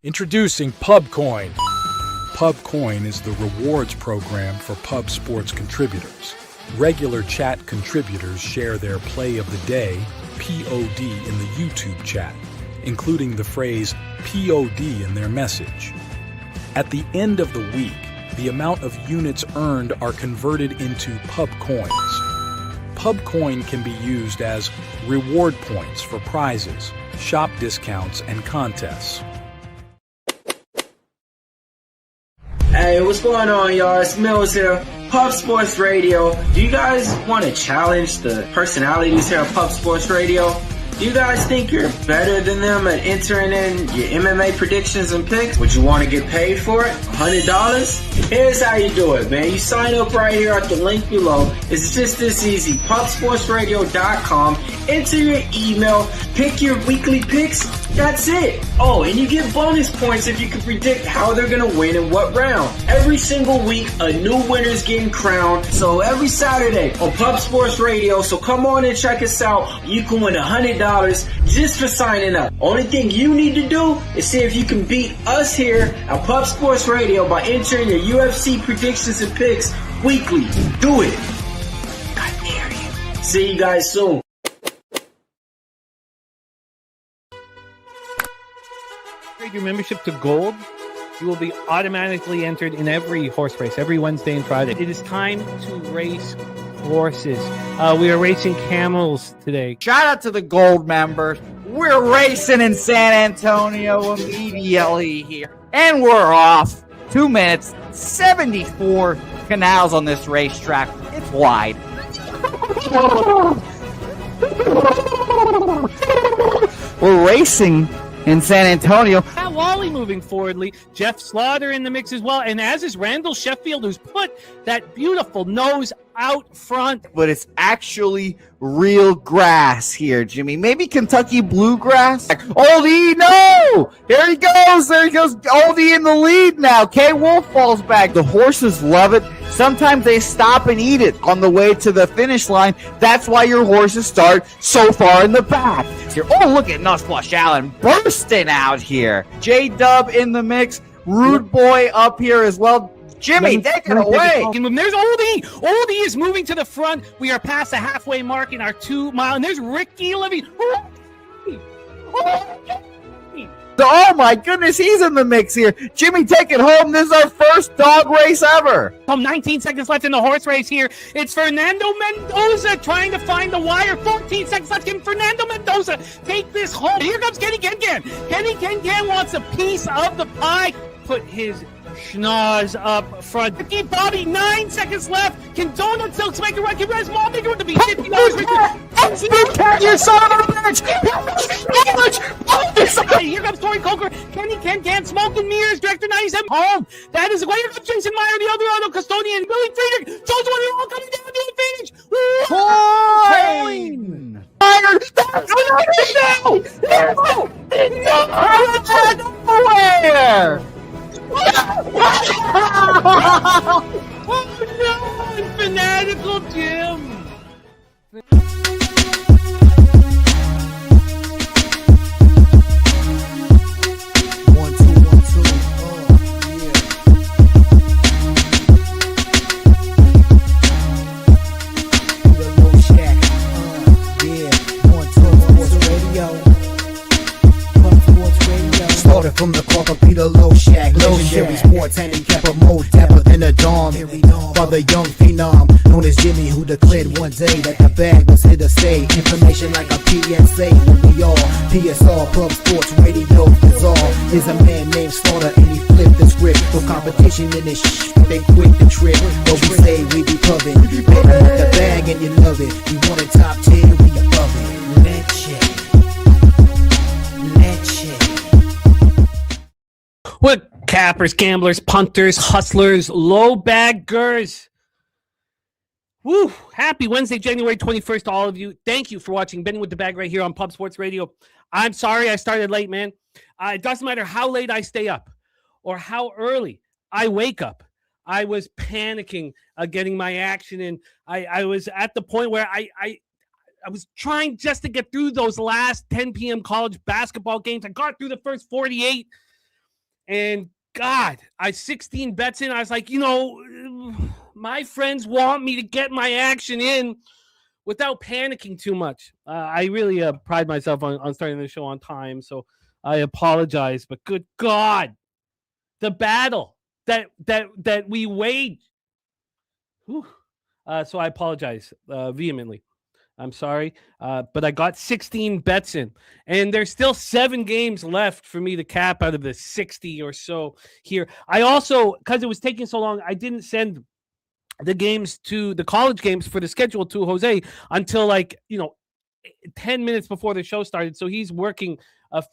Introducing Pubcoin. Pubcoin is the rewards program for pub sports contributors. Regular chat contributors share their play of the day, POD, in the YouTube chat, including the phrase POD in their message. At the end of the week, the amount of units earned are converted into Pubcoins. Pubcoin can be used as reward points for prizes, shop discounts, and contests. Hey, what's going on, y'all? It's Mills here, Pub Sports Radio. Do you guys want to challenge the personalities here at Pub Sports Radio? Do you guys think you're better than them at entering in your MMA predictions and picks? Would you want to get paid for it? $100? Here's how you do it, man. You sign up right here at the link below. It's just this easy. PubSportsRadio.com. Enter your email. Pick your weekly picks. That's it. Oh, and you get bonus points if you can predict how they're going to win in what round. Every single week, a new winner's getting crowned. So every Saturday on Pub Sports Radio. So come on and check us out. You can win $100 just for signing up. Only thing you need to do is see if you can beat us here at Pub Sports Radio by entering your UFC predictions and picks weekly. Do it. I dare you. See you guys soon. Your membership to Gold, you will be automatically entered in every horse race, every Wednesday and Friday. It is time to race horses. We are racing camels today. Shout out to the Gold members. We're racing in San Antonio immediately here. And we're off. 2 minutes, 74 canals on this racetrack. It's wide. We're racing in San Antonio. Matt Wally moving forwardly. Jeff Slaughter in the mix as well. And as is Randall Sheffield, who's put that beautiful nose out front. But it's actually real grass here, Jimmy. Maybe Kentucky bluegrass. Oldie, no! There he goes. There he goes. Oldie in the lead now. K. Wolf falls back. The horses love it. Sometimes they stop and eat it on the way to the finish line. That's why your horses start so far in the back. Here. Oh, look at Nussflush Allen bursting out here. J-Dub in the mix. Rude Boy up here as well. Jimmy, take it away. There's Oldie. Oldie is moving to the front. We are past the halfway mark in our 2 mile. And there's Ricky Levy. Oh my goodness, he's in the mix here. Jimmy, take it home. This is our first dog race ever. 19 seconds left in the horse race here. It's Fernando Mendoza trying to find the wire. 14 seconds left. Can Fernando Mendoza take this home? Here comes Kenny Kengan. Kenny Kengan wants a piece of the pie. Put his schnoz up front. Ricky Bobby, 9 seconds left. Can Donut Silks make a run? Can Res Mall make a run to be $50? You son of a bitch! Here comes Tori Coker. Kenny Can Smoke and Mirrors. Director 97 home. That is the way. Here comes Jason Meyer, the Eldorado custodian. Billy Friedrich. Joe's one all coming down the finish. Coin! Nowhere! Oh no! Fanatical Jim! From the corporate Peter Low Shack, legendary sports handicapper, more dapper than a dawn. Father young phenom, known as Jimmy, who declared one day that the bag was here to stay. Information like a PSA, when we all PSR, Pub Sports Radio is all. Is a man named Slaughter and he flipped the script. No competition in this they quit the trip. But we say we be pubbing, betting with the bag and you love it. We want a top 10, we above it. Let's check. What cappers, gamblers, punters, hustlers, low baggers. Woo! Happy Wednesday, January 21st to all of you. Thank you for watching Betting with the Bag right here on Pub Sports Radio. I'm sorry I started late, man. It doesn't matter how late I stay up or how early I wake up. I was panicking getting my action in. I was at the point where I was trying just to get through those last 10 p.m. college basketball games. I got through the first 48. And God, I 16 bets in. I was like, my friends want me to get my action in without panicking too much. I really pride myself on starting the show on time, so I apologize. But good God, the battle that we waged. So I apologize vehemently. I'm sorry, but I got 16 bets in, and there's still 7 games left for me to cap out of the 60 or so here. I also, because it was taking so long, I didn't send the college games for the schedule to Jose until 10 minutes before the show started. So he's working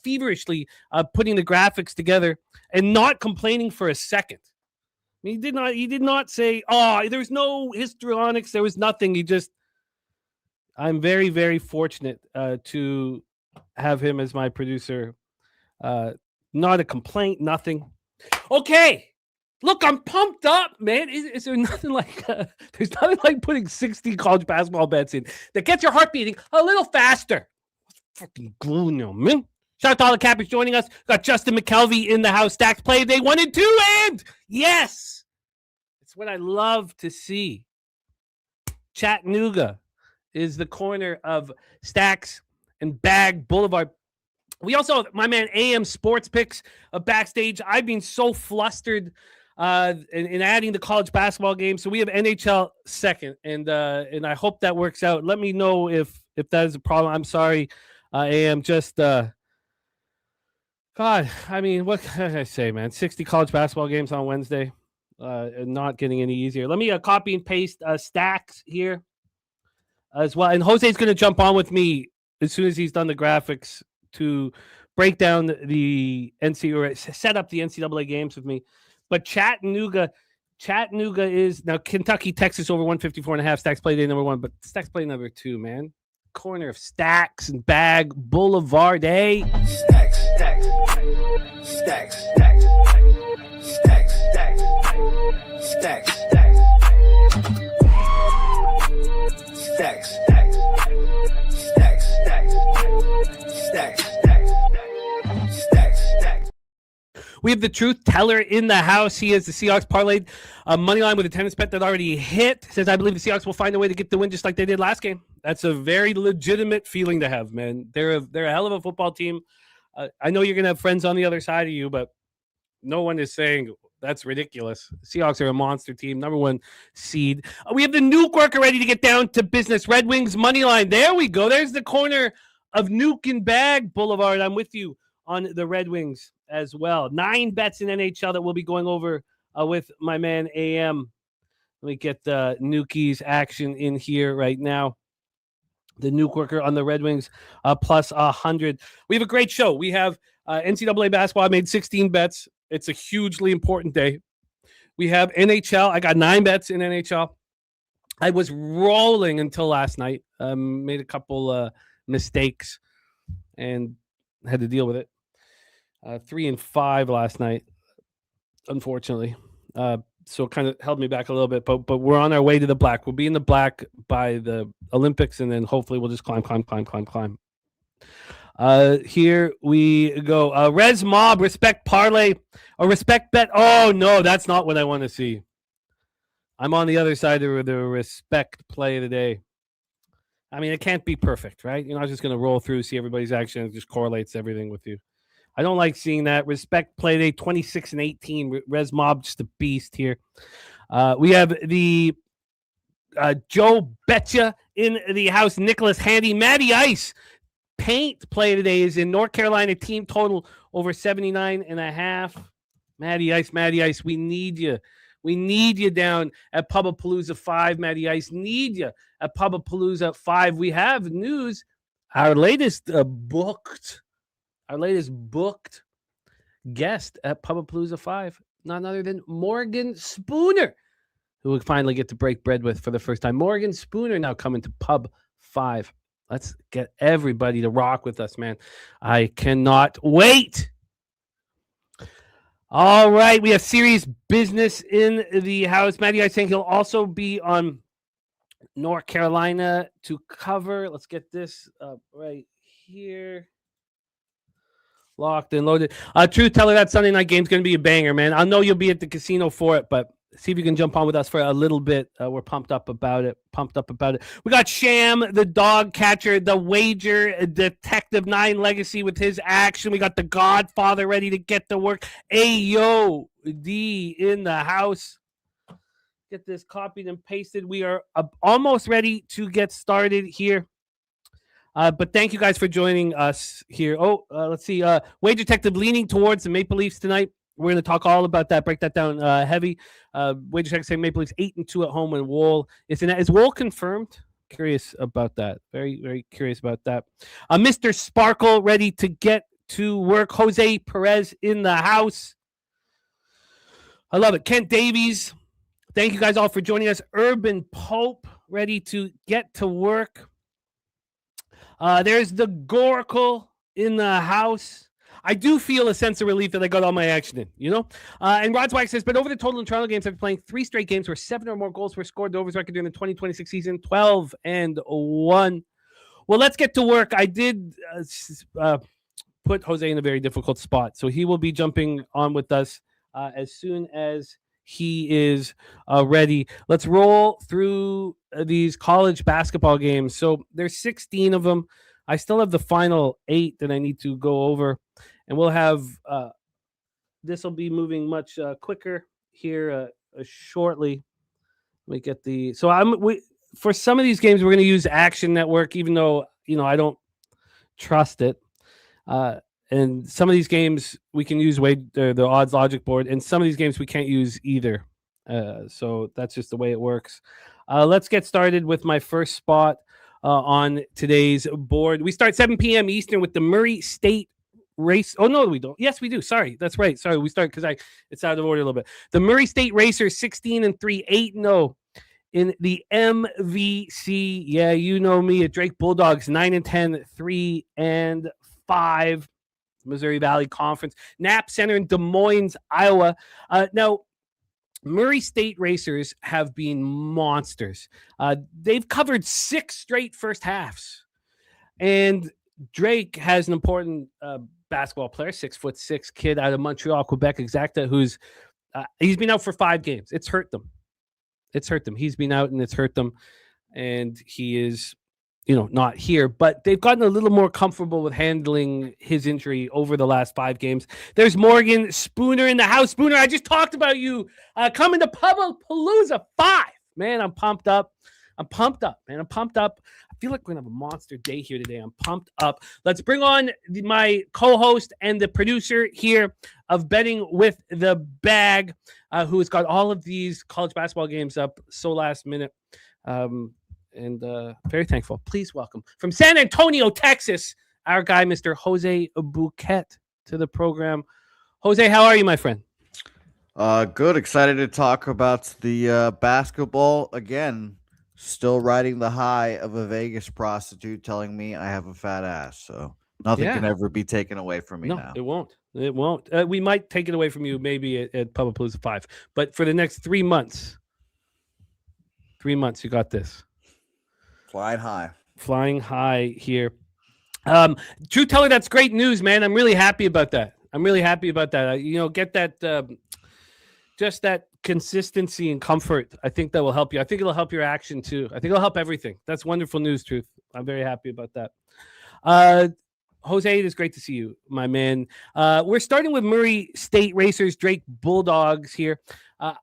feverishly putting the graphics together and not complaining for a second. I mean, he did not say, "Oh, there's no histrionics, there was nothing." I'm very, very fortunate to have him as my producer. Not a complaint, nothing. Okay. Look, I'm pumped up, man. Is there nothing like there's nothing like putting 60 college basketball bets in that gets your heart beating a little faster. Fucking glue now, man. Shout out to all the Cappers joining us. Got Justin McKelvey in the house. Stacks play. They 1 and 2, and yes, it's what I love to see. Chattanooga is the corner of Stacks and Bag Boulevard. We also have my man AM Sports Picks backstage. I've been so flustered in adding the college basketball game. So we have NHL second, and I hope that works out. Let me know if that is a problem. I'm sorry, AM. Just God, I mean, what can I say, man? 60 college basketball games on Wednesday, and not getting any easier. Let me copy and paste Stacks here as well. And Jose's going to jump on with me as soon as he's done the graphics to break down the set up the NCAA games with me. But Chattanooga is now Kentucky, Texas over 154.5. Stacks play day number 1, but Stacks play number 2, man. Corner of Stacks and Bag Boulevard, eh? Stacks. We have the truth teller in the house. He is the Seahawks parlayed money line with a tennis bet that already hit. Says, I believe the Seahawks will find a way to get the win just like they did last game. That's a very legitimate feeling to have, man. They're a hell of a football team. I know you're going to have friends on the other side of you, but no one is saying that's ridiculous. The Seahawks are a monster team, number 1 seed. We have the Nuke worker ready to get down to business. Red Wings money line. There we go. There's the corner of Nuke and Bag Boulevard. I'm with you on the Red Wings as well. 9 bets in NHL that we'll be going over with my man AM. Let me get the Nukies action in here right now. The Nuke worker on the Red Wings plus 100. We have a great show. We have NCAA basketball. I made 16 bets. It's a hugely important day. We have NHL. I got 9 bets in NHL. I was rolling until last night. Made a couple mistakes and had to deal with it. 3 and 5 last night, unfortunately. So it kind of held me back a little bit, but we're on our way to the black. We'll be in the black by the Olympics, and then hopefully we'll just climb. Here we go. Res Mob, respect parlay, or respect bet. Oh, no, that's not what I want to see. I'm on the other side of the respect play of the day. I mean, it can't be perfect, right? You're not just going to roll through, see everybody's action, and just correlates everything with you. I don't like seeing that. Respect play day 26 and 18. Res Mob, just a beast here. We have the Joe Betcha in the house. Nicholas Handy. Matty Ice. Paint play today is in North Carolina. Team total over 79.5. Matty Ice, we need you. We need you down at Pubapalooza 5. Matty Ice, need you at Pubapalooza 5. We have news. Our latest booked guest at Pubapalooza 5, none other than Morgan Spooner, who we finally get to break bread with for the first time. Morgan Spooner now coming to Pub 5. Let's get everybody to rock with us, man. I cannot wait. All right, we have serious business in the house. Matty, I think he'll also be on North Carolina to cover. Let's get this up right here. Locked and loaded. Truth teller, that Sunday night game's going to be a banger, man. I know you'll be at the casino for it, but see if you can jump on with us for a little bit. We're pumped up about it. We got Sham, the dog catcher, the wager detective 9 legacy with his action. We got the Godfather ready to get to work. Ayo, D in the house. Get this copied and pasted. We are almost ready to get started here. But thank you guys for joining us here. Let's see. Wager Detective leaning towards the Maple Leafs tonight. We're going to talk all about that, break that down heavy. Wager Detective saying Maple Leafs 8-2 at home, and Wool is Wool confirmed? Curious about that. Very, very curious about that. Mr. Sparkle ready to get to work. Jose Perez in the house. I love it. Kent Davies. Thank you guys all for joining us. Urban Pope ready to get to work. There's the Goracle in the house. I do feel a sense of relief that I got all my action in, you know? And Rodswag says, but over the total in Toronto games, after playing 3 straight games where 7 or more goals were scored, the overs record during the 2026 season, 12-1. Well, let's get to work. I did put Jose in a very difficult spot, so he will be jumping on with us as soon as he is ready. Let's roll through these college basketball games. So there's 16 of them. I still have the final 8 that I need to go over, and we'll have this will be moving much quicker here shortly. Let me get the for some of these games we're going to use Action Network, even though I don't trust it. And some of these games we can use the odds logic board, and some of these games we can't use either. So that's just the way it works. Let's get started with my first spot on today's board. We start 7 p.m. Eastern with the Murray State race. Oh, no, we don't. Yes, we do. Sorry. That's right. Sorry. We start because it's out of order a little bit. The Murray State Racers 16-3, 8-0 in the MVC. Yeah, you know me at Drake Bulldogs 9-10, 3-5. Missouri Valley Conference. Knapp Center in Des Moines, Iowa. Now, Murray State Racers have been monsters. They've covered 6 straight first halves. And Drake has an important basketball player, 6'6" kid out of Montreal, Quebec, Exacta, who's he's been out for 5 games. It's hurt them. He's been out and it's hurt them. And he is not here, but they've gotten a little more comfortable with handling his injury over the last 5 games. There's Morgan Spooner in the house. Spooner, I just talked about you coming to Pubapalooza 5. Man, I'm pumped up. I feel like we're going to have a monster day here today. I'm pumped up. Let's bring on my co-host and the producer here of Betting with the Bag, who has got all of these college basketball games up so last minute. And very thankful. Please welcome from San Antonio, Texas, our guy, Mr. Jose Bouquet, to the program. Jose, how are you, my friend? Good. Excited to talk about the basketball again. Still riding the high of a Vegas prostitute telling me I have a fat ass. So nothing can ever be taken away from me now. It won't. We might take it away from you maybe at Pubapalooza 5. But for the next 3 months, you got this. Flying high here. True Teller, that's great news, man. I'm really happy about that. Get that, just that consistency and comfort. I think that will help you. I think it'll help your action too. I think it'll help everything. That's wonderful news, Truth. I'm very happy about that. Jose, it is great to see you, my man. We're starting with Murray State Racers, Drake Bulldogs here.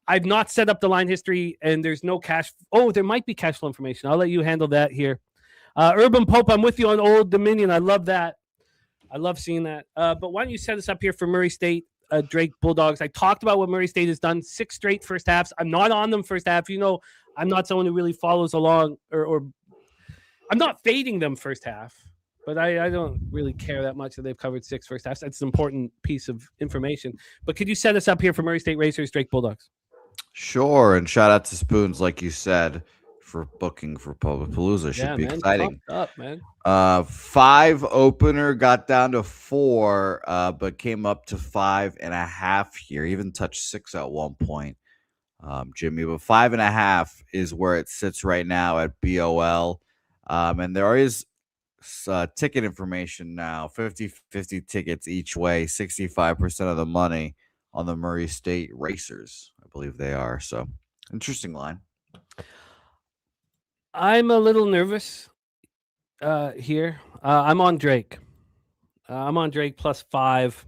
I've not set up the line history, and there's no cash. Oh, there might be cash flow information. I'll let you handle that here. Urban Pope, I'm with you on Old Dominion. I love that. I love seeing that. But why don't you set us up here for Murray State, Drake Bulldogs? I talked about what Murray State has done, 6 straight first halves. I'm not on them first half. I'm not someone who really follows along, or I'm not fading them first half. But I don't really care that much that they've covered 6 first halves. That's an important piece of information. But could you set us up here for Murray State Racers, Drake Bulldogs? Sure. And shout out to Spoons, like you said, for booking for Pubapalooza. Should be exciting. Up, man. 5 opener, got down to 4, but came up to 5.5 here. Even touched 6 at one point, Jimmy. But 5.5 is where it sits right now at BOL. And there is ticket information now. 50-50 tickets each way, 65% of the money on the Murray State Racers, I believe they are. So, interesting line. I'm a little nervous here. I'm on Drake. I'm on Drake +5.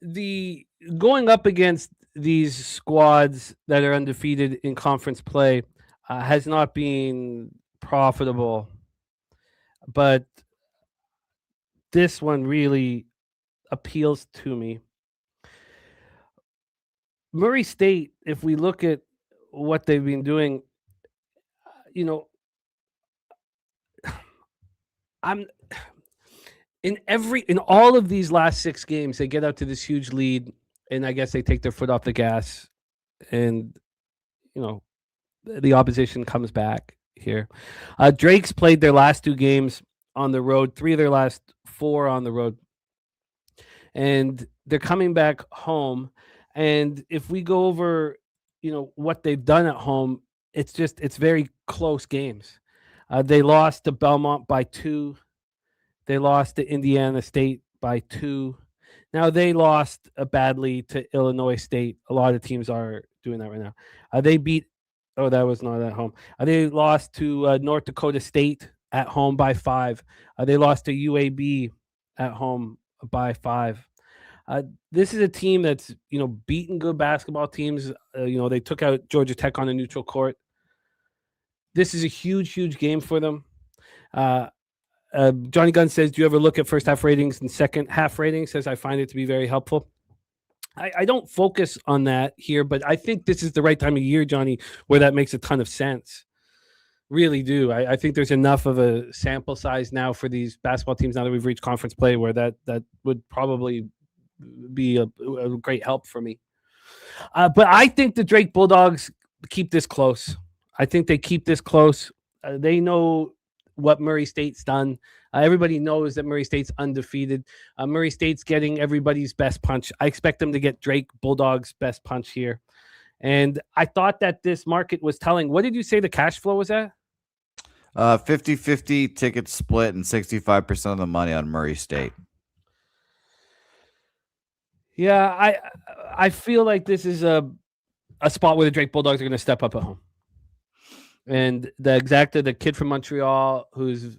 The going up against these squads that are undefeated in conference play has not been profitable, but this one really appeals to me. Murray State, if we look at what they've been doing, I'm in all of these last 6 games, they get out to this huge lead, and I guess they take their foot off the gas, and the opposition comes back here. Drake's played their last 2 games on the road, 3 of their last 4 on the road, and they're coming back home. And if we go over, what they've done at home, it's very close games. They lost to Belmont by 2. They lost to Indiana State by 2. Now they lost badly to Illinois State. A lot of teams are doing that right now. They beat. Oh, that was not at home. They lost to North Dakota State at home by 5. They lost to UAB at home by 5. This is a team that's beaten good basketball teams. They took out Georgia Tech on a neutral court. This is a huge game for them. Johnny Gunn says, do you ever look at first half ratings and second half ratings? Says, I find it to be very helpful. I don't focus on that here, but I think this is the right time of year, Johnny, where that makes a ton of sense. Really do. I think there's enough of a sample size now for these basketball teams now that we've reached conference play where that would probably be a great help for me. But I think the Drake Bulldogs keep this close. I think they keep this close. They know what Murray State's done. Everybody knows that Murray State's undefeated. Murray State's getting everybody's best punch. I expect them to get Drake Bulldogs' best punch here. And I thought that this market was telling. What did you say the cash flow was at? 50-50 tickets split and 65% of the money on Murray State. Yeah, I feel like this is a spot where the Drake Bulldogs are going to step up at home. And the kid from Montreal, who's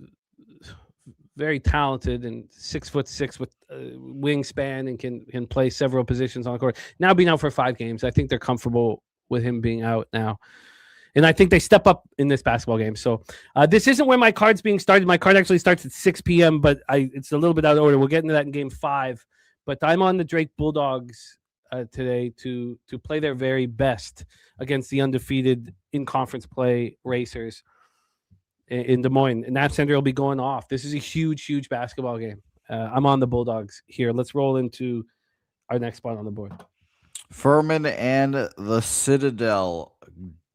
very talented and 6'6" with wingspan and can play several positions on the court. Now being out for 5 games, I think they're comfortable with him being out now. And I think they step up in this basketball game. So this isn't where my card's being started. My card actually starts at 6 p.m., but it's a little bit out of order. We'll get into that in game 5. But I'm on the Drake Bulldogs today to play their very best against the undefeated in-conference play Racers in Des Moines. And Knapp Center will be going off. This is a huge basketball game. I'm on the Bulldogs here. Let's roll into our next spot on the board. Furman and the Citadel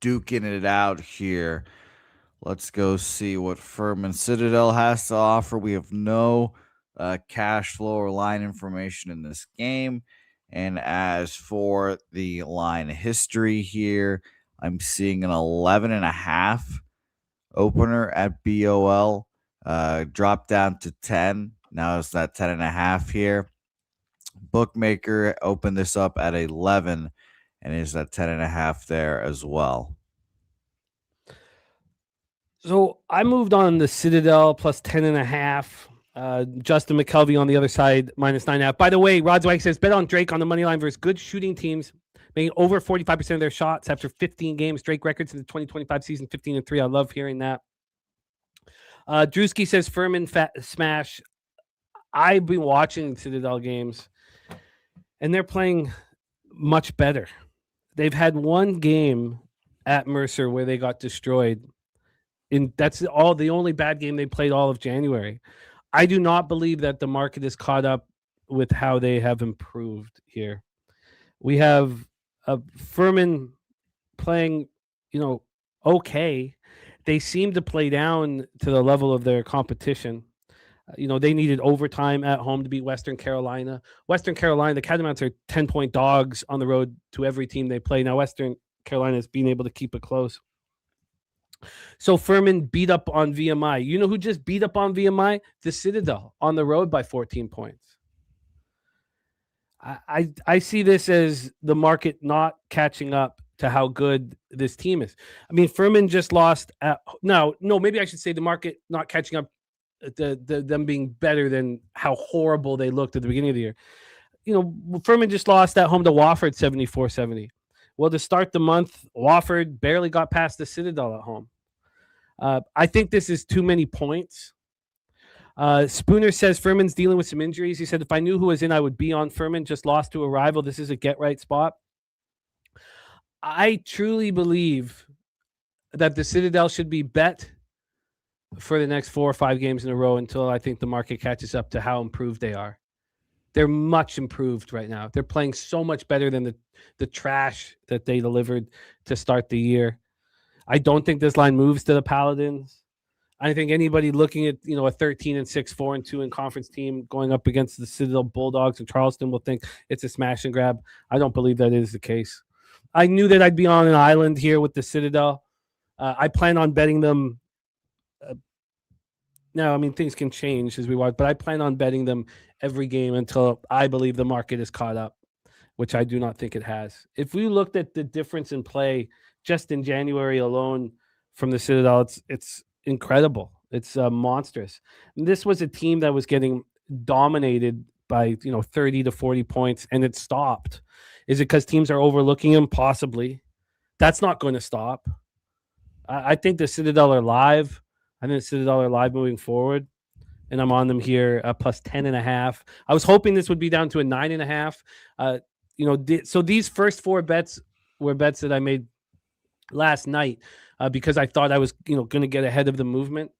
duking it out here. Let's go see what Furman Citadel has to offer. We have no cash flow or line information in this game. And as for the line history here, I'm seeing an 11.5 opener at BOL, dropped down to 10. Now it's that 10.5 here. Bookmaker opened this up at 11 and is at 10.5 there as well. So I moved on the Citadel plus 10.5. Justin McKelvey on the other side, minus 9.5. By the way, Rodzwag says, bet on Drake on the money line versus good shooting teams, making over 45% of their shots after 15 games. Drake records in the 2025 season, 15-3. I love hearing that. Drewski says, Furman smash. I've been watching Citadel games, and they're playing much better. They've had one game at Mercer where they got destroyed. That's the only bad game they played all of January. I do not believe that the market is caught up with how they have improved here. We have Furman playing, okay. They seem to play down to the level of their competition. They needed overtime at home to beat Western Carolina. Western Carolina, the Catamounts are 10-point dogs on the road to every team they play. Now, Western Carolina has been able to keep it close. So Furman beat up on VMI. You know who just beat up on VMI? The Citadel on the road by 14 points. I see this as the market not catching up to how good this team is. I mean, Furman just lost maybe I should say the market not catching up to them being better than how horrible they looked at the beginning of the year. Furman just lost at home to Wofford 74-70. Well, to start the month, Wofford barely got past the Citadel at home. I think this is too many points. Spooner says Furman's dealing with some injuries. He said, if I knew who was in, I would be on Furman. Just lost to a rival. This is a get-right spot. I truly believe that the Citadel should be bet for the next 4 or 5 games in a row until I think the market catches up to how improved they are. They're much improved right now. They're playing so much better than the trash that they delivered to start the year. I don't think this line moves to the Paladins. I think anybody looking at, a 13-6, 4-2 in conference team going up against the Citadel Bulldogs and Charleston will think it's a smash and grab. I don't believe that is the case. I knew that I'd be on an island here with the Citadel. I plan on betting them. Now, I mean, things can change as we watch, but I plan on betting them every game until I believe the market is caught up, which I do not think it has. If we looked at the difference in play just in January alone from the Citadel, it's incredible. It's monstrous. And this was a team that was getting dominated by 30 to 40 points, and it stopped. Is it because teams are overlooking them? Possibly. That's not going to stop. I think the Citadel are live. I think the Citadel are live moving forward, and I'm on them here plus 10.5. I was hoping this would be down to a 9.5. So these first 4 bets were bets that I made last night because I thought I was going to get ahead of the movement.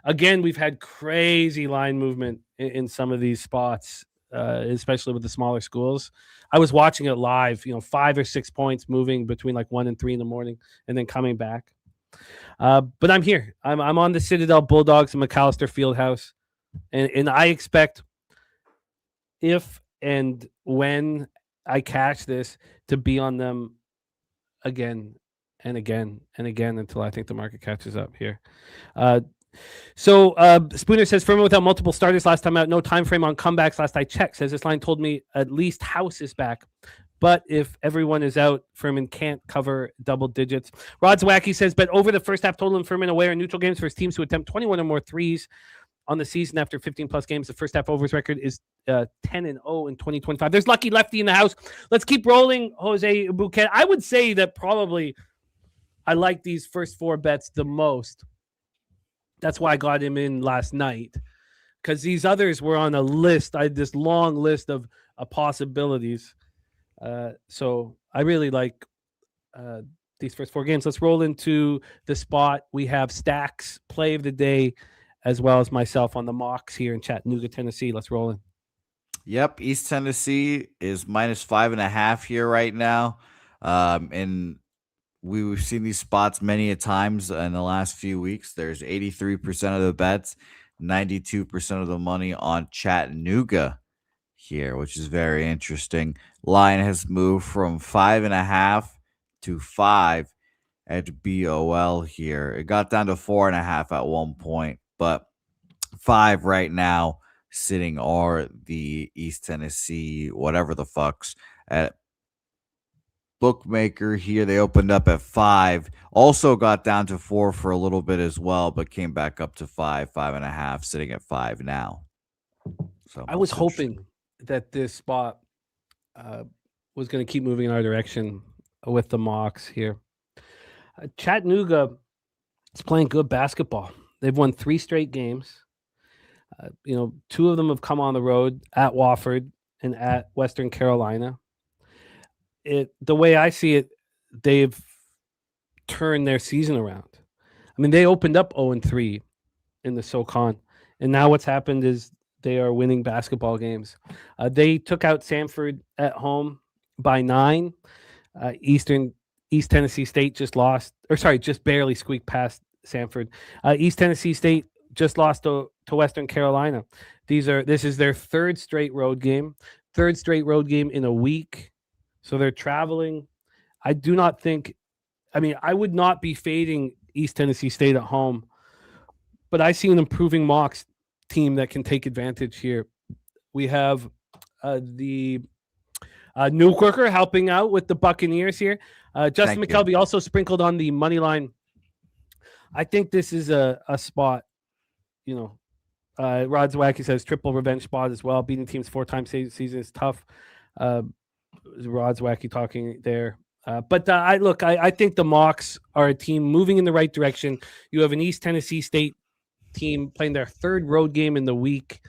Again, we've had crazy line movement in some of these spots, especially with the smaller schools. I was watching it live, 5 or 6 points moving between like 1 and 3 in the morning and then coming back. But I'm here. I'm on the Citadel Bulldogs in McAllister Fieldhouse, and I expect if and when I catch this to be on them again and again and again until I think the market catches up here. So Spooner says Furman without multiple starters last time out, no time frame on comebacks last I checked. Says this line told me at least House is back. But if everyone is out, Furman can't cover double digits. Rod Zwacky says, bet over the first half total in Furman away or neutral games for his teams to attempt 21 or more threes on the season after 15-plus games. The first half overs record is 10-0 in 2025. There's Lucky Lefty in the house. Let's keep rolling, Jose Bouquet. I would say that probably I like these first 4 bets the most. That's why I got him in last night, because these others were on a list. I had this long list of possibilities. So I really like these first 4 games. Let's roll into the spot. We have Stacks play of the day, as well as myself on the mocks here in Chattanooga, Tennessee. Let's roll in. Yep, East Tennessee is minus 5.5 here right now. And we've seen these spots many a times in the last few weeks. There's 83% of the bets, 92% of the money on Chattanooga here, which is very interesting. Line has moved from 5.5 to 5 at BOL here. It got down to 4.5 at one point, but 5 right now sitting are the East Tennessee whatever the fucks at bookmaker here. They opened up at 5, also got down to 4 for a little bit as well, but came back up to 5.5, sitting at 5 now. So I was hoping that this spot was going to keep moving in our direction with the mocks here. Chattanooga is playing good basketball. They've won 3 straight games. 2 of them have come on the road at Wofford and at Western Carolina. The way I see it, they've turned their season around. I mean, they opened up 0-3 in the SoCon, and now what's happened is they are winning basketball games. They took out Samford at home by 9. East Tennessee State just barely squeaked past Samford. East Tennessee State just lost to Western Carolina. This is their 3rd straight road game in a week. So they're traveling. I would not be fading East Tennessee State at home. But I see an improving Mocs team that can take advantage here. We have the Newkirker helping out with the Buccaneers here. Justin McKelvey also sprinkled on the money line. I think this is a spot, Rod Zwacky says triple revenge spot as well. Beating teams 4 times season is tough. Rod Zwacky talking there. But I think the Mocs are a team moving in the right direction. You have an East Tennessee State team playing their 3rd road game in the week.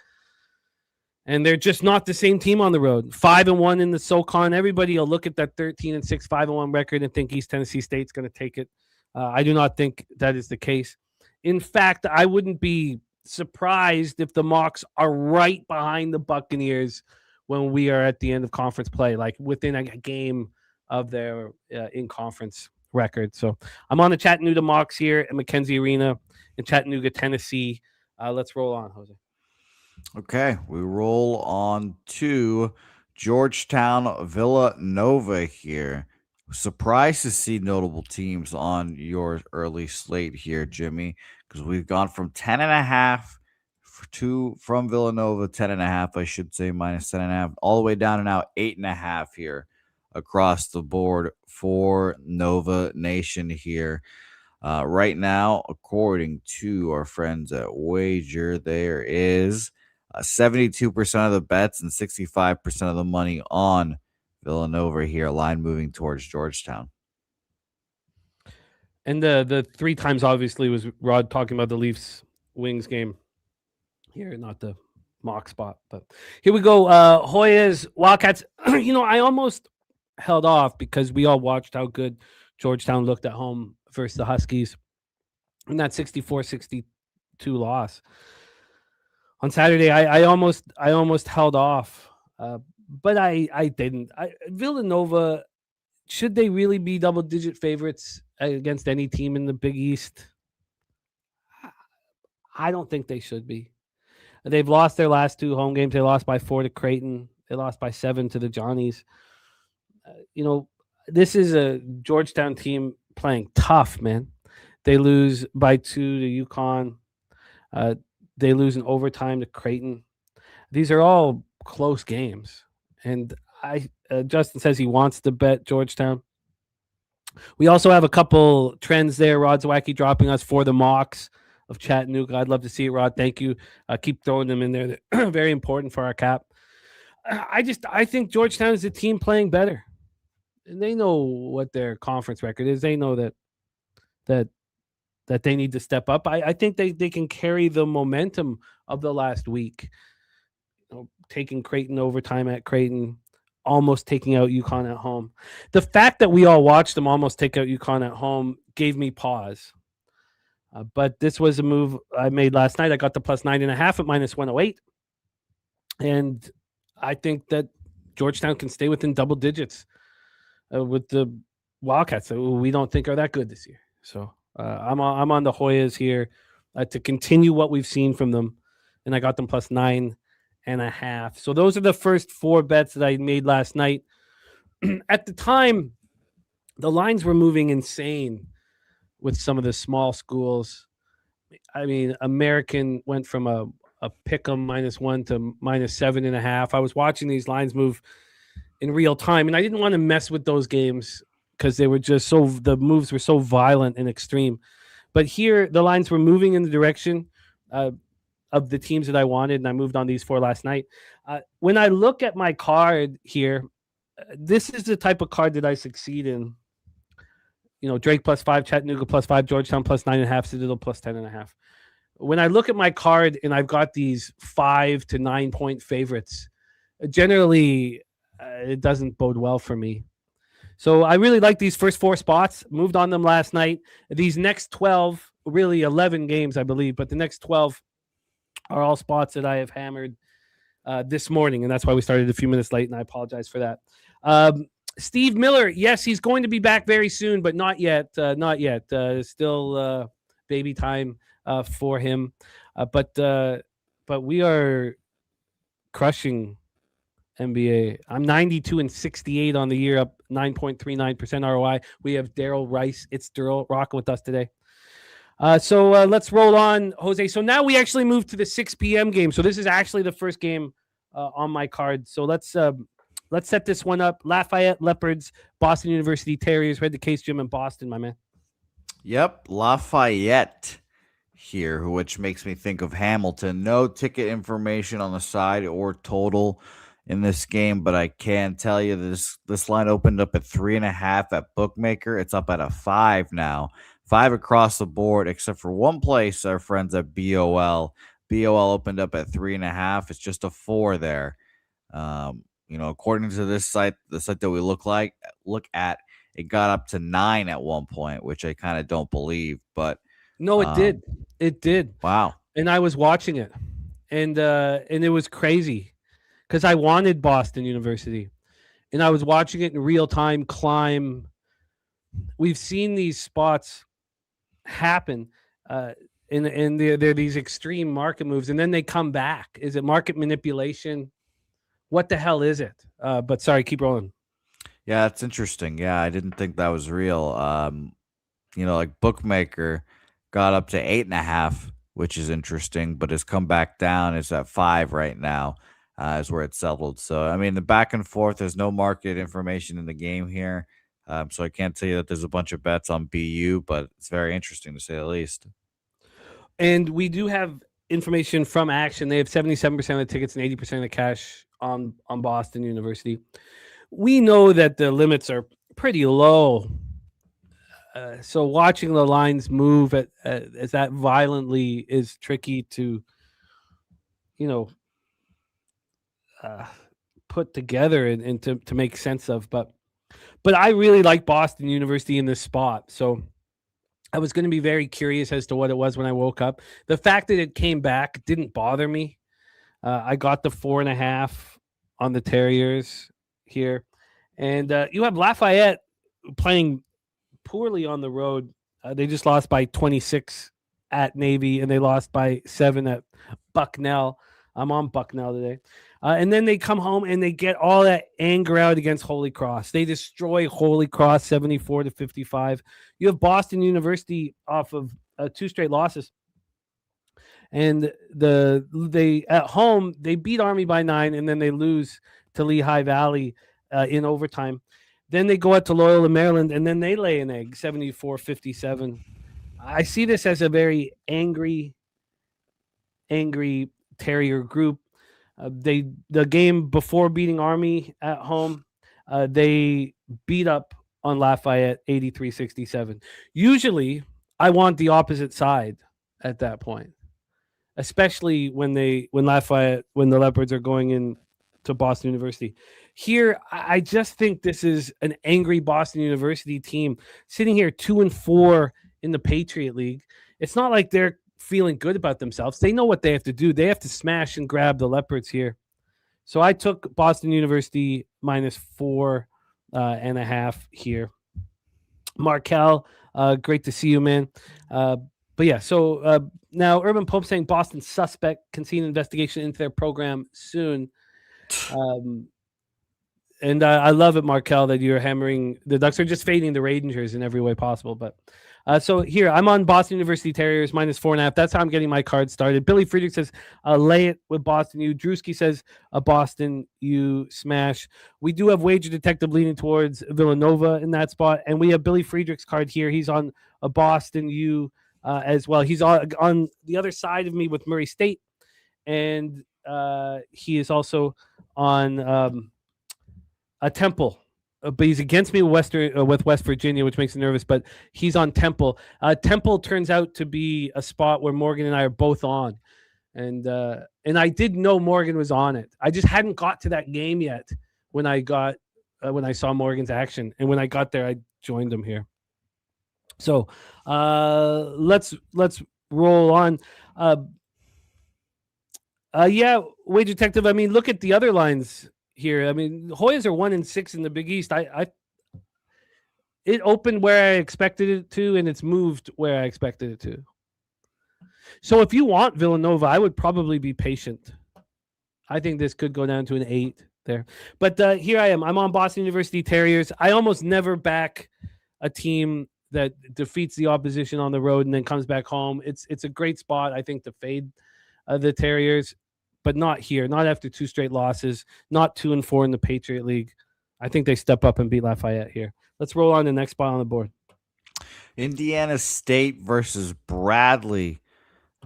And they're just not the same team on the road. 5-1 in the SoCon. Everybody will look at that 13-6, 5-1 record and think East Tennessee State's going to take it. I do not think that is the case. In fact, I wouldn't be surprised if the Mocs are right behind the Buccaneers when we are at the end of conference play, like within a game of their in-conference record. So I'm on the Chattanooga Mocs here at McKenzie Arena in Chattanooga, Tennessee. Let's roll on, Jose. Okay, we roll on to Georgetown Villanova here. Surprised to see notable teams on your early slate here, Jimmy, because we've gone from 10.5 from Villanova, 10.5, I should say, minus 10.5, all the way down to now 8.5 here across the board for Nova Nation here. Right now, according to our friends at Wager, there is 72% of the bets and 65% of the money on Villanova here, line moving towards Georgetown. And the 3 times obviously was Rod talking about the Leafs Wings game here, not the mock spot. But here we go. Hoyas, Wildcats. I almost held off because we all watched how good Georgetown looked at home versus the Huskies in that 64-62 loss on Saturday. I almost held off, but I didn't. Villanova, should they really be double-digit favorites against any team in the Big East? I don't think they should be. They've lost their last 2 home games. They lost by 4 to Creighton. They lost by 7 to the Johnnies. This is a Georgetown team playing tough, man. They lose by 2 to UConn. They lose in overtime to Creighton. These are all close games. And Justin says he wants to bet Georgetown. We also have a couple trends there. Rod Zwacky dropping us for the Mocs of Chattanooga. I'd love to see it, Rod. Thank you. Keep throwing them in there. They're very important for our cap. I think Georgetown is a team playing better. And they know what their conference record is. They know that they need to step up. I think they can carry the momentum of the last week. Taking Creighton overtime at Creighton, almost taking out UConn at home. The fact that we all watched them almost take out UConn at home gave me pause. But this was a move I made last night. I got the plus 9.5 at minus 108. And I think that Georgetown can stay within double digits with the Wildcats that we don't think are that good this year. So I'm on the Hoyas here to continue what we've seen from them. And I got them plus 9.5. So those are the first 4 bets that I made last night. At the time, the lines were moving insane with some of the small schools. I mean, American went from a pick 'em -1 to -7.5. I was watching these lines move in real time, and I didn't want to mess with those games because they were just the moves were so violent and extreme. But here, the lines were moving in the direction of the teams that I wanted, and I moved on these 4 last night. When I look at my card here, this is the type of card that I succeed in. Drake plus 5, Chattanooga plus 5, Georgetown plus 9.5, Citadel plus 10.5. When I look at my card and I've got these 5 to 9 point favorites, generally it doesn't bode well for me. So I really like these first 4 spots, moved on them last night. These next 12, really 11 games, I believe, but the next 12 are all spots that I have hammered this morning, and that's why we started a few minutes late, and I apologize for that. Steve Miller, yes, he's going to be back very soon, but not yet. Still baby time for him. But we are crushing NBA. I'm 92-68 on the year, up 9.39% ROI. We have Darryl Rice. It's Derl rocking with us today. So let's roll on, Jose. So now we actually move to the 6 p.m. game. So this is actually the first game on my card. So let's set this one up. Lafayette Leopards, Boston University Terriers. Read the Case Gym in Boston, my man. Yep, Lafayette here, which makes me think of Hamilton. No ticket information on the side or total in this game, but I can tell you this line opened up at 3.5 at Bookmaker. It's up at a 5 now. 5 across the board, except for one place, our friends at BOL. BOL opened up at 3.5. It's just a 4 there. According to this site, the site that we look at, it got up to 9 at one point, which I kind of don't believe. But no, it did. It did. Wow. And I was watching it, and it was crazy because I wanted Boston University, and I was watching it in real time climb. We've seen these spots happen, and they're these extreme market moves, and then they come back. Is it market manipulation? What the hell is it? But sorry, keep rolling. Yeah, it's interesting. Yeah, I didn't think that was real. Like Bookmaker got up to 8.5, which is interesting, but has come back down. It's at 5 right now, is where it settled. So, I mean, the back and forth, there's no market information in the game here. So I can't tell you that there's a bunch of bets on BU, but it's very interesting to say the least. And we do have information from Action. They have 77% of the tickets and 80% of the cash on Boston University. We know that the limits are pretty low. So watching the lines move as that violently is tricky to, put together and to make sense of. But I really like Boston University in this spot. So I was going to be very curious as to what it was when I woke up. The fact that it came back didn't bother me. I got the 4.5 on the Terriers here. And you have Lafayette playing poorly on the road. They just lost by 26 at Navy, and they lost by 7 at Bucknell. I'm on Bucknell today. And then they come home and they get all that anger out against Holy Cross. They destroy Holy Cross 74-55. You have Boston University off of 2 straight losses. And they at home, they beat Army by 9, and then they lose to Lehigh Valley in overtime. Then they go out to Loyola, Maryland, and then they lay an egg, 74-57. I see this as a very angry Terrier group. The game before beating Army at home, they beat up on Lafayette 83-67. Usually, I want the opposite side at that point, especially when the Leopards are going in to Boston University. Here, I just think this is an angry Boston University team sitting here 2-4 in the Patriot League. It's not like they're feeling good about themselves. They know what they have to do. They have to smash and grab the Leopards here. So I took Boston University minus 4.5 here. Markel, great to see you, man. But yeah, so now Urban Pope saying Boston suspect can see an investigation into their program soon. And I love it, Markel, that you're hammering the Ducks are just fading the Rangers in every way possible. But so here, I'm on Boston University Terriers minus 4.5. That's how I'm getting my card started. Billy Friedrich says, lay it with Boston U. Drewski says, Boston U smash. We do have Wager Detective leaning towards Villanova in that spot. And we have Billy Friedrich's card here. He's on a Boston U as well. He's on the other side of me with Murray State. And he is also on a Temple, but he's against me with West Virginia, which makes me nervous. But he's on Temple. Temple turns out to be a spot where Morgan and I are both on, and I did know Morgan was on it. I just hadn't got to that game yet when I saw Morgan's action, and when I got there, I joined him here. So let's roll on. Yeah, Wage Detective. I mean, look at the other lines here. I mean, Hoyas are 1-6 in the Big East. It opened where I expected it to, and it's moved where I expected it to. So if you want Villanova, I would probably be patient. I think this could go down to an 8 there. But here I am. I'm on Boston University Terriers. I almost never back a team that defeats the opposition on the road and then comes back home. It's a great spot, I think, to fade the Terriers, but not here. Not after 2 straight losses. Not 2-4 in the Patriot League. I think they step up and beat Lafayette here. Let's roll on to the next spot on the board. Indiana State versus Bradley.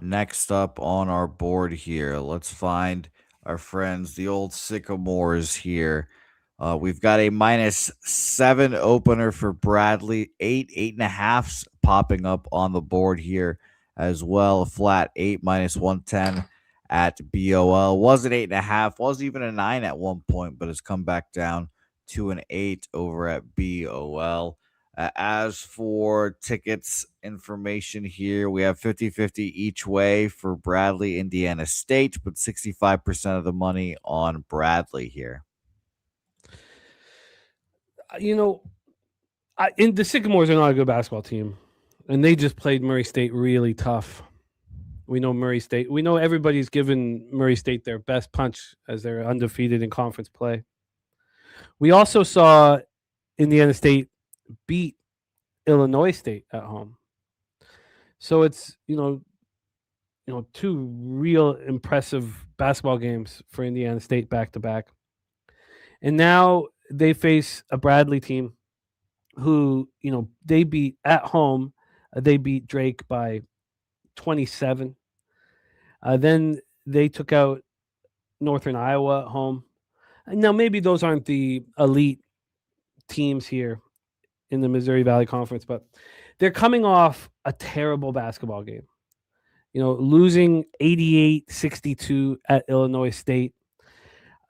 Next up on our board here. Let's find our friends, the old Sycamores here. We've got a -7 opener for Bradley. 8.5s popping up on the board here as well. A flat 8 -110 at BOL. Was an 8.5. Was even a 9 at one point, but has come back down to an 8 over at BOL. As for tickets information here, we have 50-50 each way for Bradley, Indiana State, but 65% of the money on Bradley here. The Sycamores are not a good basketball team, and they just played Murray State really tough. We know Murray State. We know everybody's given Murray State their best punch as they're undefeated in conference play. We also saw Indiana State beat Illinois State at home. So it's, 2 real impressive basketball games for Indiana State back to back. And now they face a Bradley team who, they beat at home. They beat Drake by 27. Then they took out Northern Iowa at home. Now, maybe those aren't the elite teams here in the Missouri Valley Conference, but they're coming off a terrible basketball game. Losing 88-62 at Illinois State.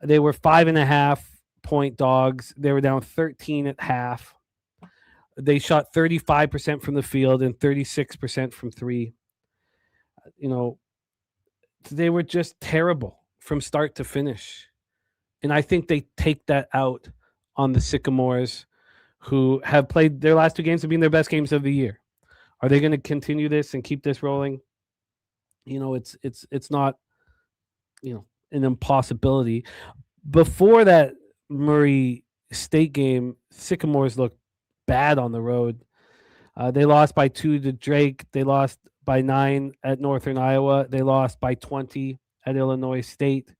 They were 5.5-point dogs. They were down 13 at half. They shot 35% from the field and 36% from 3. They were just terrible from start to finish. And I think they take that out on the Sycamores, who have played their last 2 games have been their best games of the year. Are they going to continue this and keep this rolling? It's not, an impossibility. Before that Murray State game, Sycamores looked bad on the road. They lost by 2 to Drake. They lost by 9 at Northern Iowa. They lost by 20 at Illinois State.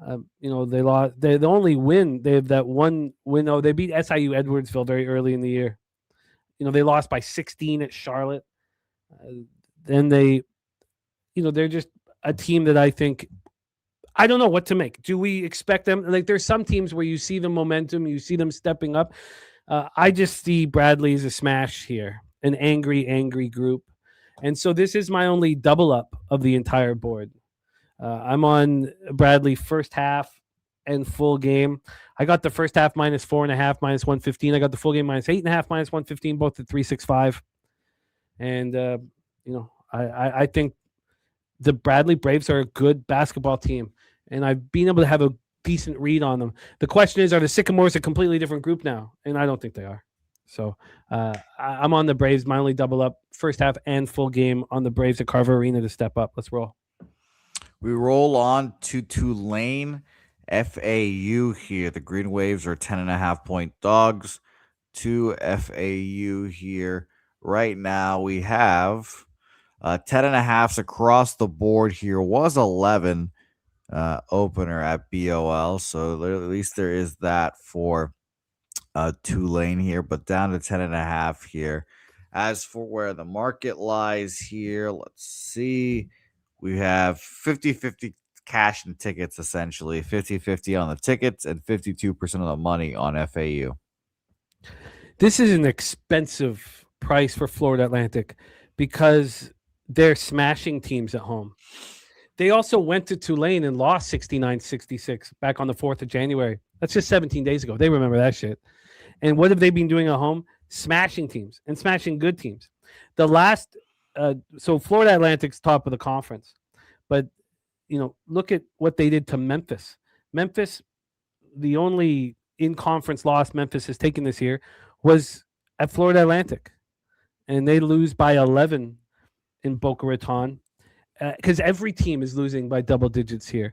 They lost. The only win, they have that one win. Oh, they beat SIU Edwardsville very early in the year. They lost by 16 at Charlotte. Then they're just a team that I think, I don't know what to make. Do we expect them? Like, there's some teams where you see the momentum, you see them stepping up. I just see Bradley as a smash here, an angry group. And so this is my only double up of the entire board. I'm on Bradley first half and full game. I got the first half -4.5, -115. I got the full game -8.5, -115, both at 365. And, I think the Bradley Braves are a good basketball team, and I've been able to have a decent read on them. The question is, are the Sycamores a completely different group now? And I don't think they are. So I'm on the Braves. My only double up, first half and full game on the Braves at Carver Arena to step up. Let's roll. We roll on to Tulane FAU here. The Green Waves are 10.5-point dogs to FAU here. Right now we have 10.5s across the board here. Was 11 opener at BOL. So at least there is that for Tulane here, but down to 10.5 here. As for where the market lies here, let's see. We have 50-50 cash and tickets, essentially. 50-50 on the tickets and 52% of the money on FAU. This is an expensive price for Florida Atlantic because they're smashing teams at home. They also went to Tulane and lost 69-66 back on the 4th of January. That's just 17 days ago. They remember that shit. And what have they been doing at home? Smashing teams and smashing good teams. The last so Florida Atlantic's top of the conference, but look at what they did to Memphis. Memphis, the only in-conference loss Memphis has taken this year was at Florida Atlantic, and they lose by 11 in Boca Raton because every team is losing by double digits here.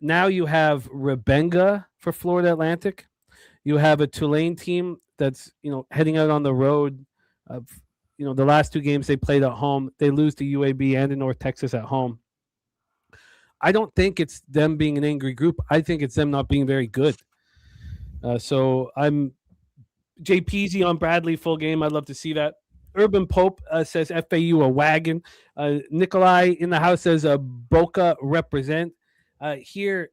Now you have Rebenga for Florida Atlantic. You have a Tulane team that's heading out on the road The last 2 games they played at home, they lose to UAB and to North Texas at home. I don't think it's them being an angry group. I think it's them not being very good. So I'm JPZ on Bradley full game. I'd love to see that. Urban Pope says FAU a wagon. Nikolai in the house says Boca represent. Here,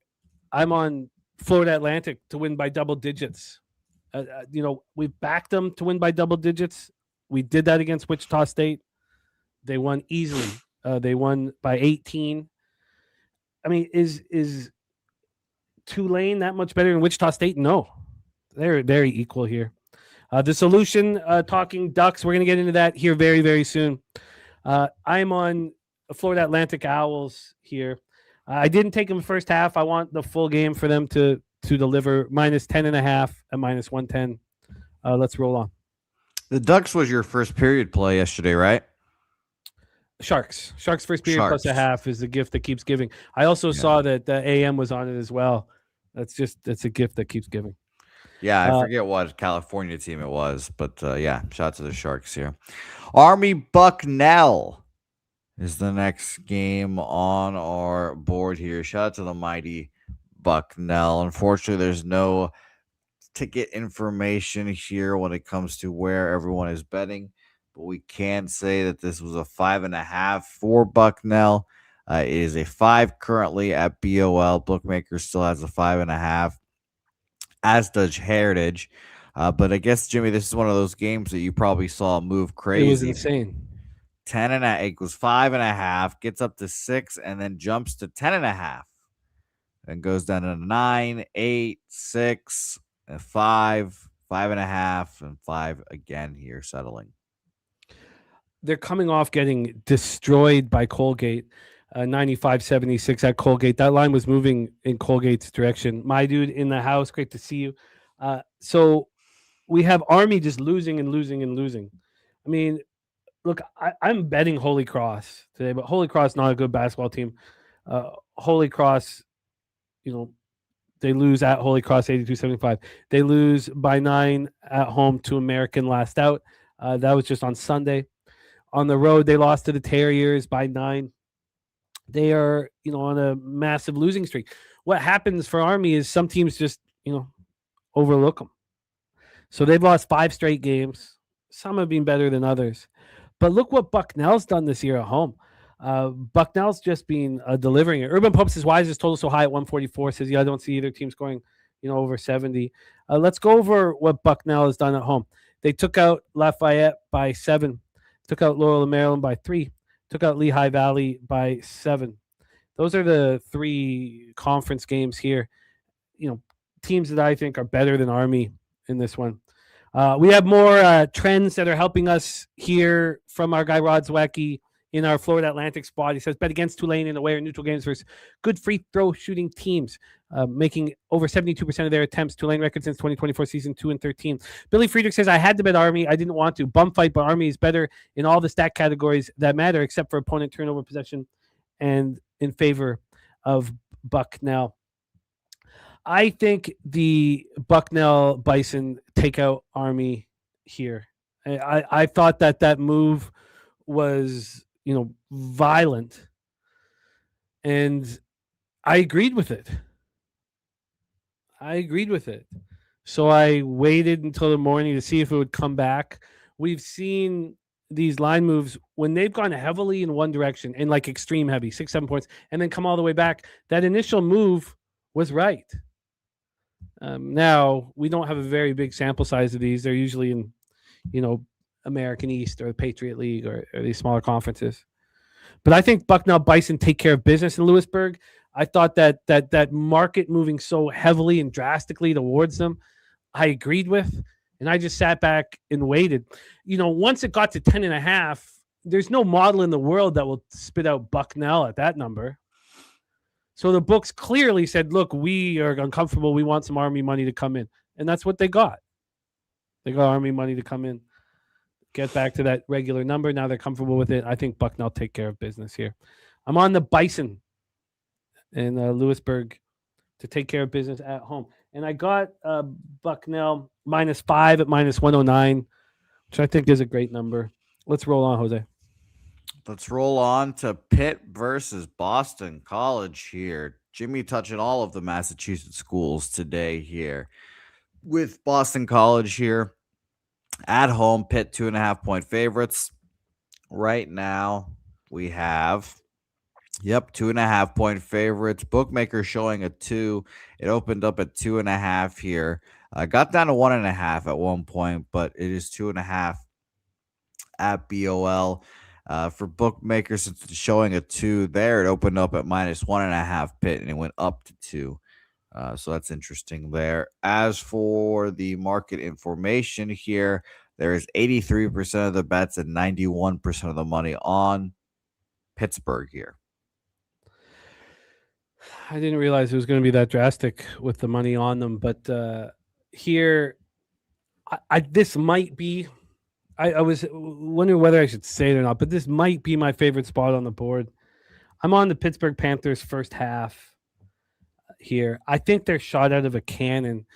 I'm on Florida Atlantic to win by double digits. We've backed them to win by double digits. We did that against Wichita State. They won easily. They won by 18. I mean, is Tulane that much better than Wichita State? No. They're very equal here. The Solution talking Ducks. We're going to get into that here very, very soon. I'm on Florida Atlantic Owls here. I didn't take them first half. I want the full game for them to deliver minus 10.5 and minus 110. Let's roll on. The Ducks was your first period play yesterday, right? Sharks first period plus a half is the gift that keeps giving. I also saw that the AM was on it as well. That's a gift that keeps giving. Yeah, I forget what California team it was, but shout out to the Sharks here. Army Bucknell is the next game on our board here. Shout out to the mighty Bucknell. Unfortunately, there's no ticket information here when it comes to where everyone is betting, but we can say that this was a 5.5 for Bucknell. It is a 5 currently at BOL. Bookmaker still has a 5.5. As does Heritage. But I guess, Jimmy, this is one of those games that you probably saw move crazy. It was insane. 10.5. It goes 5.5, gets up to 6, and then jumps to 10.5. And goes down to 9, 8, 6, and 5, 5.5, and 5 again here, settling. They're coming off getting destroyed by Colgate. 95-76 at Colgate. That line was moving in Colgate's direction. My dude in the house, great to see you. So we have Army just losing and losing and losing. I mean, look, I'm betting Holy Cross today, but Holy Cross not a good basketball team. Holy Cross, they lose at Holy Cross 82-75. They lose by 9 at home to American last out. That was just on Sunday. On the road, they lost to the Terriers by 9. They are, on a massive losing streak. What happens for Army is some teams just, overlook them. So they've lost 5 straight games. Some have been better than others. But look what Bucknell's done this year at home. Bucknell's just been delivering it. Urban Pope says, why is this total so high at 144? Says, I don't see either team scoring, over 70. Let's go over what Bucknell has done at home. They took out Lafayette by 7. Took out Laurel and Maryland by 3. Took out Lehigh Valley by 7. Those are the 3 conference games here. Teams that I think are better than Army in this one. We have more trends that are helping us here from our guy Rod Zwacky in our Florida Atlantic spot. He says, bet against Tulane in away or neutral games versus good free throw shooting teams, making over 72% of their attempts. Tulane record since 2024 season 2-13. Billy Friedrich says, I had to bet Army. I didn't want to. Bum fight, but Army is better in all the stat categories that matter, except for opponent turnover possession and in favor of Bucknell. I think the Bucknell Bison take out Army here. I thought that move was, violent. And I agreed with it. So I waited until the morning to see if it would come back. We've seen these line moves when they've gone heavily in one direction and like extreme heavy, 6-7 points, and then come all the way back. That initial move was right. Now we don't have a very big sample size of these. They're usually in, American East or the Patriot League or these smaller conferences. But I think Bucknell Bison take care of business in Lewisburg. I thought that market moving so heavily and drastically towards them, I agreed with, and I just sat back and waited. Once it got to 10.5, there's no model in the world that will spit out Bucknell at that number. So the books clearly said, look, we are uncomfortable. We want some Army money to come in. And that's what they got. They got Army money to come in, get back to that regular number. Now they're comfortable with it. I think Bucknell take care of business here. I'm on the Bison in Lewisburg to take care of business at home. And I got Bucknell -5 at -109. which I think is a great number. Let's roll on, Jose. Let's roll on to Pitt versus Boston College here. Jimmy touching all of the Massachusetts schools today here. With Boston College here at home, Pitt 2.5-point favorites. Right now, we have 2.5-point favorites. Bookmaker showing a 2. It opened up at 2.5 here. Got down to 1.5 at one point, but it is 2.5 at BOL. For bookmakers, since it's showing a 2 there, it opened up at -1.5 Pitt, and it went up to 2. So that's interesting there. As for the market information here, there is 83% of the bets and 91% of the money on Pittsburgh here. I didn't realize it was going to be that drastic with the money on them, but here, this might be. I was wondering whether I should say it or not, but this might be my favorite spot on the board. I'm on the Pittsburgh Panthers first half here. I think they're shot out of a cannon.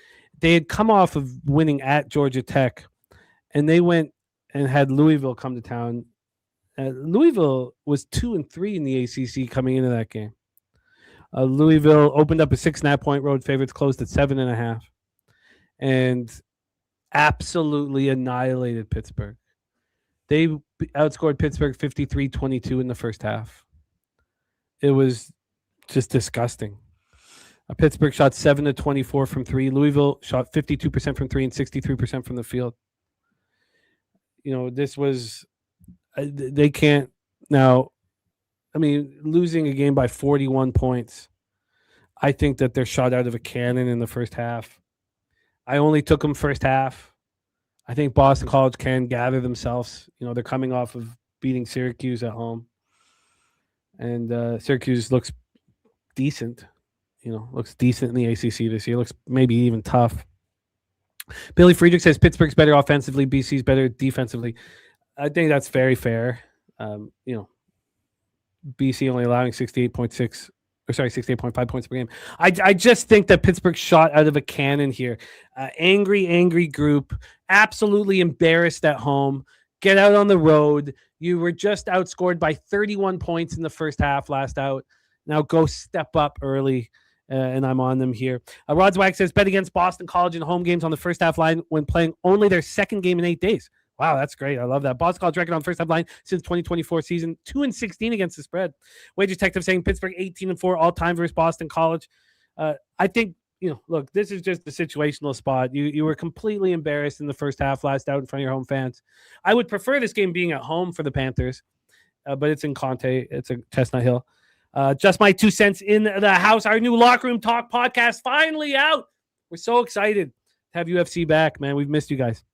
They had come off of winning at Georgia Tech, and they went and had Louisville come to town. Louisville was 2-3 in the ACC coming into that game. Louisville opened up a 6.5-point road favorites, closed at 7.5, and absolutely annihilated Pittsburgh. They outscored Pittsburgh 53-22 in the first half. It was just disgusting. Pittsburgh shot 7-24 from 3. Louisville shot 52% from 3 and 63% from the field. This was they can't now. I mean, losing a game by 41 points. I think that they're shot out of a cannon in the first half. I only took them first half. I think Boston College can gather themselves. They're coming off of beating Syracuse at home. And Syracuse looks decent. Looks decent in the ACC this year. Looks maybe even tough. Billy Friedrich says Pittsburgh's better offensively. BC's better defensively. I think that's very fair. BC only allowing 68.5 points per game. I just think that Pittsburgh shot out of a cannon here. Angry group, absolutely embarrassed at home. Get out on the road. You were just outscored by 31 points in the first half last out. Now go step up early, and I'm on them here. Rodswag says bet against Boston College in home games on the first half line when playing only their second game in 8 days. Wow, that's great. I love that. Boston College record on first half line since 2024 season, 2-16 against the spread. Wage Detective saying Pittsburgh 18-4 all time versus Boston College. I think, look, this is just a situational spot. You were completely embarrassed in the first half last out in front of your home fans. I would prefer this game being at home for the Panthers, but it's in Conte. It's a Chestnut Hill. Just my 2 cents in the house. Our new Locker Room Talk podcast finally out. We're so excited to have UFC back, man. We've missed you guys.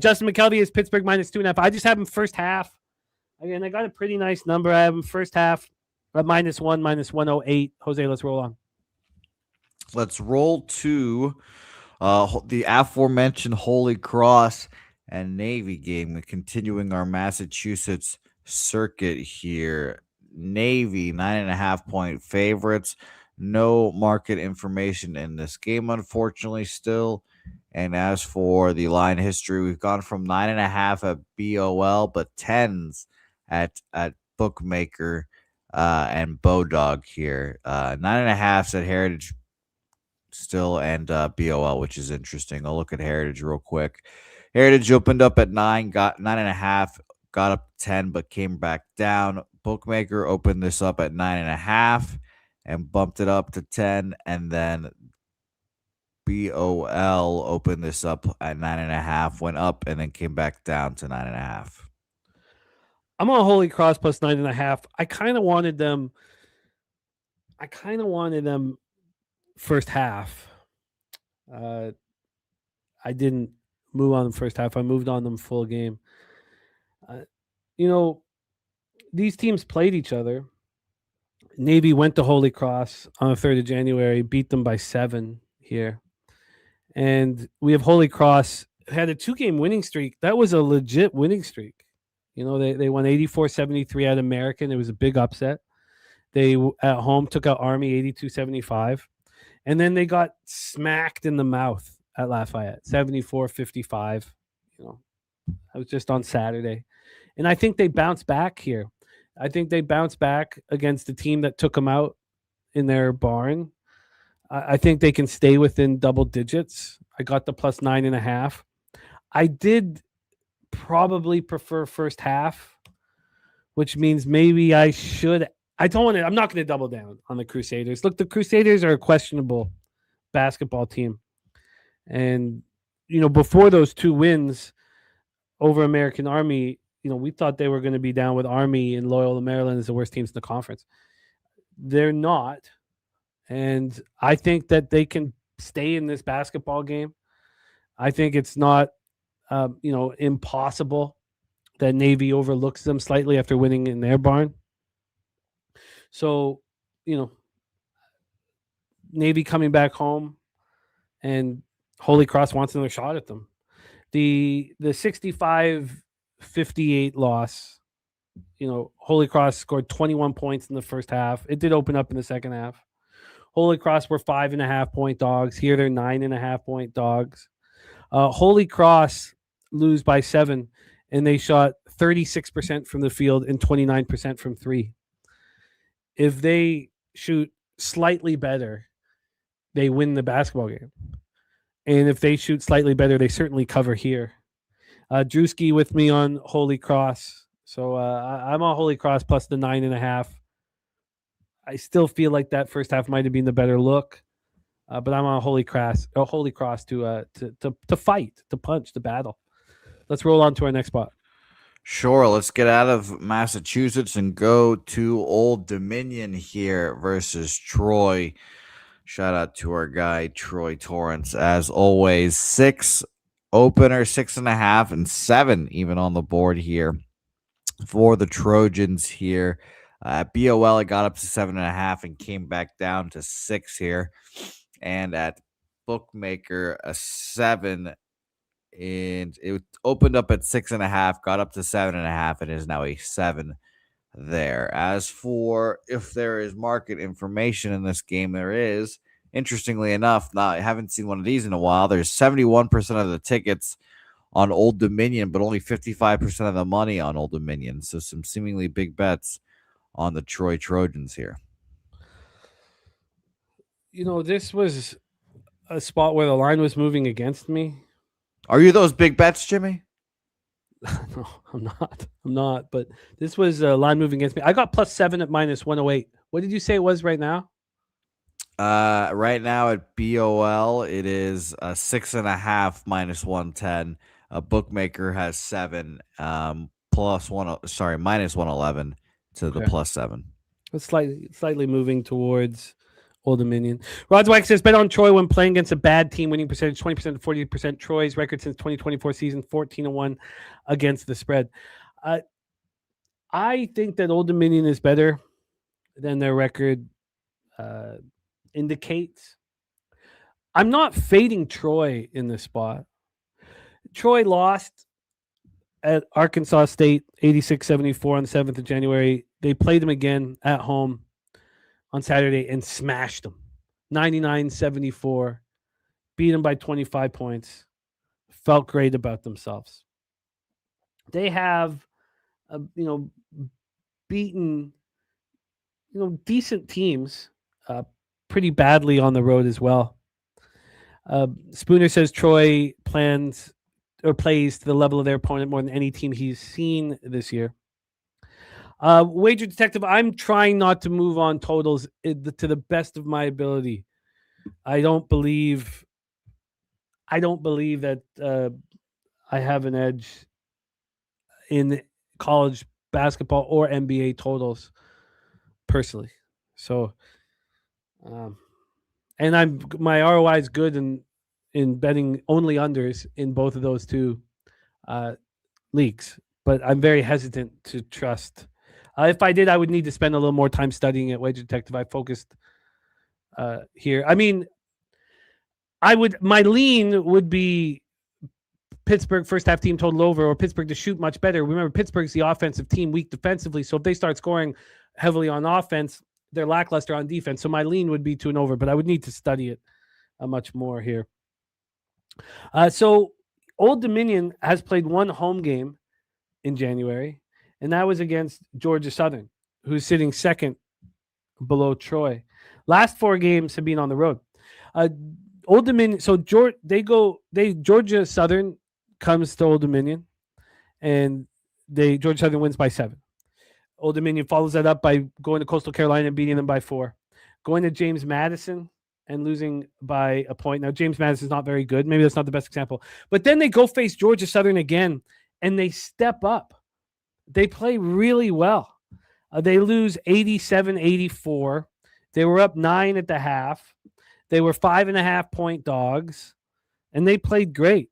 Justin McKelvey is Pittsburgh -2.5. I just have him first half. Again, I got a pretty nice number. I have him first half at -1, -108. Jose, let's roll on. Let's roll to the aforementioned Holy Cross and Navy game, continuing our Massachusetts circuit here. Navy 9.5-point favorites. No market information in this game, unfortunately, still. And as for the line history, we've gone from 9.5 at BOL, but 10s at Bookmaker and Bowdog here. 9.5s at Heritage still and BOL, which is interesting. I'll look at Heritage real quick. Heritage opened up at 9, got 9.5, got up to 10, but came back down. Bookmaker opened this up at 9.5 and bumped it up to 10, and then BOL opened this up at 9.5, went up, and then came back down to 9.5. I'm on Holy Cross plus 9.5. I kind of wanted them first half. I didn't move on them first half. I moved on them full game. These teams played each other. Navy went to Holy Cross on the 3rd of January, beat them by 7 here. And we have Holy Cross had a 2-game winning streak. That was a legit winning streak. They won 84-73 at American. It was a big upset. They at home took out Army 82-75. And then they got smacked in the mouth at Lafayette, 74-55. I was just on Saturday. And I think they bounce back here. I think they bounce back against the team that took them out in their barn. I think they can stay within double digits. I got the plus 9.5. I did probably prefer first half, which means maybe I should. I'm not going to double down on the Crusaders. Look, the Crusaders are a questionable basketball team. And, before those 2 wins over American Army, we thought they were going to be down with Army and Loyola Maryland as the worst teams in the conference. They're not. And I think that they can stay in this basketball game. I think it's not, impossible that Navy overlooks them slightly after winning in their barn. So, Navy coming back home, and Holy Cross wants another shot at them. The 65-58 loss, Holy Cross scored 21 points in the first half. It did open up in the second half. Holy Cross were 5.5-point dogs. Here they're 9.5-point dogs. Holy Cross lose by 7, and they shot 36% from the field and 29% from 3. If they shoot slightly better, they win the basketball game. And if they shoot slightly better, they certainly cover here. Drewski with me on Holy Cross. So I'm on Holy Cross plus the 9.5. I still feel like that first half might have been the better look. But I'm on Holy Cross to fight, to punch, to battle. Let's roll on to our next spot. Sure, let's get out of Massachusetts and go to Old Dominion here versus Troy. Shout out to our guy, Troy Torrance. As always, 6 opener, 6.5, and 7 even on the board here for the Trojans here. At BOL, it got up to 7.5 and came back down to 6 here. And at Bookmaker, a 7. And it opened up at 6.5, got up to 7.5, and is now a 7 there. As for if there is market information in this game, there is. Interestingly enough, I haven't seen one of these in a while. There's 71% of the tickets on Old Dominion, but only 55% of the money on Old Dominion. So some seemingly big bets on the Troy Trojans here. This was a spot where the line was moving against me. Are you those big bets, Jimmy? No, I'm not. But this was a line moving against me. I got plus 7 at minus 108. What did you say it was right now? Right now at BOL, it is 6.5 minus 110. A Bookmaker has 7 minus 111 to the plus 7. It's slightly moving towards Old Dominion. Rodswack says, bet on Troy when playing against a bad team, winning percentage 20% to 40%. Troy's record since 2024 season, 14-1 against the spread. I think that Old Dominion is better than their record indicates. I'm not fading Troy in this spot. Troy lost at Arkansas State 86-74 on the 7th of January. They played them again at home on Saturday and smashed them 99-74, beat them by 25 points, felt great about themselves. They have, beaten, decent teams pretty badly on the road as well. Spooner says Troy plays to the level of their opponent more than any team he's seen this year. Wager Detective, I'm trying not to move on totals to the best of my ability. I don't believe that I have an edge in college basketball or NBA totals personally. So, and my ROI is good in betting only unders in both of those two leagues, but I'm very hesitant to trust. If I did, I would need to spend a little more time studying at Wager Detective. I focused here. I mean, my lean would be Pittsburgh first half team total over, or Pittsburgh to shoot much better. Remember, Pittsburgh's the offensive team, weak defensively. So if they start scoring heavily on offense, they're lackluster on defense. So my lean would be to an over, but I would need to study it much more here. So Old Dominion has played one home game in January, and that was against Georgia Southern, who's sitting second below Troy. Last 4 games have been on the road. Old Dominion. So Georgia Southern comes to Old Dominion, and Georgia Southern wins by 7. Old Dominion follows that up by going to Coastal Carolina and beating them by 4. Going to James Madison and losing by a point. Now, James Madison's not very good. Maybe that's not the best example. But then they go face Georgia Southern again, and they step up. They play really well. They lose 87-84. They were up 9 at the half. They were 5.5-point dogs, and they played great.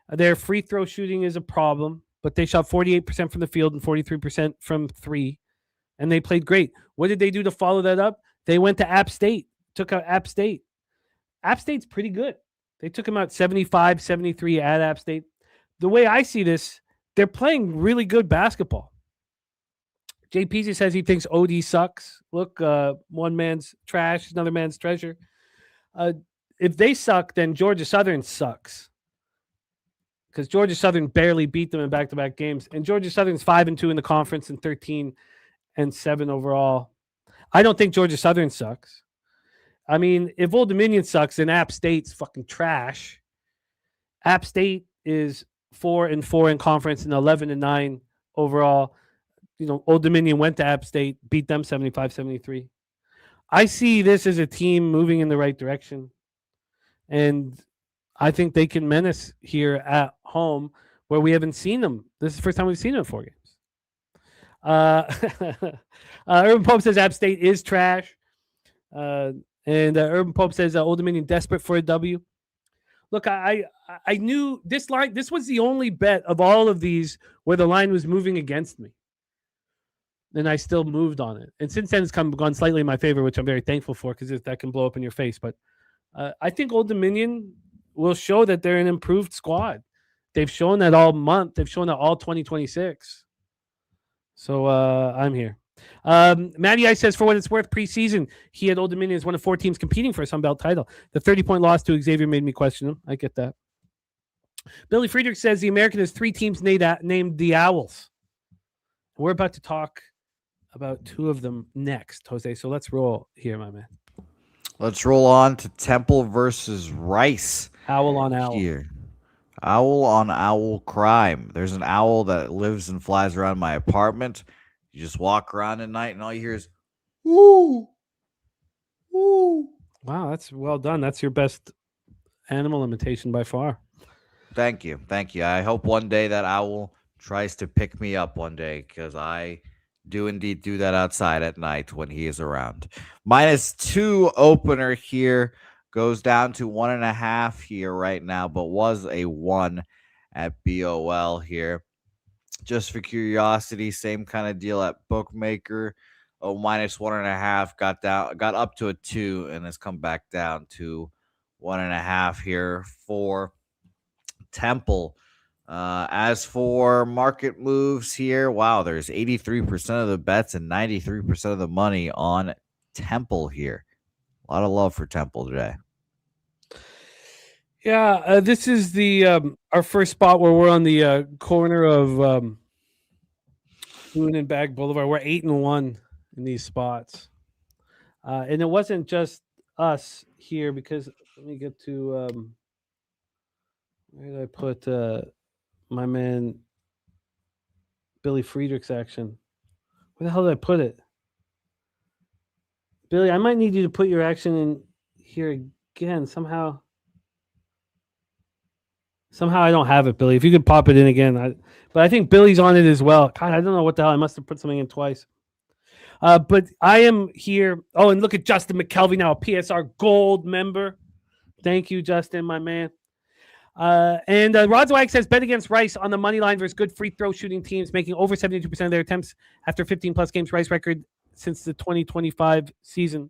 Their free throw shooting is a problem, but they shot 48% from the field and 43% from 3, and they played great. What did they do to follow that up? They went to App State, took out App State. App State's pretty good. They took them out 75-73 at App State. The way I see this, they're playing really good basketball. JP just says he thinks OD sucks. Look, one man's trash, another man's treasure. If they suck, then Georgia Southern sucks. Because Georgia Southern barely beat them in back-to-back games. And Georgia Southern's 5-2 in the conference and 13-7 overall. I don't think Georgia Southern sucks. I mean, if Old Dominion sucks, then App State's fucking trash. App State is 4-4 in conference and 11-9 overall. Old Dominion went to App State, beat them 75-73. I see this as a team moving in the right direction. And I think they can menace here at home where we haven't seen them. This is the first time we've seen them in 4 games. Urban Pope says App State is trash. And Urban Pope says Old Dominion desperate for a W. Look, I knew this line. This was the only bet of all of these where the line was moving against me. And I still moved on it. And since then, it's gone slightly in my favor, which I'm very thankful for because that can blow up in your face. But I think Old Dominion will show that they're an improved squad. They've shown that all month. They've shown that all 2026. So I'm here. Matty Ice says, for what it's worth, preseason, he had Old Dominion as one of 4 teams competing for a Sun Belt title. The 30-point loss to Xavier made me question him. I get that. Billy Friedrich says the American has 3 teams named the Owls. We're about to talk about 2 of them next, Jose. So let's roll here, my man. Let's roll on to Temple versus Rice. Owl on owl. Here. Owl on owl crime. There's an owl that lives and flies around my apartment. You just walk around at night and all you hear is, woo, woo. Wow, that's well done. That's your best animal imitation by far. Thank you. Thank you. I hope one day that owl tries to pick me up one day because I do indeed do that outside at night when he is around. -2 opener here goes down to 1.5 here right now, but was a 1 at BOL here. Just for curiosity, same kind of deal at Bookmaker. -1.5 got up to a 2 and has come back down to 1.5 here for Temple. As for market moves here, wow, there's 83% of the bets and 93% of the money on Temple here. A lot of love for Temple today. Yeah, this is the our first spot where we're on the corner of Boone and Bag Boulevard. We're 8-1 in these spots, and it wasn't just us here because let me get to where did I put my man Billy Friedrich's action? Where the hell did I put it? Billy, I might need you to put your action in here again somehow. Somehow I don't have it, Billy. If you could pop it in again. But I think Billy's on it as well. God, I don't know what the hell. I must have put something in twice. But I am here. Oh, and look at Justin McKelvey now, a PSR Gold member. Thank you, Justin, my man. And Rod Zweig says, bet against Rice on the money line versus good free throw shooting teams, making over 72% of their attempts after 15-plus games. Rice record since the 2025 season.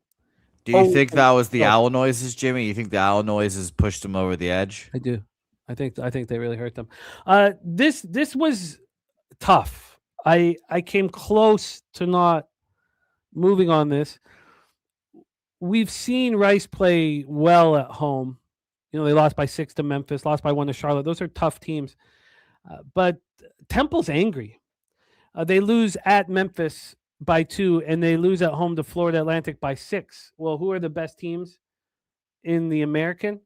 Do you think that was the owl noises, Jimmy? You think the owl noises pushed them over the edge? I do. I think they really hurt them. This was tough. I came close to not moving on this. We've seen Rice play well at home. They lost by 6 to Memphis, lost by 1 to Charlotte. Those are tough teams. But Temple's angry. They lose at Memphis by 2, and they lose at home to Florida Atlantic by 6. Well, who are the best teams in the American?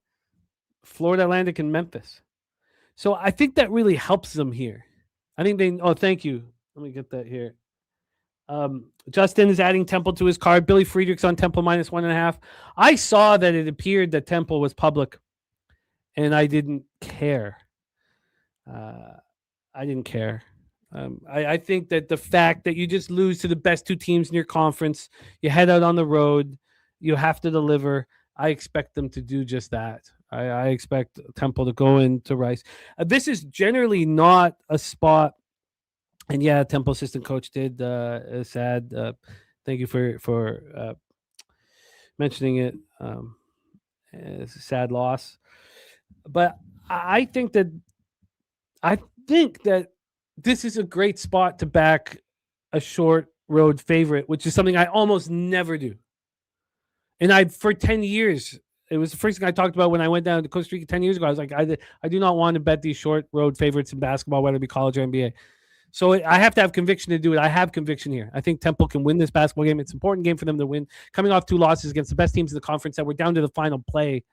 Florida Atlantic and Memphis. So I think that really helps them here. I think they. Oh, thank you. Let me get that here. Justin is adding Temple to his card. Billy Friedrich's on Temple -1.5. I saw that it appeared that Temple was public, and I didn't care. I didn't care. I think that the fact that you just lose to the best 2 teams in your conference, you head out on the road, you have to deliver. I expect them to do just that. I expect Temple to go into Rice. This is generally not a spot. And yeah, Temple assistant coach did sad. Thank you for mentioning it. It's a sad loss, but I think that this is a great spot to back a short road favorite, which is something I almost never do. And for 10 years, it was the first thing I talked about when I went down to Costa Rica 10 years ago. I was like, I do not want to bet these short road favorites in basketball, whether it be college or NBA. So I have to have conviction to do it. I have conviction here. I think Temple can win this basketball game. It's an important game for them to win. Coming off 2 losses against the best teams in the conference that were down to the final play,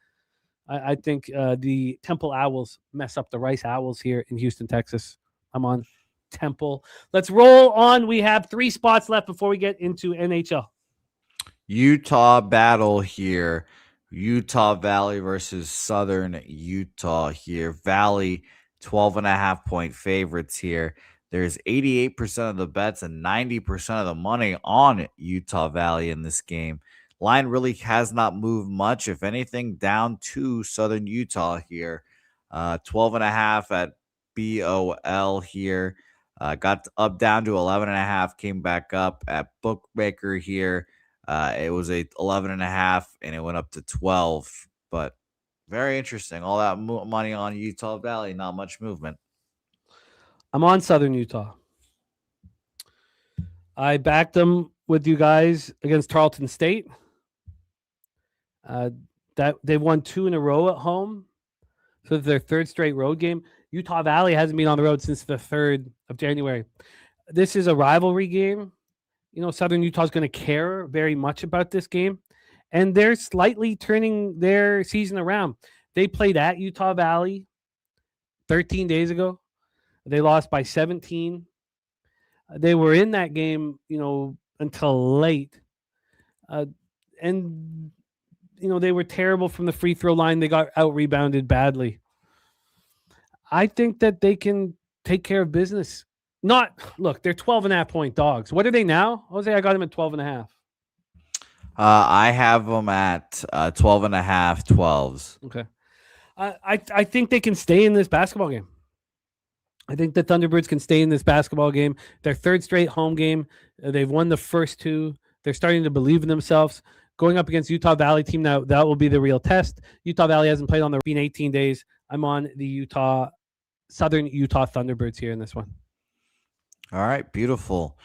I think the Temple Owls mess up the Rice Owls here in Houston, Texas. I'm on Temple. Let's roll on. We have 3 spots left before we get into NHL. Utah battle here. Utah Valley versus Southern Utah here. Valley 12.5 point favorites here. There's 88% of the bets and 90% of the money on Utah Valley in this game. Line really has not moved much. If anything, down to Southern Utah here. 12.5 at BOL here. Got up down to 11.5, came back up at Bookmaker here. It was a 11.5 and it went up to 12. But very interesting. All that money on Utah Valley, not much movement. I'm on Southern Utah. I backed them with you guys against Tarleton State. That they've won 2 in a row at home. So it's their 3rd straight road game. Utah Valley hasn't been on the road since the 3rd of January. This is a rivalry game. Southern Utah is going to care very much about this game. And they're slightly turning their season around. They played at Utah Valley 13 days ago. They lost by 17. They were in that game, until late. And they were terrible from the free throw line. They got out-rebounded badly. I think that they can take care of business. They're 12.5 point dogs. What are they now? Jose, I got them at 12.5. I have them at 12.5, 12s. Okay. I think they can stay in this basketball game. I think the Thunderbirds can stay in this basketball game. Their 3rd straight home game. They've won the first 2. They're starting to believe in themselves. Going up against Utah Valley team now, that will be the real test. Utah Valley hasn't played on the in 18 days. I'm on the Southern Utah Thunderbirds here in this one. All right, beautiful.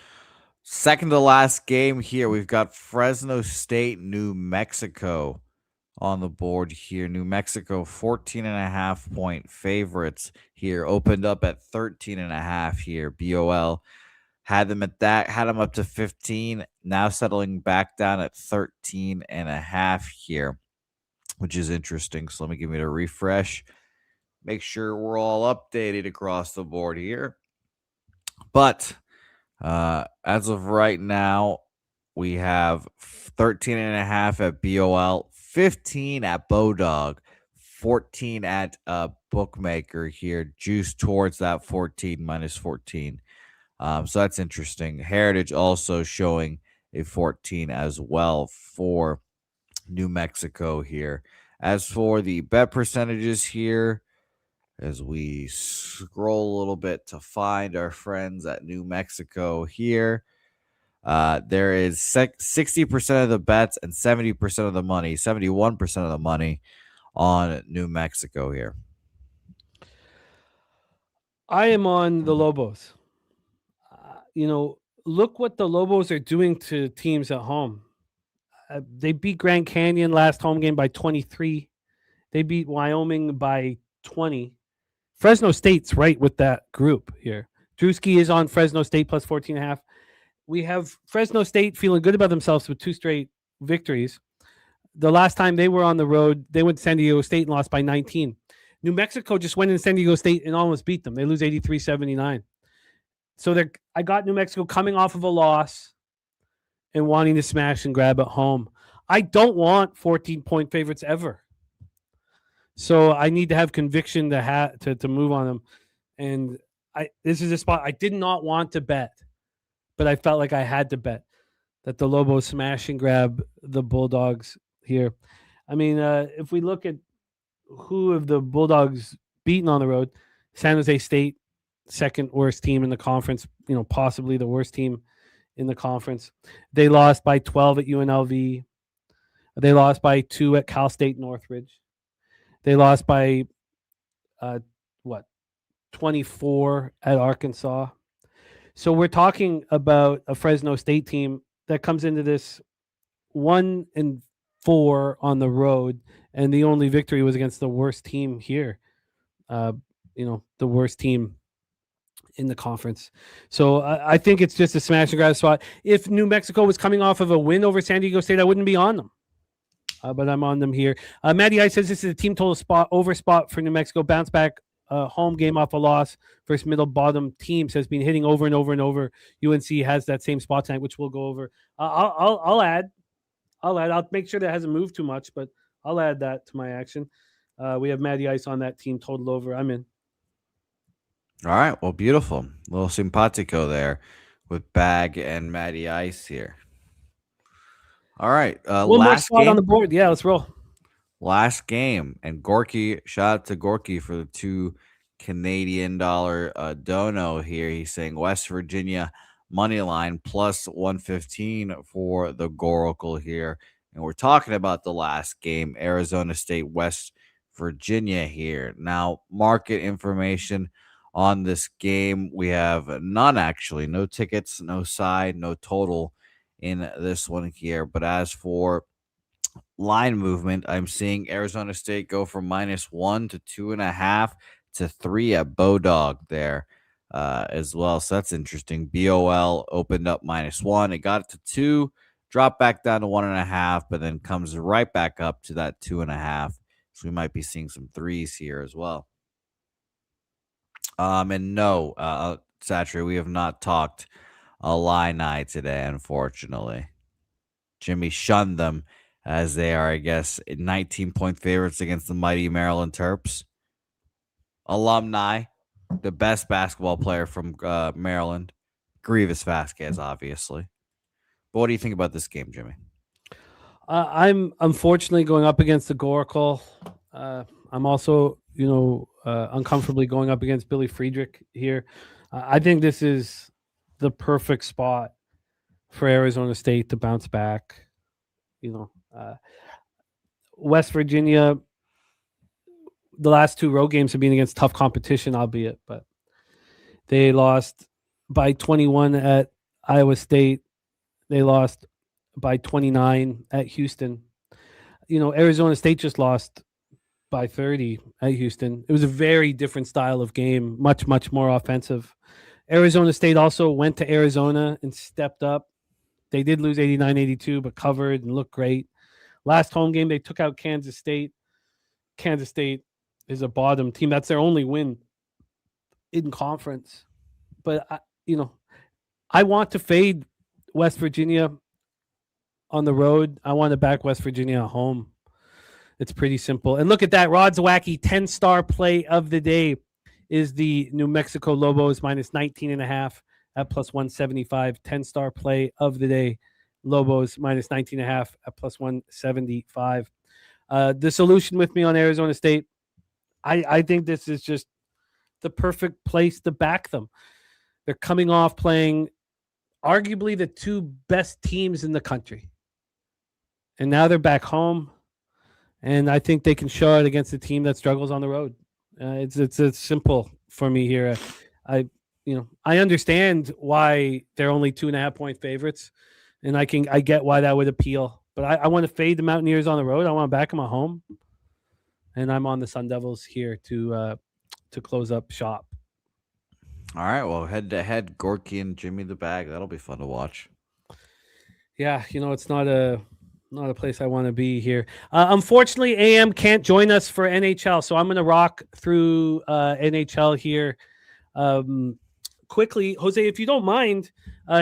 Second to last game here. We've got Fresno State, New Mexico on the board here. New Mexico 14.5 point favorites here. Opened up at 13.5 here. BOL had them at that, had them up to 15. Now settling back down at 13.5 here, which is interesting. So let me give it a refresh. Make sure we're all updated across the board here. But as of right now, we have 13.5 at BOL, 15 at Bodog, 14 at Bookmaker here, juice towards that 14 minus 14. So that's interesting. Heritage also showing a 14 as well for New Mexico here. As for the bet percentages here, as we scroll a little bit to find our friends at New Mexico here, there is 60% of the bets and 70% of the money, 71% of the money on New Mexico here. I am on the Lobos. Look what the Lobos are doing to teams at home. They beat Grand Canyon last home game by 23. They beat Wyoming by 20. Fresno State's right with that group here. Drewski is on Fresno State plus 14.5. We have Fresno State feeling good about themselves with 2 straight victories. The last time they were on the road, they went to San Diego State and lost by 19. New Mexico just went in San Diego State and almost beat them. They lose 83-79. So I got New Mexico coming off of a loss and wanting to smash and grab at home. I don't want 14-point favorites ever. So I need to have conviction to move on them. And this is a spot I did not want to bet, but I felt like I had to bet that the Lobos smash and grab the Bulldogs here. I mean, if we look at who have the Bulldogs beaten on the road, San Jose State, second worst team in the conference, possibly the worst team in the conference. They lost by 12 at UNLV. They lost by 2 at Cal State Northridge. They lost by 24 at Arkansas. So we're talking about a Fresno State team that comes into this 1-4 on the road, and the only victory was against the worst team here. The worst team in the conference. So I think it's just a smash and grab spot. If New Mexico was coming off of a win over San Diego State, I wouldn't be on them. But I'm on them here. Matty I says this is a team total spot for New Mexico. Bounce back home game off a loss versus middle bottom teams has been hitting over and over and over. UNC has that same spot tonight, which we'll go over. I'll add. I'll make sure that hasn't moved too much, but I'll add that to my action. We have Matty Ice on that team total over. I'm in. All right. Well, beautiful. A little simpatico there with Bag and Matty Ice here. All right. One more spot on the board. Yeah, let's roll. Last game. And Gorky, shout out to Gorky for the $2 Canadian dono here. He's saying West Virginia money line plus 115 for the Goracle here. And we're talking about the last game, Arizona State, West Virginia here. Now, market information on this game. We have none, actually. No tickets, no side, no total in this one here. But as for line movement, I'm seeing Arizona State go from -1 to 2.5 to 3 at Bodog there as well. So that's interesting. BOL opened up -1. It got it to 2, dropped back down to 1.5, but then comes right back up to that 2.5. So we might be seeing some 3s here as well. And no, Satcher, we have not talked Illini today, unfortunately. Jimmy shunned them as they are, I guess, 19-point favorites against the mighty Maryland Terps. Alumni, the best basketball player from Maryland, Grievous Vasquez, obviously. But what do you think about this game, Jimmy? I'm unfortunately going up against the Goracle. I'm also, uncomfortably going up against Billy Friedrich here. I think this is the perfect spot for Arizona State to bounce back. West Virginia, the last 2 road games have been against tough competition, albeit, but they lost by 21 at Iowa State. They lost by 29 at Houston. Arizona State just lost by 30 at Houston. It was a very different style of game, much, much more offensive. Arizona State also went to Arizona and stepped up. They did lose 89-82, but covered and looked great. Last home game, they took out Kansas State. Kansas State is a bottom team. That's their only win in conference. But, I want to fade West Virginia on the road. I want to back West Virginia at home. It's pretty simple. And look at that. Rod's Wacky 10-star play of the day is the New Mexico Lobos -19.5 at plus 175. 10-star play of the day. Lobos -19.5 at plus 175. The solution with me on Arizona State, I think this is just the perfect place to back them. They're coming off playing arguably the 2 best teams in the country. And now they're back home. And I think they can show it against a team that struggles on the road. It's simple for me here. I understand why they're only 2.5-point favorites, and I get why that would appeal. But I want to fade the Mountaineers on the road. I want to back them at home. and I'm on the Sun Devils here to close up shop. All right, well, head to head, Gorky and Jimmy the Bag. That'll be fun to watch. Yeah, it's not a place I want to be here. Unfortunately, AM can't join us for NHL, so I'm going to rock through NHL here. Quickly, Jose, if you don't mind,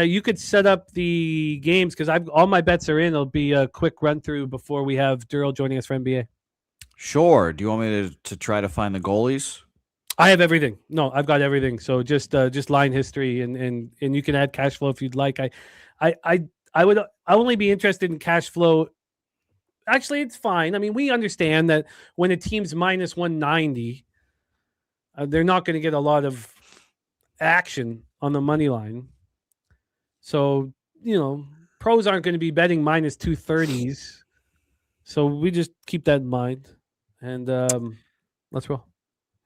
you could set up the games because all my bets are in. It'll be a quick run through before we have Darryl joining us for NBA. Sure. Do you want me to try to find the goalies? I have everything. No, I've got everything. So just line history and you can add cash flow if you'd like. I would only be interested in cash flow. Actually, it's fine. I mean, we understand that when a team's minus 190, they're not going to get a lot of action on the money line. So, pros aren't going to be betting minus 230s. So we just keep that in mind. And let's roll.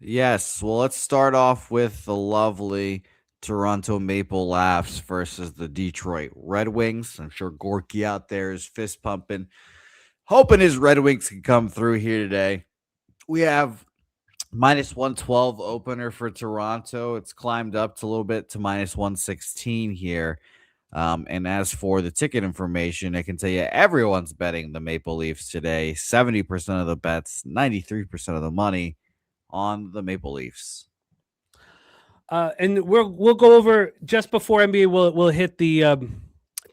Yes. Well, let's start off with the lovely Toronto Maple Leafs versus the Detroit Red Wings. I'm sure Gorky out there is fist pumping, hoping his Red Wings can come through here today. We have minus 112 opener for Toronto. It's climbed up to a little bit to minus 116 here. And as for the ticket information, I can tell you everyone's betting the Maple Leafs today. 70% of the bets, 93% of the money on the Maple Leafs. And we'll go over just before NBA. We'll hit the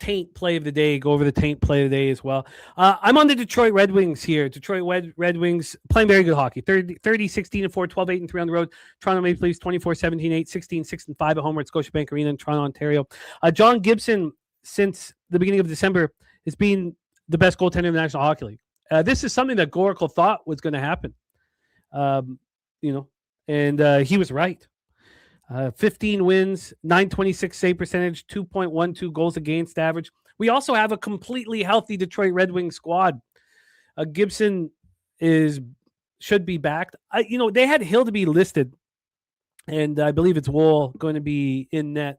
taint play of the day. Go over the taint play of the day as well. I'm on the Detroit Red Wings here. Detroit Red Wings playing very good hockey. 30, 16 and 4, 12, 8 and 3 on the road. Toronto Maple Leafs 24, 17, 8, 16, 6 and 5 at home at Scotiabank Arena in Toronto, Ontario. John Gibson, since the beginning of December, has been the best goaltender in the National Hockey League. This is something that Goracle thought was going to happen. And he was right. 15 wins, 926 save percentage, 2.12 goals against average. We also have a completely healthy Detroit Red Wings squad. Gibson should be backed. They had Hill to be listed, and I believe it's Wool going to be in net.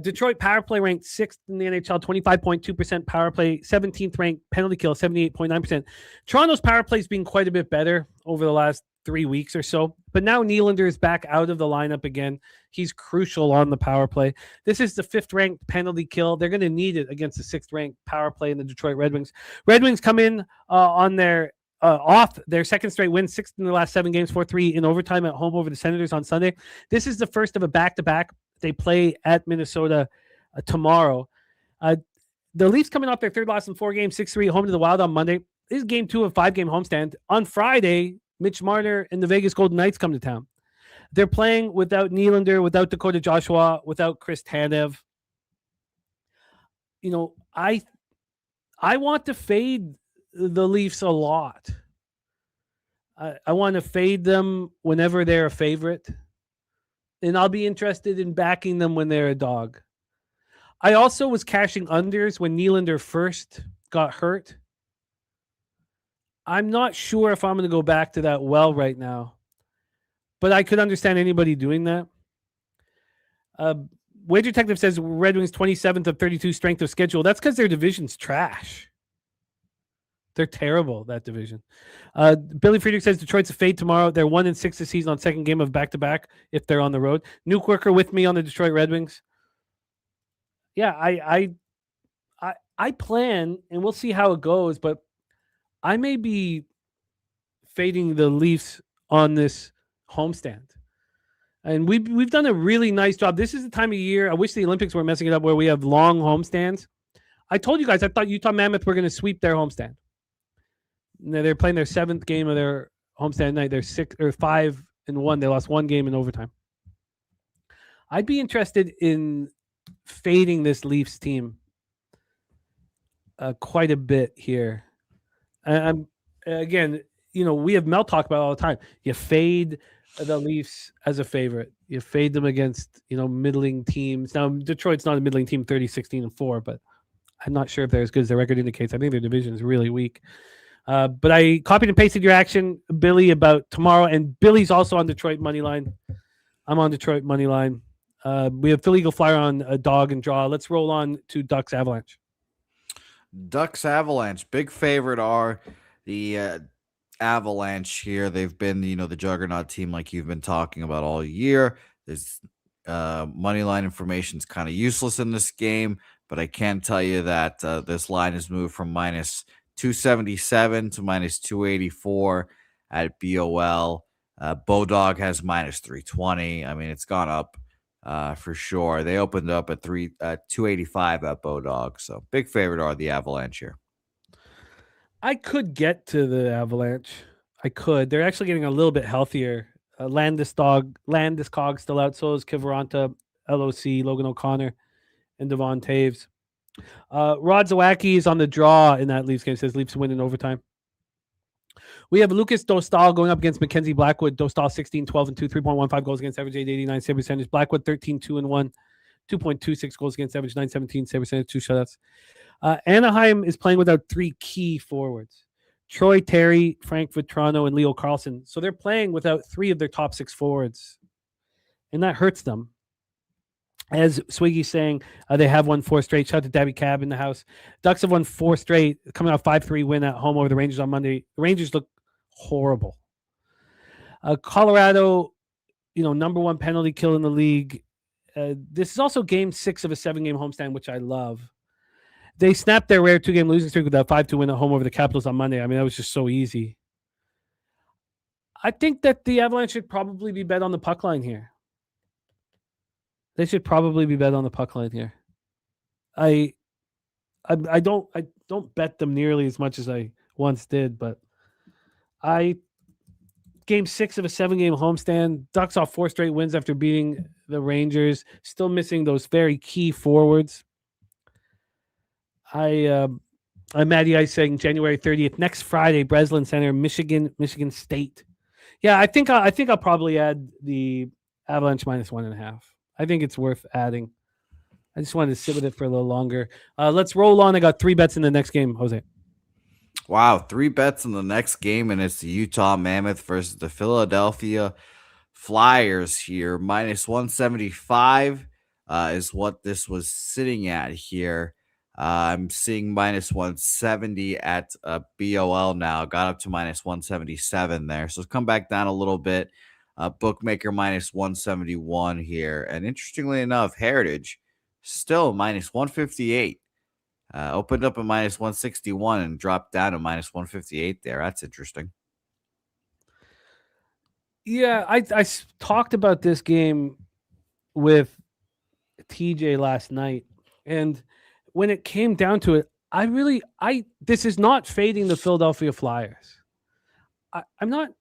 Detroit power play ranked 6th in the NHL, 25.2% power play, 17th ranked penalty kill, 78.9%. Toronto's power play has been quite a bit better over the last 3 weeks or so, but now Nylander is back out of the lineup again. He's crucial on the power play. This is the 5th ranked penalty kill. They're going to need it against the 6th ranked power play in the Detroit Red Wings. Red Wings come in on their off their second straight win, 6th in the last 7 games, 4-3 in overtime at home over the Senators on Sunday. This is the first of a back-to-back. They play at Minnesota tomorrow. The Leafs coming off their 3rd loss in 4 games, 6-3 home to the Wild on Monday. This is game 2 of 5-game homestand. On Friday, Mitch Marner and the Vegas Golden Knights come to town. They're playing without Nylander, without Dakota Joshua, without Chris Tanev. I want to fade the Leafs a lot. I want to fade them whenever they're a favorite. And I'll be interested in backing them when they're a dog. I also was cashing unders when Nylander first got hurt. I'm not sure if I'm going to go back to that well right now, but I could understand anybody doing that. Wager Detective says Red Wings 27th of 32 strength of schedule. That's because their division's trash. They're terrible, that division. Billy Friedrich says Detroit's a fade tomorrow. They're 1-6 this season on second game of back-to-back if they're on the road. Nuke Worker with me on the Detroit Red Wings. Yeah, I plan, and we'll see how it goes, but I may be fading the Leafs on this homestand. And we've done a really nice job. This is the time of year. I wish the Olympics were messing it up where we have long homestands. I told you guys, I thought Utah Mammoth were going to sweep their homestand. They're playing their 7th game of their homestand night. They're 5-1. They lost 1 game in overtime. I'd be interested in fading this Leafs team quite a bit here. Again, we have Mel talk about it all the time. You fade the Leafs as a favorite. You fade them against, middling teams. Now, Detroit's not a middling team, 30, 16, and 4, but I'm not sure if they're as good as their record indicates. I think their division is really weak. But I copied and pasted your action, Billy, about tomorrow. And Billy's also on Detroit money line. I'm on Detroit money line. We have Philly Eagle Flyer on a dog and draw. Let's roll on to Ducks Avalanche. Ducks Avalanche. Big favorite are the Avalanche here. They've been, the juggernaut team like you've been talking about all year. There's money line information is kind of useless in this game, but I can tell you that this line has moved from minus 277 to minus 284 at BOL. Bodog has minus 320. I mean, it's gone up for sure. They opened up at 285 at Bodog, so big favorite are the Avalanche here. I could get to the Avalanche. I could. They're actually getting a little bit healthier. Landeskog still out. So is Kivaranta, LOC, Logan O'Connor, and Devon Taves. Rod Zawacki is on the draw in that Leafs game. Says Leafs win in overtime. We have Lucas Dostal going up against Mackenzie Blackwood. Dostal 16, 12, and 2, 3.15 goals against average, 889 save percentage. Blackwood 13, 2, and 1, 2.26 goals against average, 917 save percentage, 2 shutouts. Anaheim is playing without 3 key forwards. Troy Terry, Frank Vetrano, and Leo Carlson. So they're playing without 3 of their top 6 forwards. And that hurts them. As Swiggy's saying, they have won 4 straight. Shout out to Dabby Cab in the house. Ducks have won 4 straight, coming off 5-3 win at home over the Rangers on Monday. The Rangers look horrible. Colorado, number 1 penalty kill in the league. This is also game 6 of a 7-game homestand, which I love. They snapped their rare 2-game losing streak with that 5-2 win at home over the Capitals on Monday. I mean, that was just so easy. I think that the Avalanche should probably be bet on the puck line here. They should probably be bet on the puck line here. I don't bet them nearly as much as I once did, but game 6 of a 7-game homestand. Ducks off 4 straight wins after beating the Rangers. Still missing those very key forwards. I'm Matty Ice saying January 30th, next Friday, Breslin Center, Michigan State. Yeah, I think I'll probably add the Avalanche minus 1.5. I think it's worth adding. I just wanted to sit with it for a little longer. Let's roll on. I got 3 bets in the next game, Jose. Wow, 3 bets in the next game, and it's the Utah Mammoth versus the Philadelphia Flyers here. Minus 175 is what this was sitting at here. I'm seeing minus 170 at BOL now. Got up to minus 177 there. So it's come back down a little bit. Bookmaker minus 171 here. And interestingly enough, Heritage still minus 158. Opened up at minus 161 and dropped down to minus 158 there. That's interesting. Yeah, I talked about this game with TJ last night. And when it came down to it, this is not fading the Philadelphia Flyers. I'm not,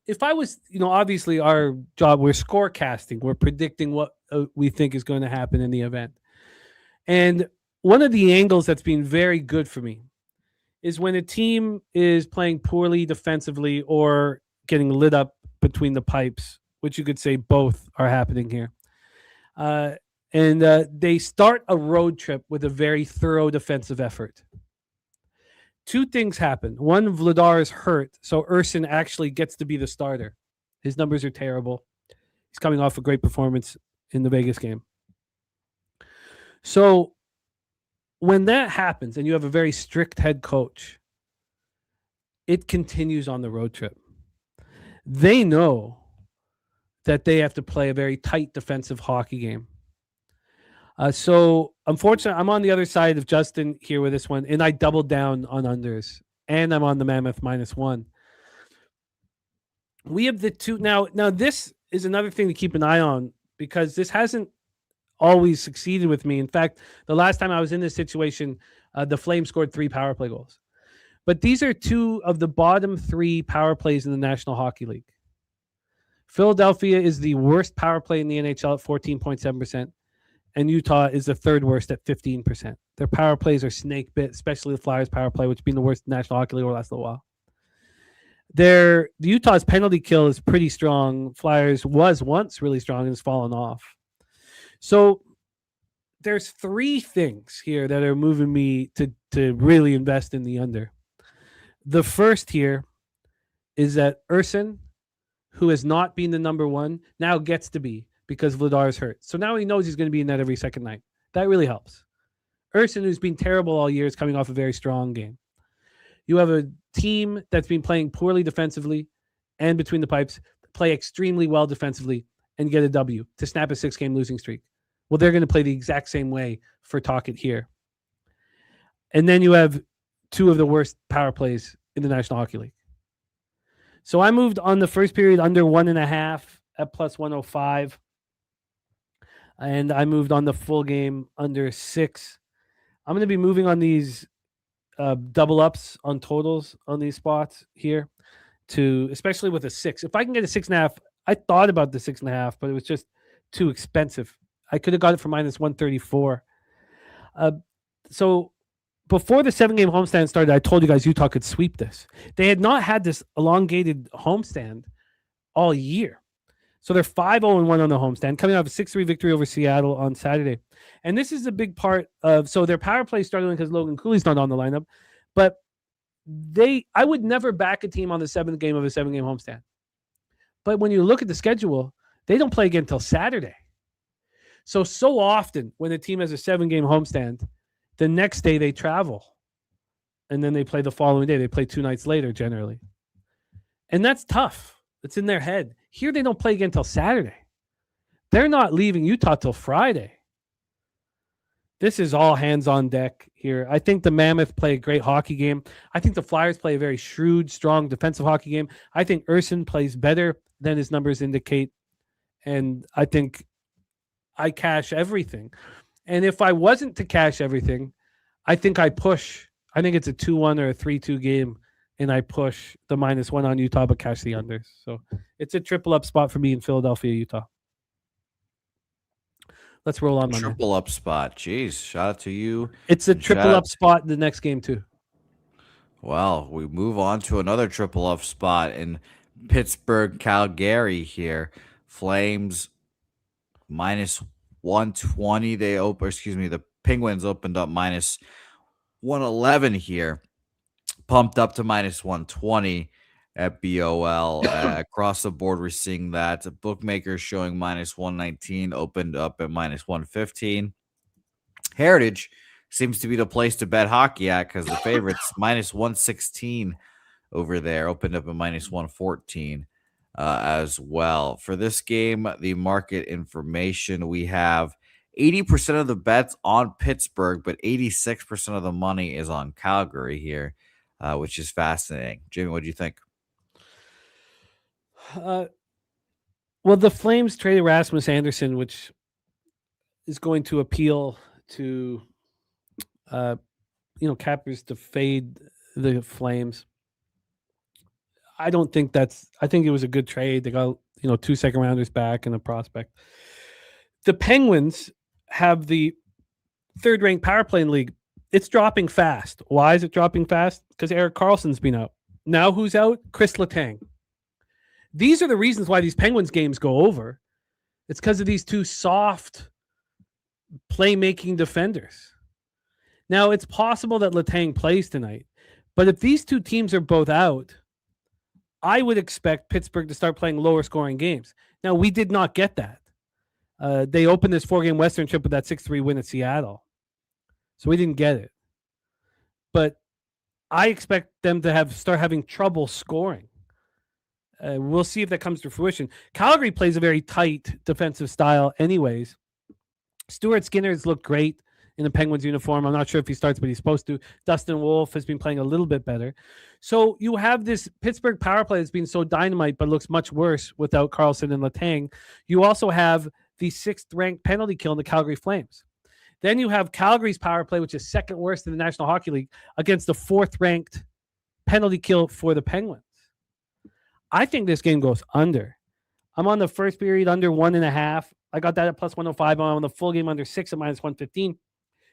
if I was, obviously our job, we're scorecasting, we're predicting what we think is going to happen in the event. And one of the angles that's been very good for me is when a team is playing poorly defensively or getting lit up between the pipes, which you could say both are happening here. And they start a road trip with a very thorough defensive effort. 2 things happen. One, Vladar is hurt, so Urson actually gets to be the starter. His numbers are terrible. He's coming off a great performance in the Vegas game. So when that happens and you have a very strict head coach, it continues on the road trip. They know that they have to play a very tight defensive hockey game. So, unfortunately, I'm on the other side of Justin here with this one, and I doubled down on unders, and I'm on the Mammoth minus 1. We have the 2 now. This is another thing to keep an eye on because this hasn't always succeeded with me. In fact, the last time I was in this situation, the Flames scored 3 power play goals. But these are 2 of the bottom 3 power plays in the National Hockey League. Philadelphia is the worst power play in the NHL at 14.7%. And Utah is the 3rd worst at 15%. Their power plays are snake bit, especially the Flyers power play, which has been the worst in the National Hockey League over the last little while. The Utah's penalty kill is pretty strong. Flyers was once really strong and has fallen off. So there's 3 things here that are moving me to really invest in the under. The first here is that Urson, who has not been the number 1, now gets to be, because Vladar is hurt. So now he knows he's going to be in that every second night. That really helps. Urson, who's been terrible all year, is coming off a very strong game. You have a team that's been playing poorly defensively and between the pipes, play extremely well defensively and get a W to snap a 6-game losing streak. Well, they're going to play the exact same way for Talkett here. And then you have two of the worst power plays in the National Hockey League. So I moved on the first period under 1.5 at plus 105. And I moved on the full game under 6. I'm going to be moving on these double ups on totals on these spots here, to especially with a 6. If I can get a 6.5, I thought about the 6.5, but it was just too expensive. I could have got it for minus 134. So before the 7-game homestand started, I told you guys Utah could sweep this. They had not had this elongated homestand all year. So they're 5-0-1 on the homestand, coming off a 6-3 victory over Seattle on Saturday. And this is a big part of, so their power play is struggling because Logan Cooley's not on the lineup. But I would never back a team on the 7th game of a 7-game homestand. But when you look at the schedule, they don't play again until Saturday. So often when a team has a 7-game homestand, the next day they travel. And then they play the following day. They play 2 nights later generally. And that's tough. It's in their head. Here they don't play again until Saturday. They're not leaving Utah till Friday. This is all hands on deck here. I think the Mammoth play a great hockey game. I think the Flyers play a very shrewd, strong defensive hockey game. I think Urson plays better than his numbers indicate. And I think I cash everything. And if I wasn't to cash everything, I think I push. I think it's a 2-1 or a 3-2 game, and I push the -1 on Utah, but cash the unders. So it's a triple up spot for me in Philadelphia, Utah. Let's roll on, my man. Triple up spot. Jeez, shout out to you. It's a triple up spot in the next game, too. Well, we move on to another triple up spot in Pittsburgh, Calgary here. Flames -120. The Penguins opened up -111 here. Pumped up to -120 at BOL. Across the board, we're seeing that. Bookmakers showing -119, opened up at -115. Heritage seems to be the place to bet hockey at because the favorites -116 over there, opened up at -114 as well. For this game, the market information, we have 80% of the bets on Pittsburgh, but 86% of the money is on Calgary here. Which is fascinating. Jimmy, what do you think? Well, the Flames traded Rasmus Anderson, which is going to appeal to, cappers to fade the Flames. I think it was a good trade. They got, 2 second-rounders back and a prospect. The Penguins have the 3rd-ranked power play in the league. It's dropping fast. Why is it dropping fast? Because Erik Karlsson's been out. Now who's out? Chris Letang. These are the reasons why these Penguins games go over. It's because of these 2 soft playmaking defenders. Now, it's possible that Letang plays tonight. But if these 2 teams are both out, I would expect Pittsburgh to start playing lower scoring games. Now, we did not get that. They opened this 4-game Western trip with that 6-3 win at Seattle. So we didn't get it. But I expect them to start having trouble scoring. We'll see if that comes to fruition. Calgary plays a very tight defensive style anyways. Stuart Skinner's looked great in the Penguins uniform. I'm not sure if he starts, but he's supposed to. Dustin Wolf has been playing a little bit better. So you have this Pittsburgh power play that's been so dynamite, but looks much worse without Karlsson and Letang. You also have the 6th-ranked penalty kill in the Calgary Flames. Then you have Calgary's power play, which is 2nd worst in the National Hockey League, against the 4th-ranked penalty kill for the Penguins. I think this game goes under. I'm on the first period under 1.5. I got that at plus 105. I'm on the full game under 6 at -115.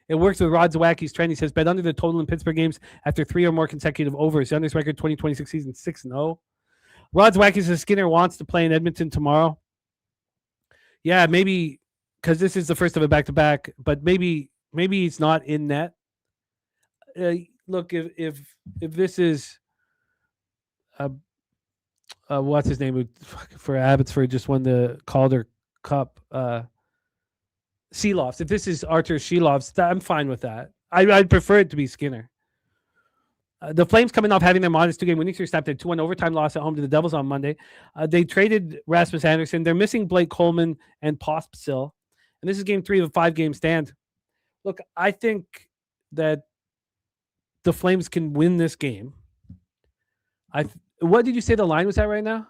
It works with Rod Zawacki's trend. He says bet under the total in Pittsburgh games after 3 or more consecutive overs. The under's record 2026 season 6-0. Rod Zawacki says Skinner wants to play in Edmonton tomorrow. Yeah, maybe because this is the first of a back-to-back, but maybe he's not in net. Look, if this is what's his name for Abbotsford just won the Calder Cup, Seeloffs. If this is Artur Sheeloffs, I'm fine with that. I'd prefer it to be Skinner. The Flames coming off having their modest 2-game winning streak snapped, a 2-1 overtime loss at home to the Devils on Monday. They traded Rasmus Andersson. They're missing Blake Coleman and Pospisil. And this is game 3 of a 5-game stand. Look, I think that the Flames can win this game. What did you say the line was at right now?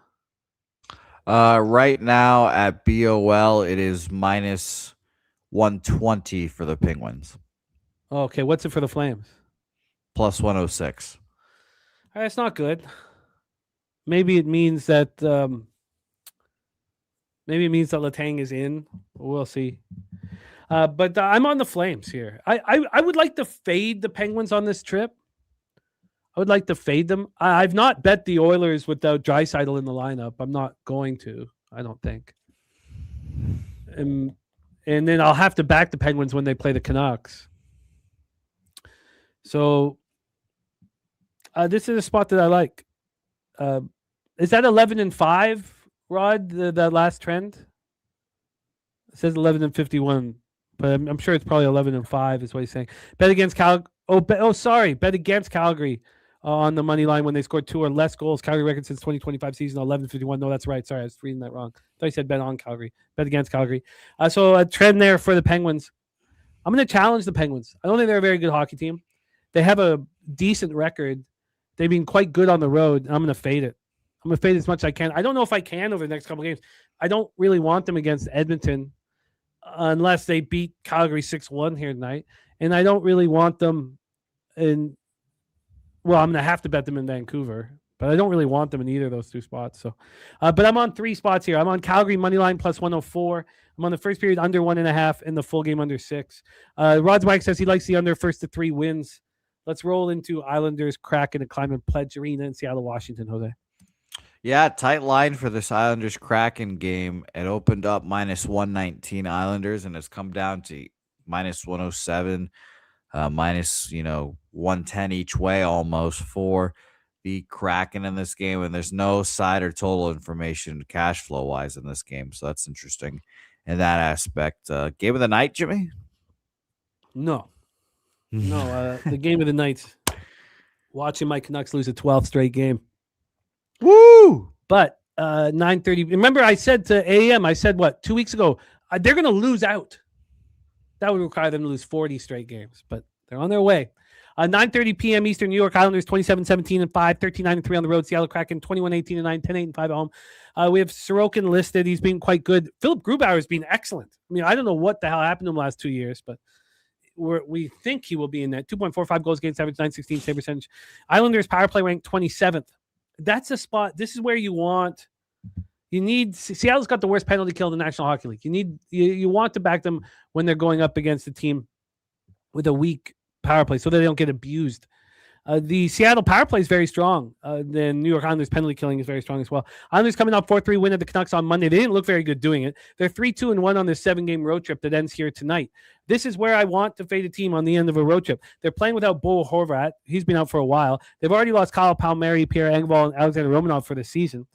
Right now at BOL, it is minus 120 for the Penguins. Okay, what's it for the Flames? Plus 106. All right, it's not good. Maybe it means that Letang is in. We'll see. But I'm on the Flames here. I would like to fade the Penguins on this trip. I would like to fade them. I've not bet the Oilers without Draisaitl in the lineup. I'm not going to, I don't think. And then I'll have to back the Penguins when they play the Canucks. So this is a spot that I like. Is that 11-5, Rod, the last trend? It says 11-51, but I'm sure it's probably 11-5 is what he's saying. Bet against Calgary. Bet against Calgary on the money line when they scored 2 or less goals. Calgary record since 2025 season, 11-51. No, that's right. Sorry, I was reading that wrong. I thought you said bet on Calgary. Bet against Calgary. So a trend there for the Penguins. I'm going to challenge the Penguins. I don't think they're a very good hockey team. They have a decent record. They've been quite good on the road. I'm going to fade it. I'm going to fade as much as I can. I don't know if I can over the next couple of games. I don't really want them against Edmonton unless they beat Calgary 6-1 here tonight. And I don't really want them in... Well, I'm going to have to bet them in Vancouver, but I don't really want them in either of those 2 spots. So, but I'm on 3 spots here. I'm on Calgary money line plus 104. I'm on the first period under 1.5 and the full game under 6. Rod's Mike says he likes the under first to 3 wins. Let's roll into Islanders, Kraken, and Climate Pledge Arena in Seattle, Washington, Jose. Yeah, tight line for this Islanders Kraken game. It opened up minus 119 Islanders, and it's come down to minus 107, minus 110 each way almost for the Kraken in this game. And there's no side or total information cash flow wise in this game, so that's interesting in that aspect. Game of the night, Jimmy? No, the game of the night. Watching my Canucks lose a 12th straight game. Woo! But 9:30. Remember, I said to AM, I said, 2 weeks ago, they're going to lose out. That would require them to lose 40 straight games, but they're on their way. 9:30 p.m. Eastern, New York Islanders 27-17-5, 13-9-3 on the road. Seattle Kraken 21-18-9, 10-8-5 at home. We have SoCon listed. He's been quite good. Philip Grubauer has been excellent. I mean, I don't know what the hell happened to him the last 2 years, but we think he will be in that. 2.45 goals against average, 916 save percentage. Islanders power play ranked 27th. That's a spot. This is where you need. Seattle's got the worst penalty kill in the National Hockey League. You want to back them when they're going up against a team with a weak power play so that they don't get abused. The Seattle power play is very strong. The New York Islanders penalty killing is very strong as well. Islanders coming off 4-3 win at the Canucks on Monday. They didn't look very good doing it. They're 3-2-1 on this 7-game road trip that ends here tonight. This is where I want to fade a team on the end of a road trip. They're playing without Bo Horvat. He's been out for a while. They've already lost Kyle Palmieri, Pierre Engvall, and Alexander Romanov for the season.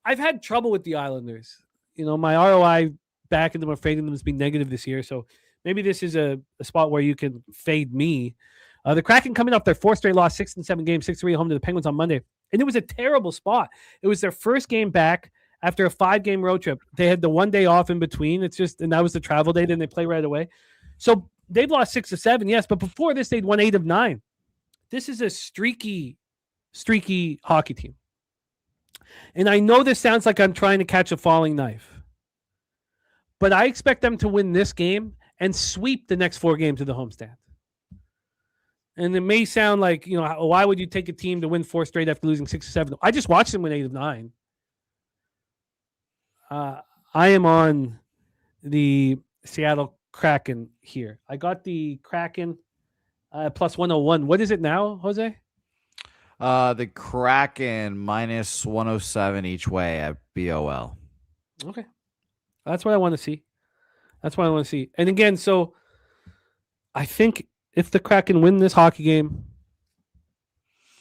I've had trouble with the Islanders. My ROI backing them or fading them has been negative this year. So maybe this is a spot where you can fade me. The Kraken coming off their 4th straight loss, 6-7 games, 6-3 home to the Penguins on Monday. And it was a terrible spot. It was their first game back after a 5-game road trip. They had the 1 day off in between. And that was the travel day. Then they play right away. So they've lost 6-7, yes. But before this, they'd won 8 of 9. This is a streaky hockey team. And I know this sounds like I'm trying to catch a falling knife. But I expect them to win this game and sweep the next 4 games of the homestand. And it may sound like, why would you take a team to win 4 straight after losing 6 or 7? I just watched them win 8 of 9. I am on the Seattle Kraken here. I got the Kraken plus 101. What is it now, Jose? The Kraken minus 107 each way at BOL. Okay. That's what I want to see. And again, so I think if the Kraken win this hockey game,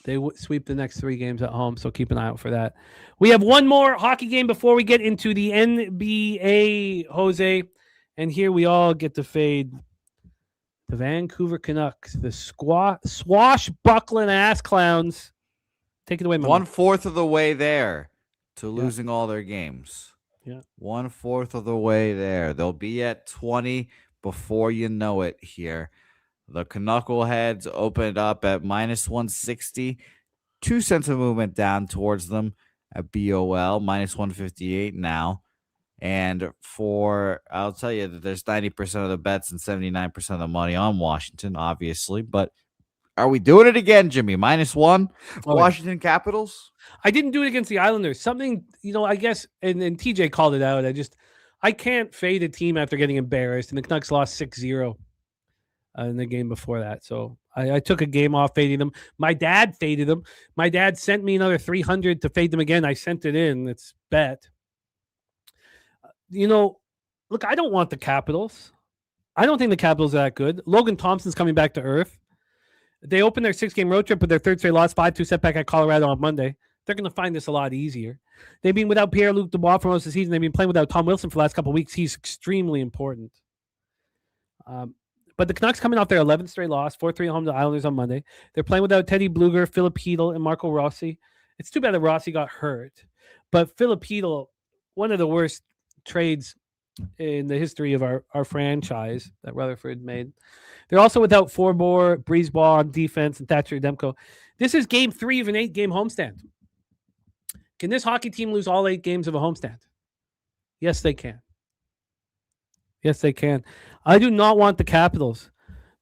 they would sweep the next 3 games at home. So keep an eye out for that. We have one more hockey game before we get into the NBA, Jose. And here we all get to fade The Vancouver Canucks, the swashbuckling ass clowns. Take it away, Mammoth. 1/4 of the way there to losing all their games. Yeah. 1/4 of the way there. They'll be at 20 before you know it here. The Knuckleheads opened up at -160. 2 cents of movement down towards them at BOL, -158 now. And I'll tell you that there's 90% of the bets and 79% of the money on Washington, obviously. But are we doing it again, Jimmy? -1, Washington Capitals? I didn't do it against the Islanders. Something, I guess, and TJ called it out. I can't fade a team after getting embarrassed. And the Canucks lost 6-0 in the game before that. So I took a game off fading them. My dad faded them. My dad sent me another 300 to fade them again. I sent it in. It's bet. Look, I don't want the Capitals. I don't think the Capitals are that good. Logan Thompson's coming back to earth. They opened their 6-game road trip with their third straight loss, 5-2 setback at Colorado on Monday. They're going to find this a lot easier. They've been without Pierre-Luc Dubois for most of the season. They've been playing without Tom Wilson for the last couple of weeks. He's extremely important. But the Canucks coming off their 11th straight loss, 4-3 at home to the Islanders on Monday. They're playing without Teddy Bluger, Philip Hedl, and Marco Rossi. It's too bad that Rossi got hurt. But Philip Hedl, one of the worst trades in the history of our franchise that Rutherford made. They're also without Forbort, Brisebois on defense, and Thatcher Demko. This is game 3 of an 8-game homestand. Can this hockey team lose all 8 games of a homestand? Yes, they can. Yes, they can. I do not want the Capitals.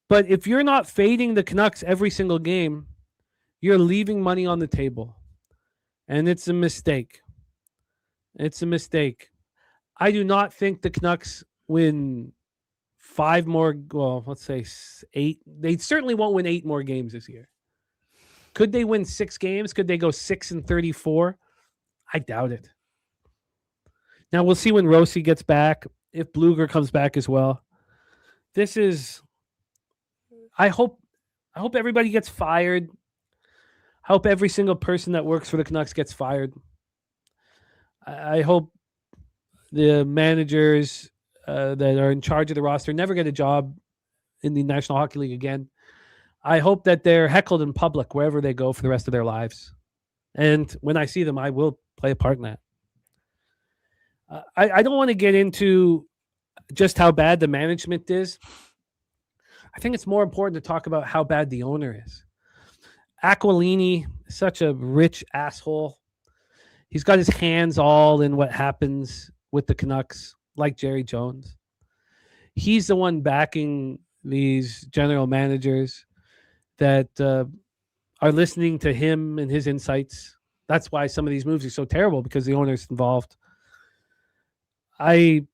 But if you're not fading the Canucks every single game, you're leaving money on the table. And it's a mistake. It's a mistake. I do not think the Canucks win 5 more, let's say 8. They certainly won't win 8 more games this year. Could they win 6 games? Could they go 6-34? I doubt it. Now we'll see when Rossi gets back, if Bluger comes back as well. I hope everybody gets fired. I hope every single person that works for the Canucks gets fired. I hope the managers that are in charge of the roster never get a job in the National Hockey League again. I hope that they're heckled in public wherever they go for the rest of their lives. And when I see them, I will play a part in that. I don't want to get into just how bad the management is. I think it's more important to talk about how bad the owner is. Aquilini, such a rich asshole. He's got his hands all in what happens with the Canucks, like Jerry Jones. He's the one backing these general managers that are listening to him and his insights. That's why some of these moves are so terrible, because the owner's involved. I've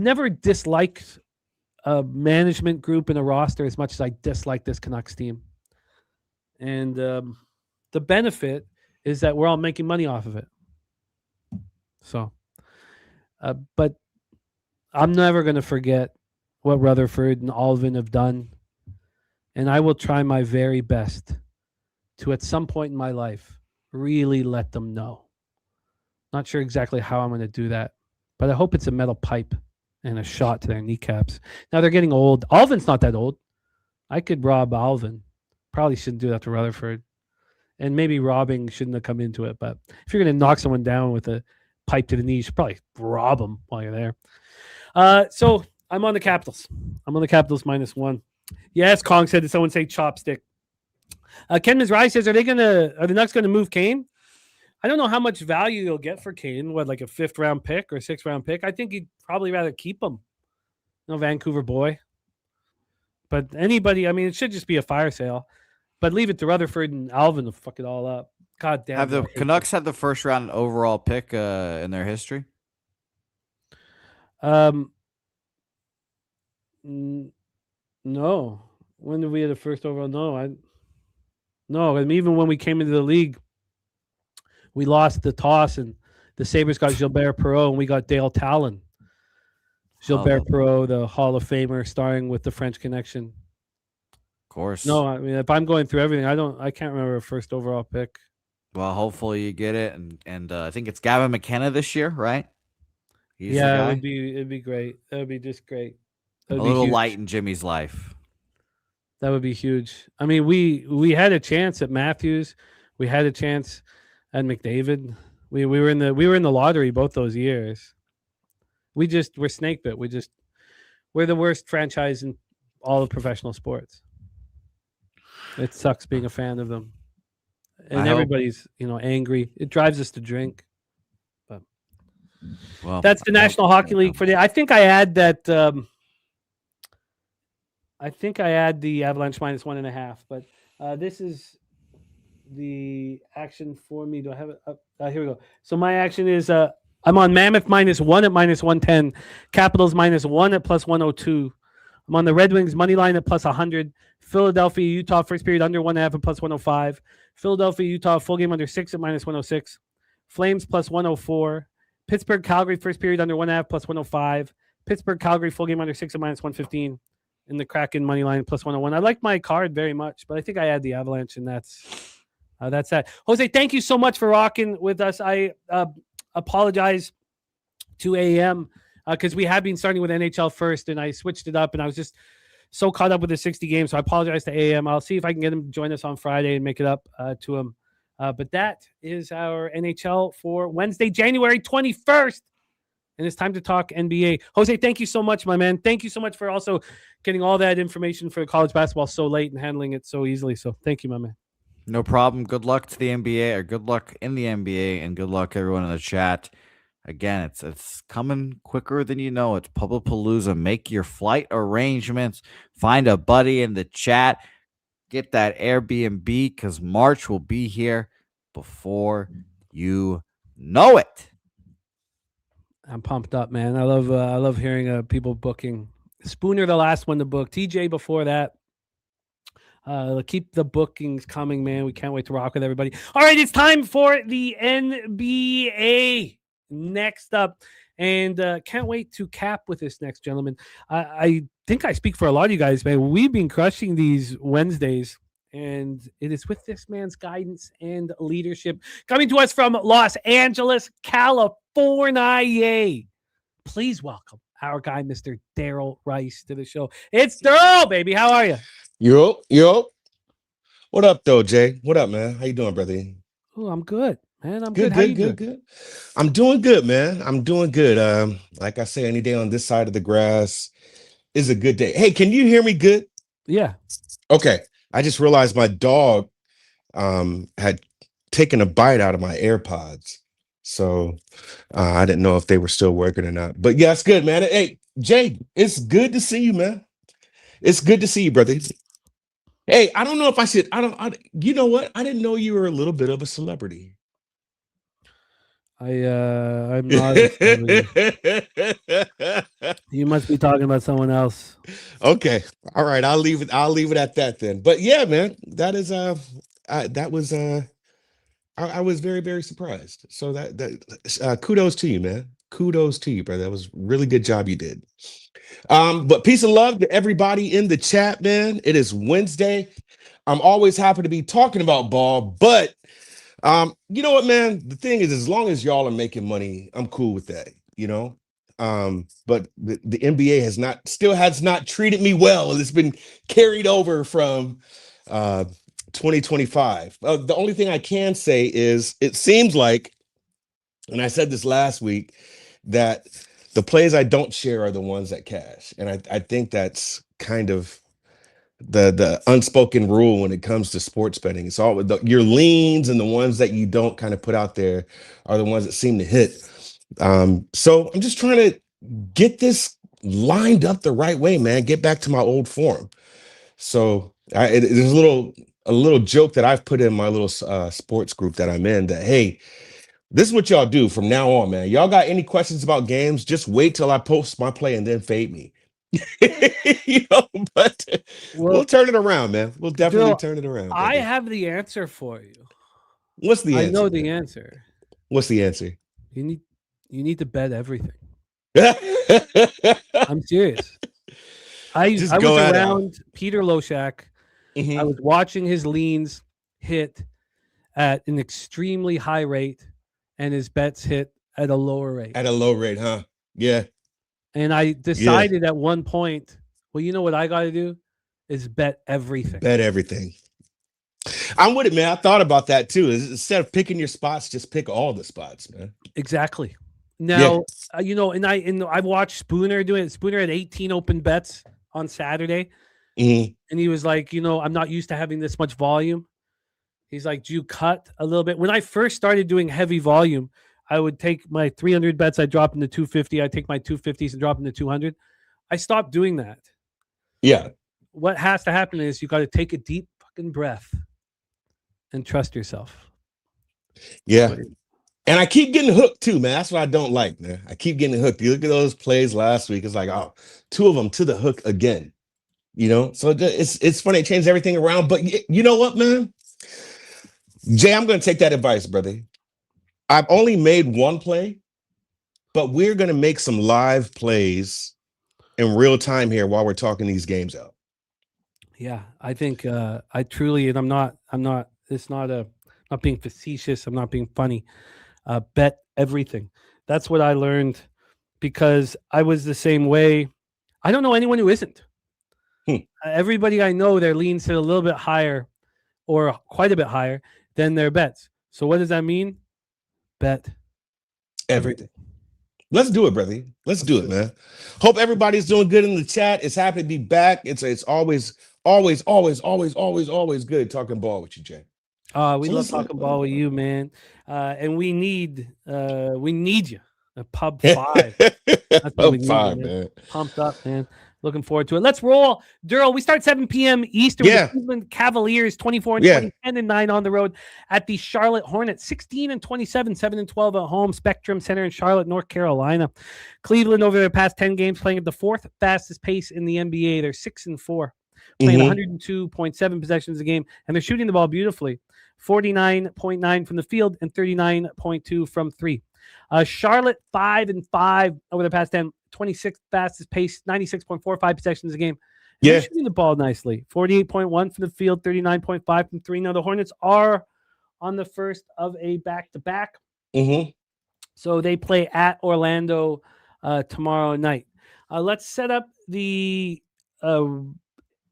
never disliked a management group and a roster as much as I dislike this Canucks team. And the benefit is that we're all making money off of it. So, but I'm never going to forget what Rutherford and Alvin have done. And I will try my very best to, at some point in my life, really let them know. Not sure exactly how I'm going to do that, but I hope it's a metal pipe and a shot to their kneecaps. Now they're getting old. Alvin's not that old. I could rob Alvin. Probably shouldn't do that to Rutherford. And maybe robbing shouldn't have come into it. But if you're going to knock someone down with a pipe to the knee, you should probably rob them while you're there. So I'm on the Capitals. I'm on the Capitals -1. Yes, Kong said, did someone say chopstick? Ken Mizrahi says, are the Nucks going to move Kane? I don't know how much value you'll get for Kane. What, like a 5th round pick or 6th round pick? I think you'd probably rather keep him. No, Vancouver boy. But anybody, I mean, it should just be a fire sale. But leave it to Rutherford and Alvin to fuck it all up. God damn. Have the Canucks had the 1st round overall pick in their history? No. When did we have the 1st overall? No. I mean, even when we came into the league, we lost the toss, and the Sabres got Gilbert Perreault, and we got Dale Talon. Gilbert Perreault, the Hall of Famer, starring with the French Connection. Of course. No, I mean, if I'm going through everything, I can't remember a 1st overall pick. Well, hopefully you get it, and I think it's Gavin McKenna this year, right? It'd be great. That would be just great. A little light in Jimmy's life. That would be huge. I mean, we had a chance at Matthews. We had a chance at McDavid. We were in the lottery both those years. We're snake bit. We're the worst franchise in all of professional sports. It sucks being a fan of them. And everybody's, angry. It drives us to drink. But that's the National Hockey League for the. I think I add that. I think I add the Avalanche -1.5. But this is the action for me. Do I have it up? Here we go. So my action is I'm on Mammoth -1 at -110, Capitals -1 at +102. I'm on the Red Wings money line at +100. Philadelphia, Utah first period under 1.5 at +105. Philadelphia, Utah full game under 6 at -106. Flames +104. Pittsburgh, Calgary first period under 1.5 +105. Pittsburgh, Calgary full game under 6 at -115. And the Kraken money line +101. I like my card very much, but I think I add the Avalanche, and that's that. Jose, thank you so much for rocking with us. I apologize to AM because we have been starting with NHL first, and I switched it up, and I was just so caught up with the 60 games. So I apologize to AM. I'll see if I can get him to join us on Friday and make it up to him. But that is our NHL for Wednesday, January 21st. And it's time to talk NBA. Jose, thank you so much, my man. Thank you so much for also getting all that information for college basketball so late and handling it so easily. So thank you, my man. No problem. Good luck to the NBA, or good luck in the NBA, and good luck everyone in the chat. Again, it's coming quicker than you know. It's Publipalooza. Make your flight arrangements. Find a buddy in the chat. Get that Airbnb, because March will be here before you know it. I'm pumped up, man. I love hearing people booking. Spooner, the last one to book. TJ before that. Keep the bookings coming, man. We can't wait to rock with everybody. All right, it's time for the NBA. Next up, and can't wait to cap with this next gentleman. I think I speak for a lot of you guys, man. We've been crushing these Wednesdays, and it is with this man's guidance and leadership coming to us from Los Angeles, California. Please welcome our guy, Mr. Darryl Rice, to the show. It's Derl, baby. How are you? Yo. What up, though, Jay? What up, man? How you doing, brother? Oh, I'm good, man. I'm good. How you doing? Good. I'm doing good, man. I'm doing good. Like I say, any day on this side of the grass is a good day. Hey, can you hear me good? Yeah. Okay. I just realized my dog had taken a bite out of my AirPods. So I didn't know if they were still working or not. But yeah, it's good, man. Hey, Jay, it's good to see you, man. It's good to see you, brother. Hey, I don't know if I should. You know what? I didn't know you were a little bit of a celebrity. I'm not a celebrity. You must be talking about someone else. Okay. All right. I'll leave it at that then. But yeah, man, I was very, very surprised. So that kudos to you, man. Kudos to you, brother. That was a really good job you did. But peace and love to everybody in the chat, man. It is Wednesday. I'm always happy to be talking about ball, but you know what, man? The thing is, as long as y'all are making money, I'm cool with that, But the NBA has not treated me well. It's been carried over from 2025. The only thing I can say is it seems like, and I said this last week, that the plays I don't share are the ones that cash. And I think that's kind of the unspoken rule when it comes to sports betting. It's all your leans, and the ones that you don't kind of put out there are the ones that seem to hit. So I'm just trying to get this lined up the right way, man. Get back to my old form. So there's a little joke that I've put in my little sports group that I'm in, that, hey, this is what y'all do from now on, man. Y'all got any questions about games? Just wait till I post my play and then fade me. But we'll turn it around, man. We'll definitely turn it around. I have the answer for you. What's the answer? I know the answer. What's the answer? You need to bet everything. I'm serious. I was around Peter Loshak. Mm-hmm. I was watching his leans hit at an extremely high rate, and his bets hit at a lower rate. At a low rate, huh? Yeah. And I decided at one point, well, you know what I got to do is bet everything. Bet everything. I'm with it, man. I thought about that too. Instead of picking your spots, just pick all the spots, man. Exactly. Now, and I watched Spooner doing it. Spooner had 18 open bets on Saturday. Mm-hmm. And he was like, I'm not used to having this much volume. He's like, do you cut a little bit? When I first started doing heavy volume, I would take my 300 bets, I'd drop into 250. I'd take my 250s and drop into 200. I stopped doing that. Yeah. What has to happen is you got to take a deep fucking breath and trust yourself. Yeah. And I keep getting hooked too, man. That's what I don't like, man. I keep getting hooked. You look at those plays last week. It's like, oh, 2 of them to the hook again. So it's funny. It changed everything around. But you know what, man? Jay, I'm going to take that advice, brother. I've only made one play, but we're going to make some live plays in real time here while we're talking these games out. Yeah, I think I truly, and I'm not, it's not being facetious. I'm not being funny. Bet everything. That's what I learned because I was the same way. I don't know anyone who isn't. Everybody I know, their leans sit a little bit higher or quite a bit higher than their bets. So what does that mean? Bet everything. Let's do it, brother. Let's do it, man. Hope everybody's doing good in the chat. It's happy to be back. It's always good talking ball with you, Jay. We love talking ball with you, man. And we need you. A Pub 5. That's what we need, man. Pumped up, man. Looking forward to it. Let's roll. Derl, we start 7 p.m. Eastern with the Cleveland Cavaliers, 24-20, 10-9 on the road at the Charlotte Hornets, 16-27, 7-12 at home, Spectrum Center in Charlotte, North Carolina. Cleveland over their past 10 games playing at the 4th fastest pace in the NBA. They're 6-4, playing 102.7 possessions a game, and they're shooting the ball beautifully, 49.9 from the field and 39.2 from 3. Charlotte 5-5 over the past 10, 26th fastest pace, 96.45 possessions a game. They're shooting the ball nicely, 48.1 from the field, 39.5 from 3. Now the Hornets are on the first of a back-to-back, so they play at Orlando tomorrow night. Let's set up the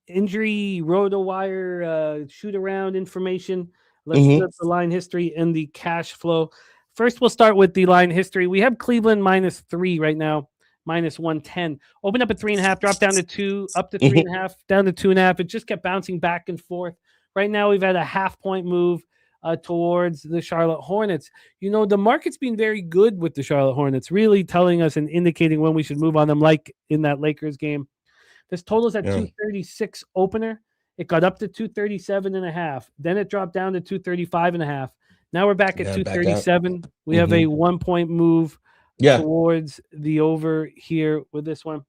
injury RotoWire shoot-around information. Let's set up the line history and the cash flow. First, we'll start with the line history. We have Cleveland -3 right now, -110. Open up at 3.5, drop down to 2, up to 3.5, down to 2.5. It just kept bouncing back and forth. Right now, we've had a half-point move towards the Charlotte Hornets. The market's been very good with the Charlotte Hornets, really telling us and indicating when we should move on them, like in that Lakers game. This total's at 236 opener. It got up to 237.5. Then it dropped down to 235.5. Now we're back at 237. We have a 1-point move towards the over here with this one.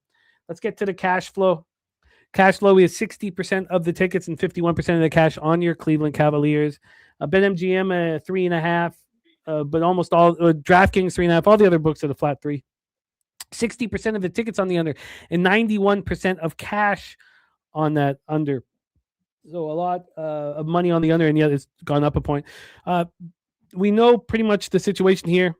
Let's get to the cash flow. Cash flow, we have 60% of the tickets and 51% of the cash on your Cleveland Cavaliers. BetMGM 3.5, but almost all DraftKings 3.5. All the other books are the flat 3. 60% of the tickets on the under and 91% of cash on that under. So a lot of money on the under, and yet it's gone up a point. We know pretty much the situation here.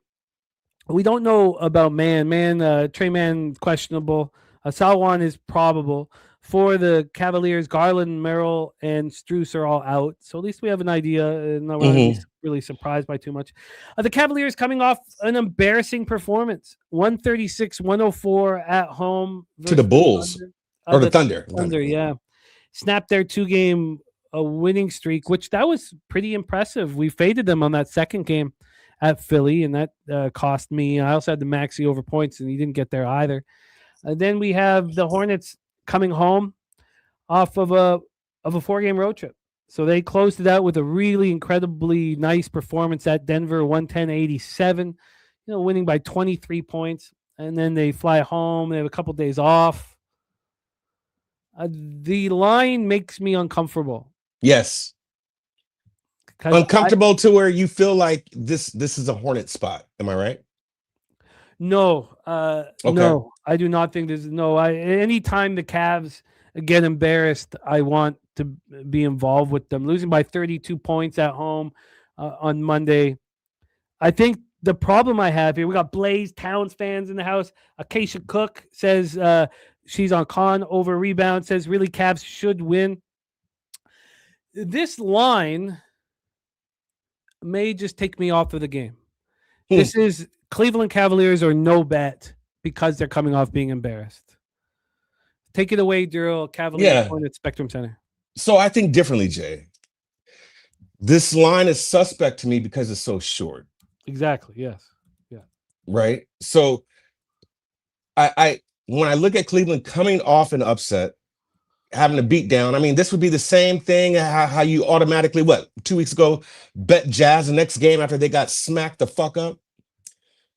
We don't know about Trey Mann questionable. Salwan is probable. For the Cavaliers, Garland, Merrill, and Strus are all out. So at least we have an idea. Not really surprised by too much. The Cavaliers coming off an embarrassing performance. 136-104 at home. To the Bulls. Or the Thunder. Thunder, yeah. Snapped their 2-game winning streak, which that was pretty impressive. We faded them on that second game at Philly, and that cost me. I also had the Maxey over points, and he didn't get there either. Then we have the Hornets coming home off of a 4-game road trip. So they closed it out with a really incredibly nice performance at Denver, 110-87, winning by 23 points. And then they fly home. They have a couple days off. The line makes me uncomfortable. Yes. Uncomfortable to where you feel like this is a Hornet spot. Am I right? No. No, I do not think there's anytime the Cavs get embarrassed, I want to be involved with them. Losing by 32 points at home on Monday. I think The problem I have here, we got Blaze Towns fans in the house. Acacia Cook says she's on con over rebound, says really Cavs should win. This line may just take me off of the game. This is Cleveland Cavaliers or no bet because they're coming off being embarrassed. Take it away, Darryl. Cavaliers Hornets Spectrum Center. So I think differently, Jay. This line is suspect to me because it's so short. Exactly. Yes. Yeah. Right. So I when I look at Cleveland coming off an upset, having a beat down, I mean, this would be the same thing how you automatically, 2 weeks ago, bet Jazz the next game after they got smacked the fuck up.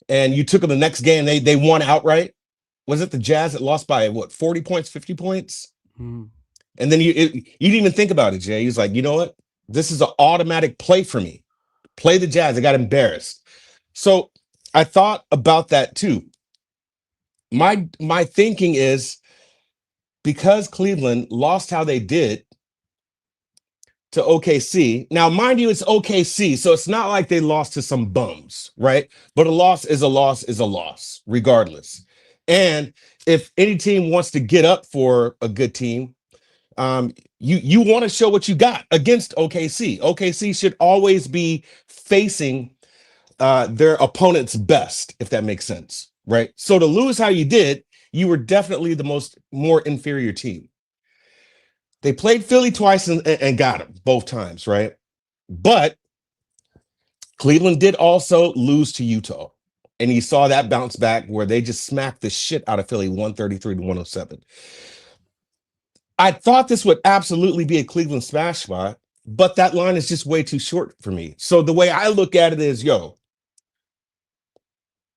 And you took them the next game, they won outright. Was it the Jazz that lost by 40 points, 50 points? Mm. And then you didn't even think about it, Jay. He was like, you know what? This is an automatic play for me. Play the Jazz. I got embarrassed. So I thought about that too. My thinking is because Cleveland lost how they did to OKC. Now, mind you, it's OKC, so it's not like they lost to some bums, right? But a loss is a loss is a loss, regardless. And if any team wants to get up for a good team, you want to show what you got against OKC. OKC should always be facing their opponent's best, if that makes sense, right? So to lose how you did, you were definitely the more inferior team. They played Philly twice and got them both times, right? But Cleveland did also lose to Utah. And you saw that bounce back where they just smacked the shit out of Philly 133-107. I thought this would absolutely be a Cleveland smash spot, but that line is just way too short for me. So the way I look at it is,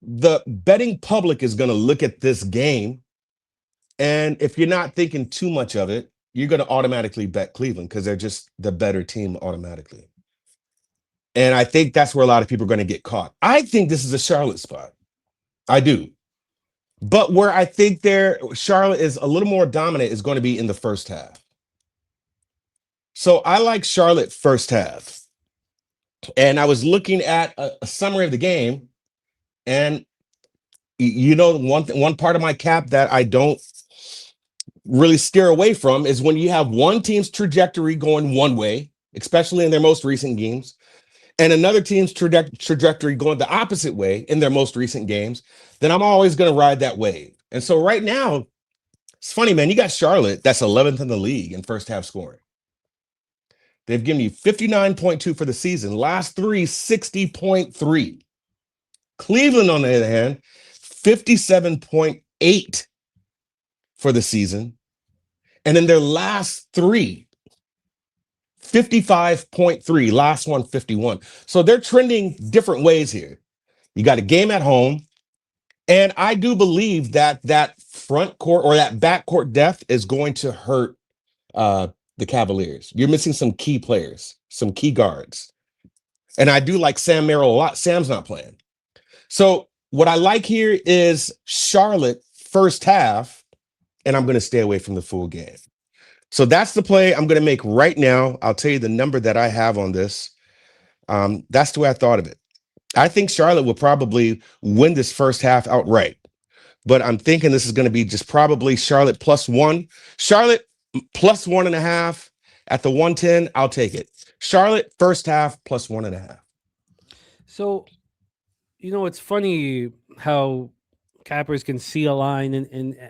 the betting public is going to look at this game. And if you're not thinking too much of it, you're going to automatically bet Cleveland because they're just the better team automatically. And I think that's where a lot of people are going to get caught. I think this is a Charlotte spot. I do. But where I think Charlotte is a little more dominant is going to be in the first half. So I like Charlotte first half. And I was looking at a summary of the game. And, one part of my cap that I don't really steer away from is when you have one team's trajectory going one way, especially in their most recent games, and another team's trajectory going the opposite way in their most recent games, then I'm always going to ride that wave. And so right now, it's funny, man, you got Charlotte, that's 11th in the league in first half scoring. They've given you 59.2 for the season. Last three, 60.3. Cleveland, on the other hand, 57.8 for the season. And in their last three, 55.3, last one 51. So they're trending different ways here. You got a game at home, and I do believe that front court or that back court depth is going to hurt the Cavaliers. You're missing some key players, some key guards. And I do like Sam Merrill a lot. Sam's not playing. So what I like here is Charlotte first half, and I'm going to stay away from the full game. So that's the play I'm going to make right now. I'll tell you the number that I have on this. That's the way I thought of it. I think Charlotte will probably win this first half outright, but I'm thinking this is going to be just probably Charlotte +1. Charlotte +1.5 at the 110. I'll take it. Charlotte first half +1.5. So, it's funny how cappers can see a line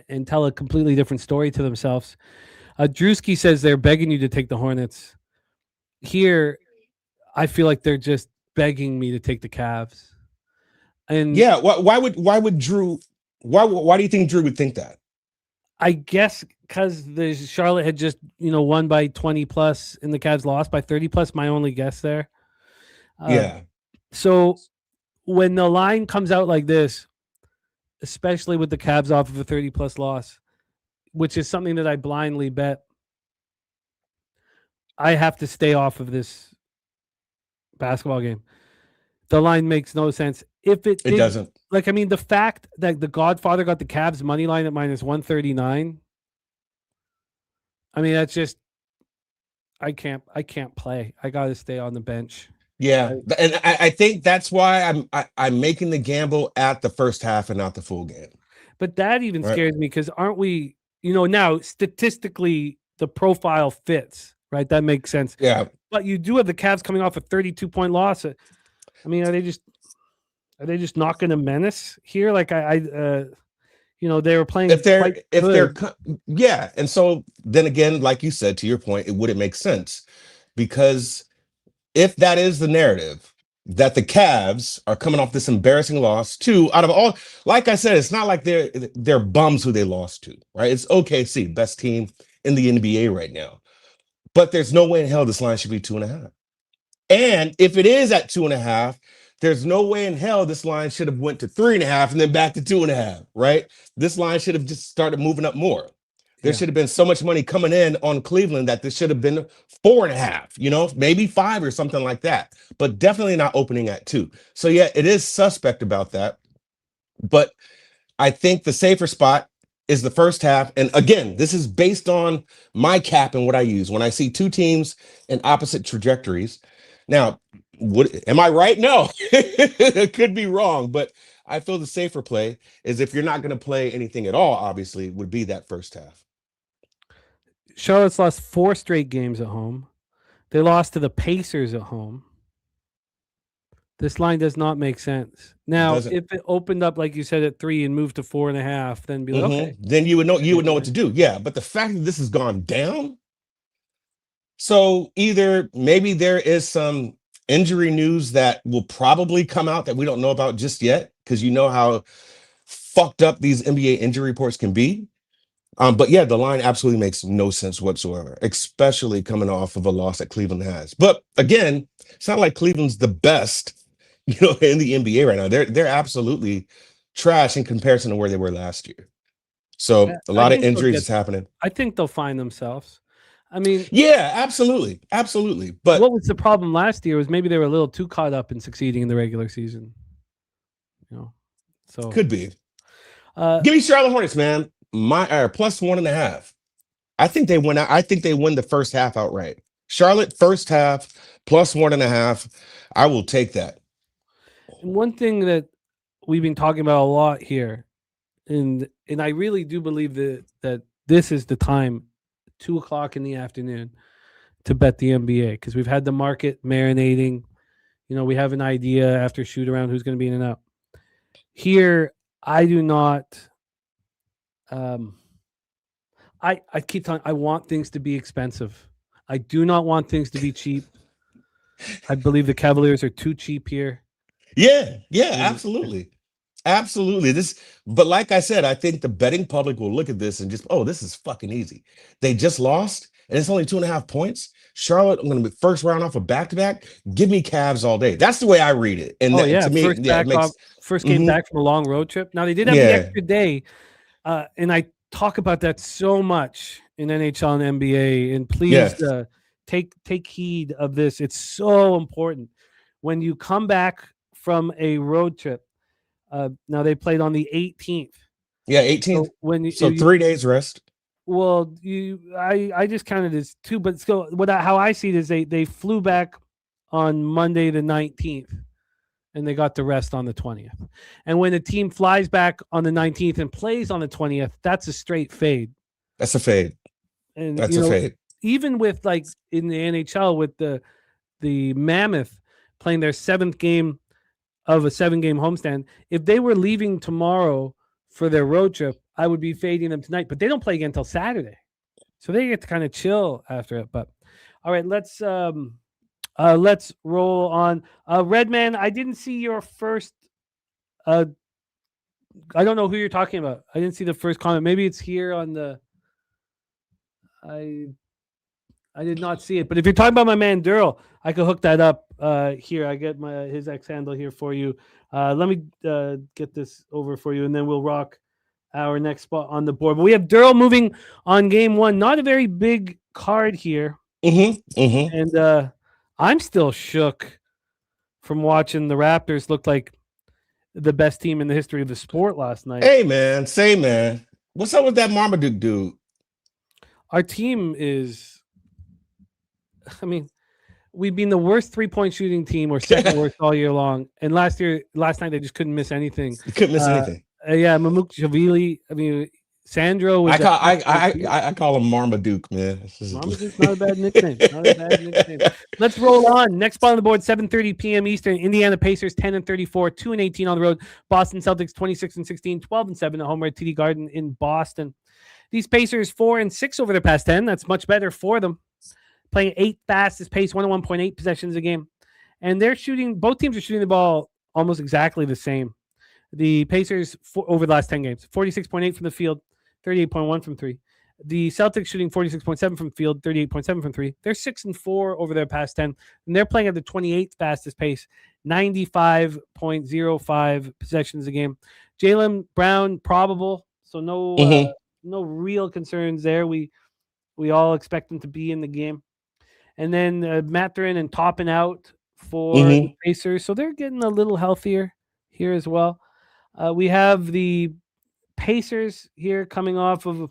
and tell a completely different story to themselves. Drewski says they're begging you to take the Hornets. Here, I feel like they're just begging me to take the Cavs. And yeah, why would Drew? Why do you think Drew would think that? I guess because the Charlotte had just won by 20 plus and the Cavs lost by 30 plus. My only guess there. Yeah. So when the line comes out like this, especially with the Cavs off of a 30 plus loss, which is something that I blindly bet, I have to stay off of this basketball game. The line makes no sense. If it doesn't. The fact that the Godfather got the Cavs money line at -139. That's just I can't play. I got to stay on the bench. Yeah, and I think that's why I'm making the gamble at the first half and not the full game. But that even Right. scares me because aren't we, now statistically the profile fits, right? That makes sense. Yeah. But you do have the Cavs coming off a 32-point loss. I mean, are they just not going to menace here? Like they were playing yeah. And so then again, like you said, to your point, it wouldn't make sense because if that is the narrative that the Cavs are coming off this embarrassing loss to, out of all, like I said, it's not like they're bums who they lost to, right? It's OKC, best team in the NBA right now. But there's no way in hell this line should be 2.5. And if it is at 2.5, there's no way in hell this line should have went to 3.5 and then back to 2.5, right? This line should have just started moving up more. There should have been so much money coming in on Cleveland that this should have been 4.5, maybe 5 or something like that, but definitely not opening at 2. So yeah, it is suspect about that. But I think the safer spot is the first half. And again, this is based on my cap and what I use when I see two teams in opposite trajectories. Now, am I right? No, it could be wrong, but I feel the safer play is if you're not going to play anything at all, obviously, would be that first half. Charlotte's lost 4 straight games at home. They lost to the Pacers at home. This line does not make sense. Now, if it opened up, like you said, at 3 and moved to 4.5, then be like, okay. Then you would know what to do. Yeah. But the fact that this has gone down. So either maybe there is some injury news that will probably come out that we don't know about just yet, because you know how fucked up these NBA injury reports can be. But yeah, the line absolutely makes no sense whatsoever, especially coming off of a loss that Cleveland has. But again, it's not like Cleveland's the best, in the NBA right now. They're absolutely trash in comparison to where they were last year. So a lot of injuries is happening. I think they'll find themselves. I mean, yeah, absolutely. But what was the problem last year was maybe they were a little too caught up in succeeding in the regular season. So could be. Give me Charlotte Hornets, man. My plus 1.5. I think they win. I think they win the first half outright. Charlotte first half plus 1.5. I will take that. And one thing that we've been talking about a lot here, and I really do believe that this is the time, 2:00 in the afternoon, to bet the NBA, because we've had the market marinating. We have an idea after shoot around who's going to be in and out. Here, I do not. I keep telling. I want things to be expensive. I do not want things to be cheap. I believe the Cavaliers are too cheap here. Yeah, absolutely. But like I said, I think the betting public will look at this and just, this is fucking easy. They just lost, and it's only 2.5 points. Charlotte, I'm going to be first round off a back-to-back. Give me Cavs all day. That's the way I read it. And to me, first game back from a long road trip. Now, they did have the extra day, and I talk about that so much in NHL and NBA. And please take heed of this. It's so important. When you come back from a road trip, now they played on the 18th. Yeah, 18th. So 3 days rest. Well, I just counted as 2, but still, how I see it is they flew back on Monday the 19th, and they got the rest on the 20th. And when a team flies back on the 19th and plays on the 20th, that's a straight fade. That's a fade. And that's a fade. Even with, like, in the NHL with the Mammoth playing their 7th game of a 7-game homestand, if they were leaving tomorrow for their road trip, I would be fading them tonight, but they don't play again until Saturday. So they get to kind of chill after it. But all right, let's roll on. Redman, I didn't see your first I don't know who you're talking about. I didn't see the first comment. Maybe it's here on the I did not see it. But if you're talking about my man Derl, I could hook that up here. I get his X handle here for you. Let me get this over for you, and then we'll rock our next spot on the board. But we have Derl moving on game 1. Not a very big card here. And I'm still shook from watching the Raptors look like the best team in the history of the sport last night. Hey, man. Say, man. What's up with that Marmaduke dude? Our team is... I mean, we've been the worst 3-point shooting team or second worst all year long. And last night they just couldn't miss anything. You couldn't miss anything. Yeah, Mamukashvili. I mean, Sandro was. I call him Marmaduke, man. Marmaduke's not a bad nickname. Not a bad nickname. Let's roll on. Next spot on the board, 7:30 p.m. Eastern. Indiana Pacers 10-34, 2-18 on the road. Boston Celtics 26-16, 12-7 at home at TD Garden in Boston. These Pacers 4-6 over their past 10. That's much better for them. Playing 8th fastest pace, 101.8 possessions a game, and they're shooting. Both teams are shooting the ball almost exactly the same. The Pacers over the last 10 games, 46.8 from the field, 38.1 from three. The Celtics shooting 46.7 from field, 38.7 from three. They're 6-4 over their past 10, and they're playing at the 28th fastest pace, 95.05 possessions a game. Jaylen Brown probable, so no real concerns there. We all expect him to be in the game, and then Mathurin and Toppin out for the Pacers, so they're getting a little healthier here as well. We have the Pacers here coming off of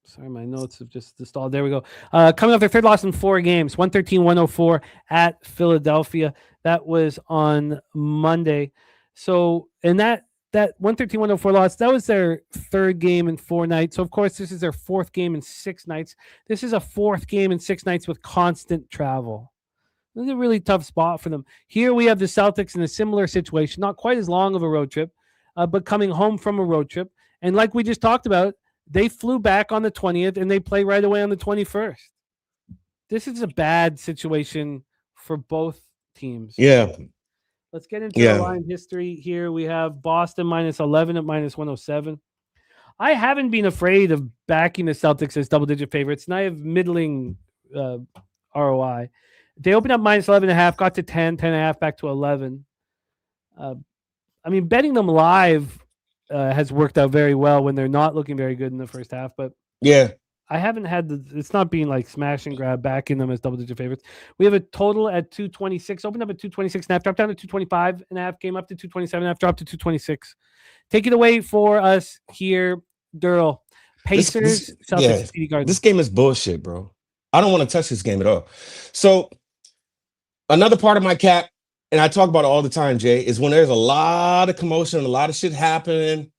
sorry, my notes have just stalled. There we go. Coming off their third loss in 4 games, 113-104 at Philadelphia. That was on Monday. So, and that 113-104 loss, that was their 3rd game in 4 nights. So, of course, this is their 4th game in 6 nights. This is a 4th game in 6 nights with constant travel. This is a really tough spot for them. Here we have the Celtics in a similar situation, not quite as long of a road trip, but coming home from a road trip. And like we just talked about, they flew back on the 20th and they play right away on the 21st. This is a bad situation for both teams. Yeah. Let's get into the line history here. We have Boston -11 at -107. I haven't been afraid of backing the Celtics as double-digit favorites, and I have middling ROI. They opened up -11.5, got to 10, 10.5, back to 11. I mean, betting them live has worked out very well when they're not looking very good in the first half. But yeah, I haven't had it's not being like smash and grab backing them as double-digit favorites. We have a total at 226, opened up at 226.5, dropped down to 225.5, came up to 227.5, dropped to 226. Take it away for us here, Derl. Pacers, Celtics, TD Garden. This game is bullshit, bro. I don't want to touch this game at all. So another part of my cap, and I talk about it all the time, Jay, is when there's a lot of commotion, a lot of shit happening,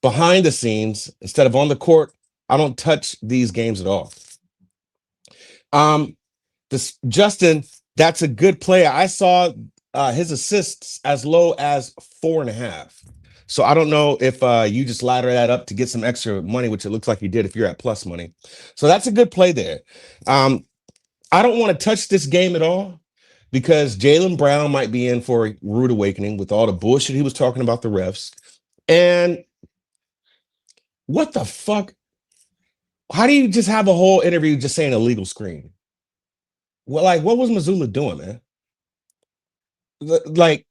behind the scenes, instead of on the court, I don't touch these games at all. Justin, that's a good player. I saw his assists as low as 4.5. So I don't know if you just ladder that up to get some extra money, which it looks like you did if you're at plus money. So that's a good play there. I don't want to touch this game at all because Jaylen Brown might be in for a rude awakening with all the bullshit he was talking about the refs. And what the fuck? How do you just have a whole interview just saying illegal screen? Well, like, what was Missoula doing, man? Like,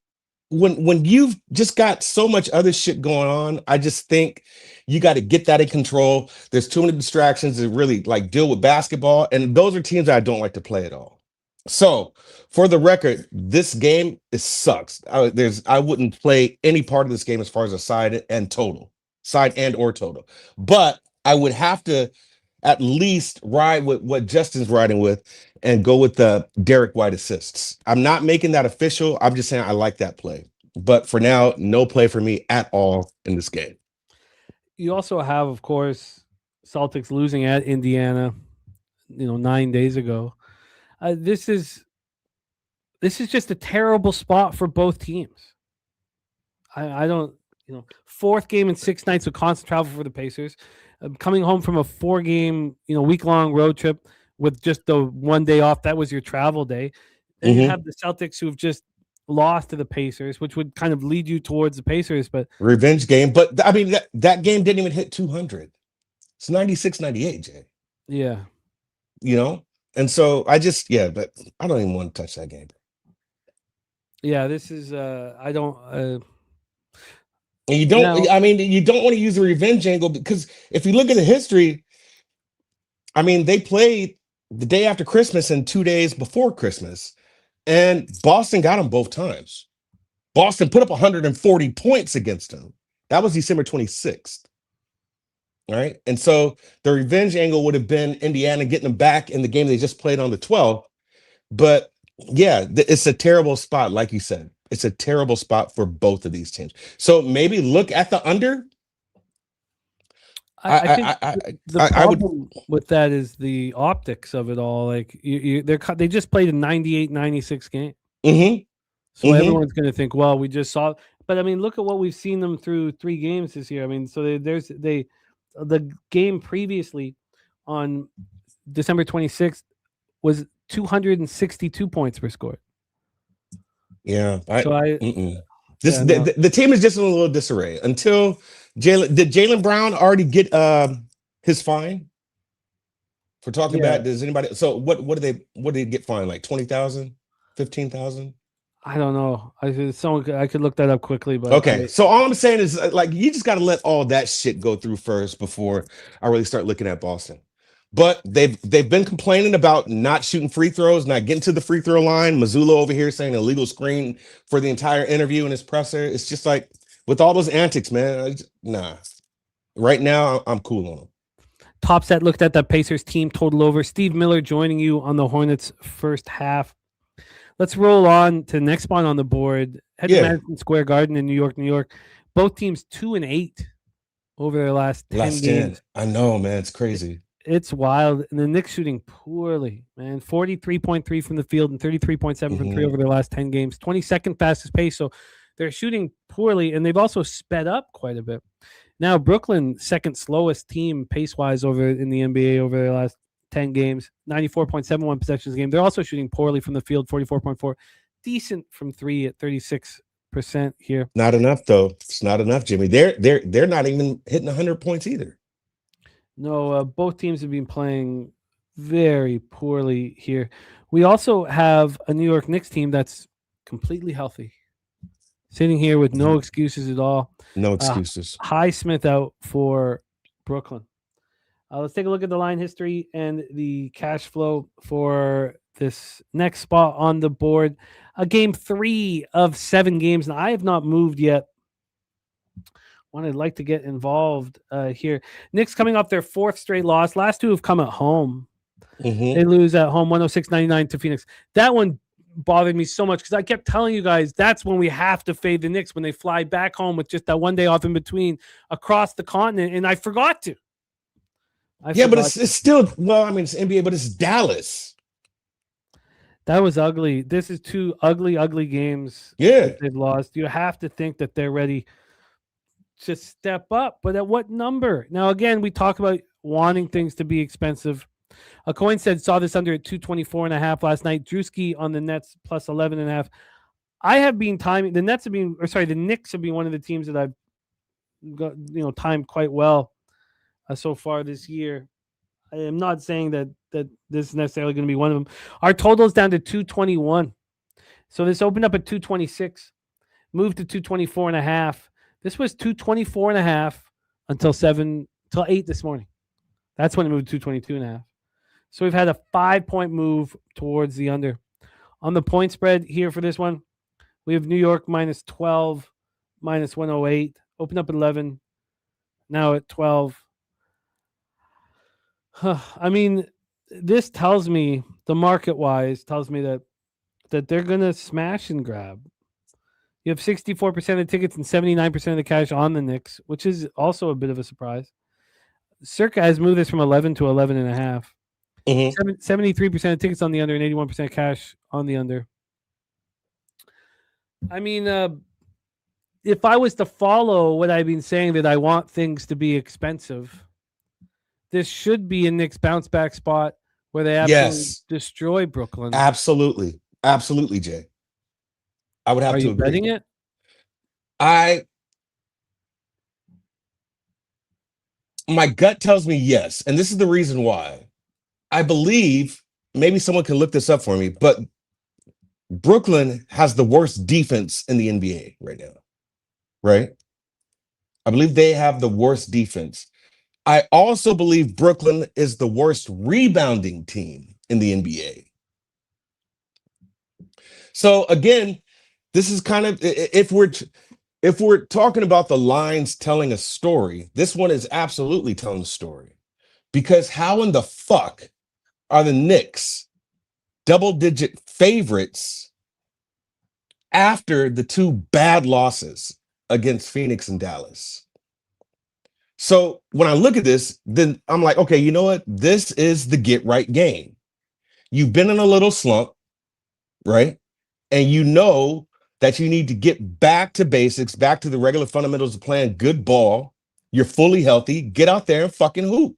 when you've just got so much other shit going on, I just think you got to get that in control. There's too many distractions to really like deal with basketball, and those are teams that I don't like to play at all. So, for the record, this game sucks. I wouldn't play any part of this game as far as a side and or total. But I would have to at least ride with what Justin's riding with and go with the Derek White assists. I'm not making that official. I'm just saying I like that play. But for now, no play for me at all in this game. You also have, of course, Celtics losing at Indiana, 9 days ago. This is just a terrible spot for both teams. I don't, 4th game in 6 nights with constant travel for the Pacers. Coming home from a 4-game, week-long road trip with just the 1 day off. That was your travel day. Then you have the Celtics who've just lost to the Pacers, which would kind of lead you towards the Pacers. But revenge game. But I mean, that game didn't even hit 200. It's 96-98, Jay. Yeah. And so I just, but I don't even want to touch that game. Yeah, this is, I don't. And you don't, you don't want to use the revenge angle because if you look at the history, they played the day after Christmas and 2 days before Christmas, and Boston got them both times. Boston put up 140 points against them. That was December 26th. right? And so the revenge angle would have been Indiana getting them back in the game they just played on the 12th. But yeah, it's a terrible spot, like you said. It's a terrible spot for both of these teams. So maybe look at the under. I think the I would. problem with that is the optics of it all. Like they just played a 98-96 game. Mm-hmm. So everyone's going to think, well, we just saw. But I mean, look at what we've seen them through 3 games this year. I mean, so the game previously on December 26th was 262 points per score. Yeah. The team is just in a little disarray until Jaylen Brown already get his fine for talking about. Does anybody? So what did they get fined? Like 20,000, 15,000? I don't know. I could look that up quickly, but okay. So all I'm saying is, like, you just got to let all that shit go through first before I really start looking at Boston. But they've been complaining about not shooting free throws, not getting to the free throw line. Mazzulla over here saying illegal screen for the entire interview in his presser. It's just like, with all those antics, man, nah. Right now, I'm cool on them. Top set looked at that Pacers team total over. Steve Miller joining you on the Hornets first half. Let's roll on to the next spot on the board. Head to Madison Square Garden in New York. Both teams 2-8 over their last 10 games. I know, man. It's crazy. It's wild. And the Knicks shooting poorly, man. 43.3 from the field and 33.7 from 3 over their last 10 games. 22nd fastest pace. So they're shooting poorly, and they've also sped up quite a bit. Now, Brooklyn, second slowest team pace-wise over in the NBA over their last 10 games, 94.71 possessions a game. They're also shooting poorly from the field, 44.4. Decent from 3 at 36% here. Not enough, though. It's not enough, Jimmy. They're not even hitting 100 points either. No, both teams have been playing very poorly here. We also have a New York Knicks team that's completely healthy, sitting here with no excuses at all. No excuses. Highsmith out for Brooklyn. Let's take a look at the line history and the cash flow for this next spot on the board. Game 3 of 7 games, and I have not moved yet. I'd like to get involved here. Knicks coming off their 4th straight loss. Last 2 have come at home. They lose at home 106-99 to Phoenix. That one bothered me so much because I kept telling you guys that's when we have to fade the Knicks, when they fly back home with just that one day off in between across the continent, and I forgot to. But it's still, well, I mean, it's NBA, but it's Dallas. That was ugly. This is 2 ugly games that they've lost. You have to think that they're ready to step up, but at what number? Now, again, we talk about wanting things to be expensive. A coin said saw this under at 224.5 last night. Drewski on the Nets plus 11.5. I have been timing the Knicks have been one of the teams that I've got, timed quite well so far this year. I am not saying that this is necessarily going to be one of them. Our total is down to 221. So this opened up at 226, moved to 224.5. This was 224.5 until 8 this morning. That's when it moved to 222.5. So we've had a 5-point move towards the under. On the point spread here for this one, we have New York minus 12, minus 108. Open up at 11, now at 12. I mean, this tells me, the market-wise, tells me that they're going to smash and grab. You have 64% of the tickets and 79% of the cash on the Knicks, which is also a bit of a surprise. Circa has moved this from 11 to 11.5. 73% of tickets on the under and 81% cash on the under. I mean, if I was to follow what I've been saying, that I want things to be expensive, this should be a Knicks bounce back spot where they absolutely destroy Brooklyn. Absolutely, Jay. I would have to agree. Are you betting it? My gut tells me yes, and this is the reason why. I believe, maybe someone can look this up for me, but Brooklyn has the worst defense in the NBA right now, right? I believe they have the worst defense. I also believe Brooklyn is the worst rebounding team in the NBA. So again, this is kind of, if we're, if we're talking about the lines telling a story, this one is absolutely telling a story. Because how in the fuck are the Knicks double-digit favorites after the two bad losses against Phoenix and Dallas? So when I look at this, then I'm like, okay, you know what? This is the get right game. You've been in a little slump, right? And you know that you need to get back to basics, back to the regular fundamentals of playing good ball. You're fully healthy. Get out there and fucking hoop.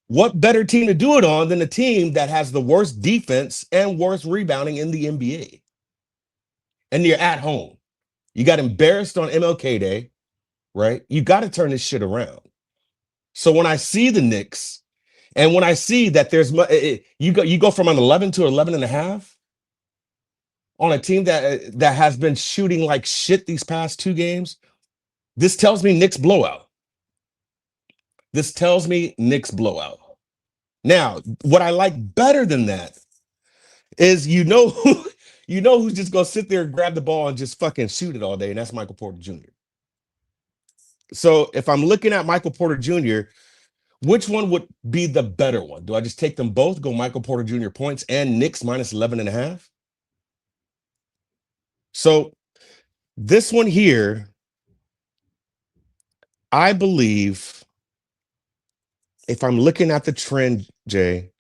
What better team to do it on than a team that has the worst defense and worst rebounding in the NBA? And you're at home. You got embarrassed on MLK Day, right? You got to turn this shit around. So when I see the Knicks, and when I see that there's you go from an 11 to 11 and a half on a team that has been shooting like shit these past two games, this tells me Knicks blowout. This tells me Knicks blowout. Now, what I like better than that is you know who's just gonna sit there and grab the ball and just fucking shoot it all day, and that's Michael Porter Jr. So if I'm looking at Michael Porter Jr., which one would be the better one? Do I just take them both, go Michael Porter Jr. points and Knicks minus 11 and a half? So this one here, I believe, if I'm looking at the trend, Jay,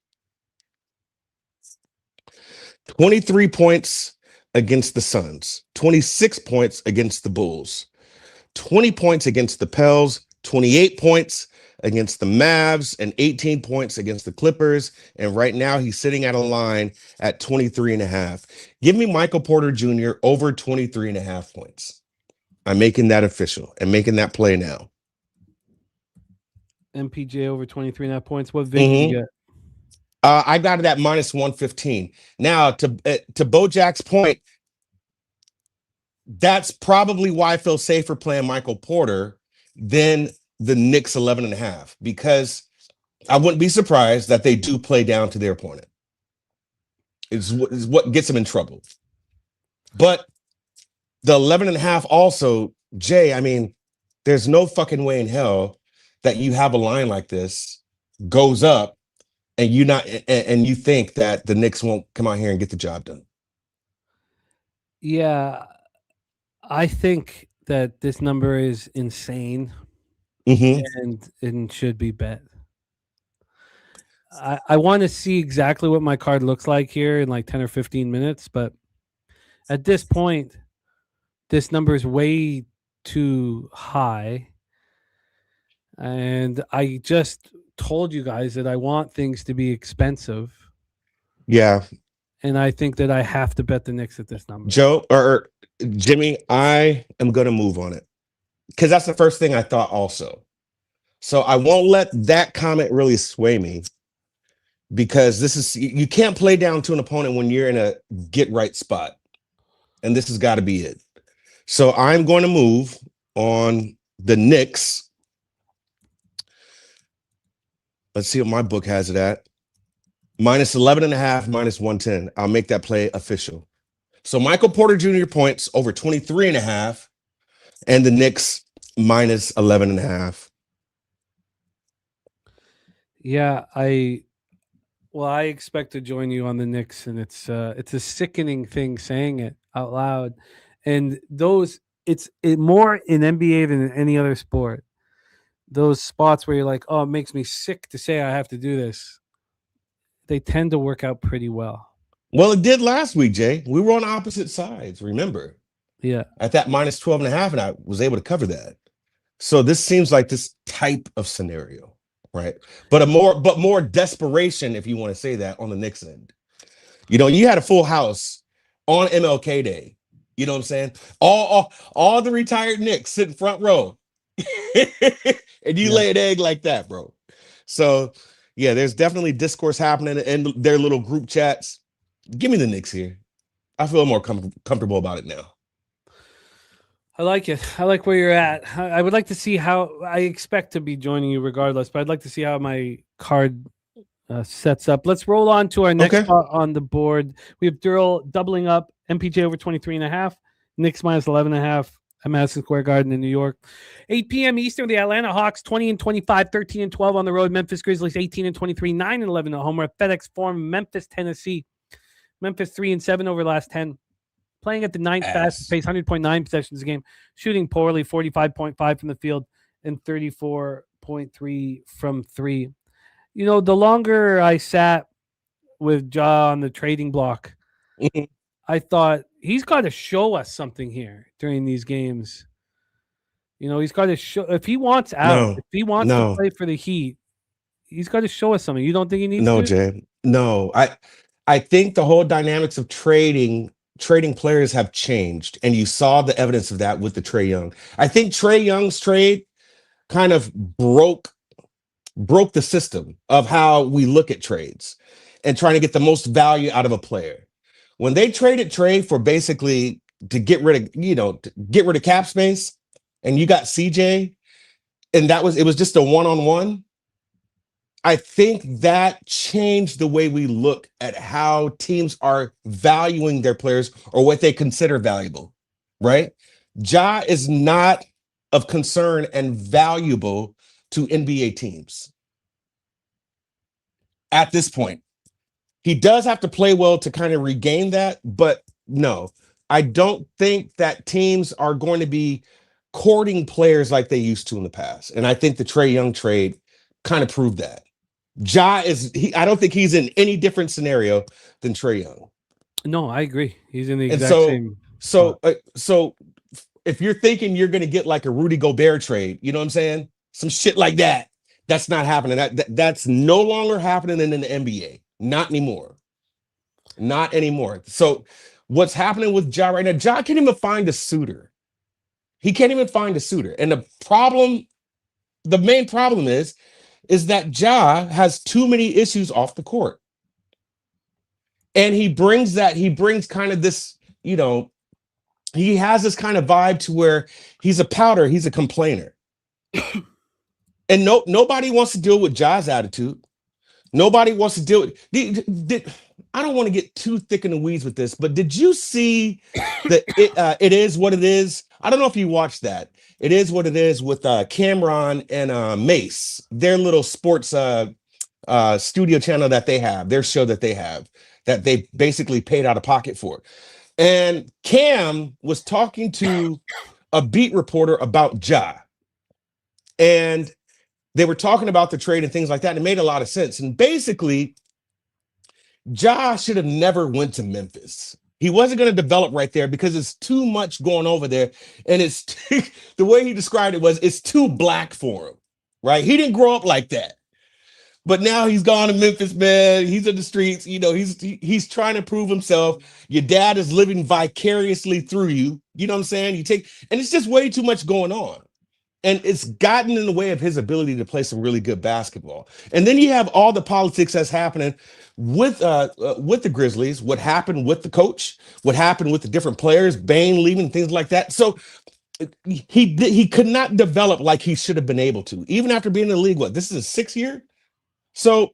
23 points against the Suns, 26 points against the Bulls, 20 points against the Pels, 28 points against the Mavs, and 18 points against the Clippers. And right now he's sitting at a line at 23 and a half. Give me Michael Porter Jr. over 23 and a half points. I'm making that official and making that play now. MPJ over 23 and a half points. What vig did you get? I got it at minus 115. Now, to Bojack's point, that's probably why I feel safer playing Michael Porter than the Knicks 11 and a half, because I wouldn't be surprised that they do play down to their opponent. Is what gets them in trouble. But the 11 and a half also, Jay, I mean, there's no fucking way in hell that you have a line like this goes up and you think that the Knicks won't come out here and get the job done. Yeah, I think that this number is insane and should be bet. I want to see exactly what my card looks like here in like 10 or 15 minutes, but at this point, this number is way too high. And I just told you guys that I want things to be expensive. Yeah. And I think that I have to bet the Knicks at this number. Joe or Jimmy, I am going to move on it because that's the first thing I thought also. So I won't let that comment really sway me, because you can't play down to an opponent when you're in a get right spot. And this has got to be it. So I'm going to move on the Knicks. Let's see what my book has it at. Minus 11 and a half, minus 110. I'll make that play official. So Michael Porter Jr. points over 23 and a half, and the Knicks minus 11 and a half. Yeah, I expect to join you on the Knicks, and it's a sickening thing saying it out loud. And it's more in NBA than in any other sport. Those spots where you're like, oh, it makes me sick to say I have to do this, they tend to work out pretty well. Well, it did last week, Jay. We were on opposite sides, remember? Yeah. At that minus 12 and a half, and I was able to cover that. So this seems like this type of scenario, right? But more desperation, if you want to say that, on the Knicks end. You know, you had a full house on MLK Day. You know what I'm saying? All the retired Knicks sit in front row. And you lay an egg like that, bro. So, yeah, there's definitely discourse happening in their little group chats. Give me the Knicks here. I feel more comfortable about it now. I like it. I like where you're at. I would like to see how I expect to be joining you regardless, but I'd like to see how my card sets up. Let's roll on to our next spot on the board. We have Derl doubling up, MPJ over 23 and a half, Knicks minus 11 and a half. at Madison Square Garden in New York. 8 p.m. Eastern, the Atlanta Hawks 20-25, 13-12 on the road. Memphis Grizzlies 18-23, 9-11 at home. We're at FedEx Forum, Memphis, Tennessee. Memphis 3-7 over the last 10. Playing at the ninth fastest pace, 100.9 possessions a game. Shooting poorly, 45.5 from the field and 34.3 from three. You know, the longer I sat with Ja on the trading block, I thought he's got to show us something here during these games. You know, he's got to show if he wants out, if he wants to play for the Heat, he's got to show us something. You don't think he needs to? No, Jay. No. I think the whole dynamics of trading players have changed, and you saw the evidence of that with the Trae Young. I think Trae Young's trade kind of broke the system of how we look at trades and trying to get the most value out of a player. When they traded Trae for basically to get rid of cap space, and you got CJ, and it was just a one-on-one. I think that changed the way we look at how teams are valuing their players or what they consider valuable, right? Ja is not of concern and valuable to NBA teams at this point. He does have to play well to kind of regain that, but no, I don't think that teams are going to be courting players like they used to in the past. And I think the Trae Young trade kind of proved that. I don't think he's in any different scenario than Trae Young. No, I agree. He's in the exact same. So if you're thinking you're going to get like a Rudy Gobert trade, you know what I'm saying? Some shit like that. That's not happening. That's no longer happening in the NBA. Not anymore. Not anymore. So what's happening with Ja right now? Ja can't even find a suitor. He can't even find a suitor. And the main problem is that Ja has too many issues off the court. And he brings kind of this, you know, he has this kind of vibe to where he's a pouter, he's a complainer. And nobody wants to deal with Ja's attitude. Nobody wants to deal with I don't want to get too thick in the weeds with this, but did you see that It Is What It Is? I don't know if you watched that. It Is What It Is with Cameron and Mace, their little sports studio channel that they have, their show that they basically paid out of pocket for. And Cam was talking to a beat reporter about Ja. And they were talking about the trade and things like that. And it made a lot of sense. And basically, Ja should have never went to Memphis. He wasn't going to develop right there because it's too much going over there. And it's the way he described it was it's too black for him, right? He didn't grow up like that. But now he's gone to Memphis, man. He's in the streets. You know, he's trying to prove himself. Your dad is living vicariously through you. You know what I'm saying? And it's just way too much going on. And it's gotten in the way of his ability to play some really good basketball. And then you have all the politics that's happening with the Grizzlies, what happened with the coach, what happened with the different players, Bane leaving, things like that. So he could not develop like he should have been able to, even after being in the league. This is his 6th year? So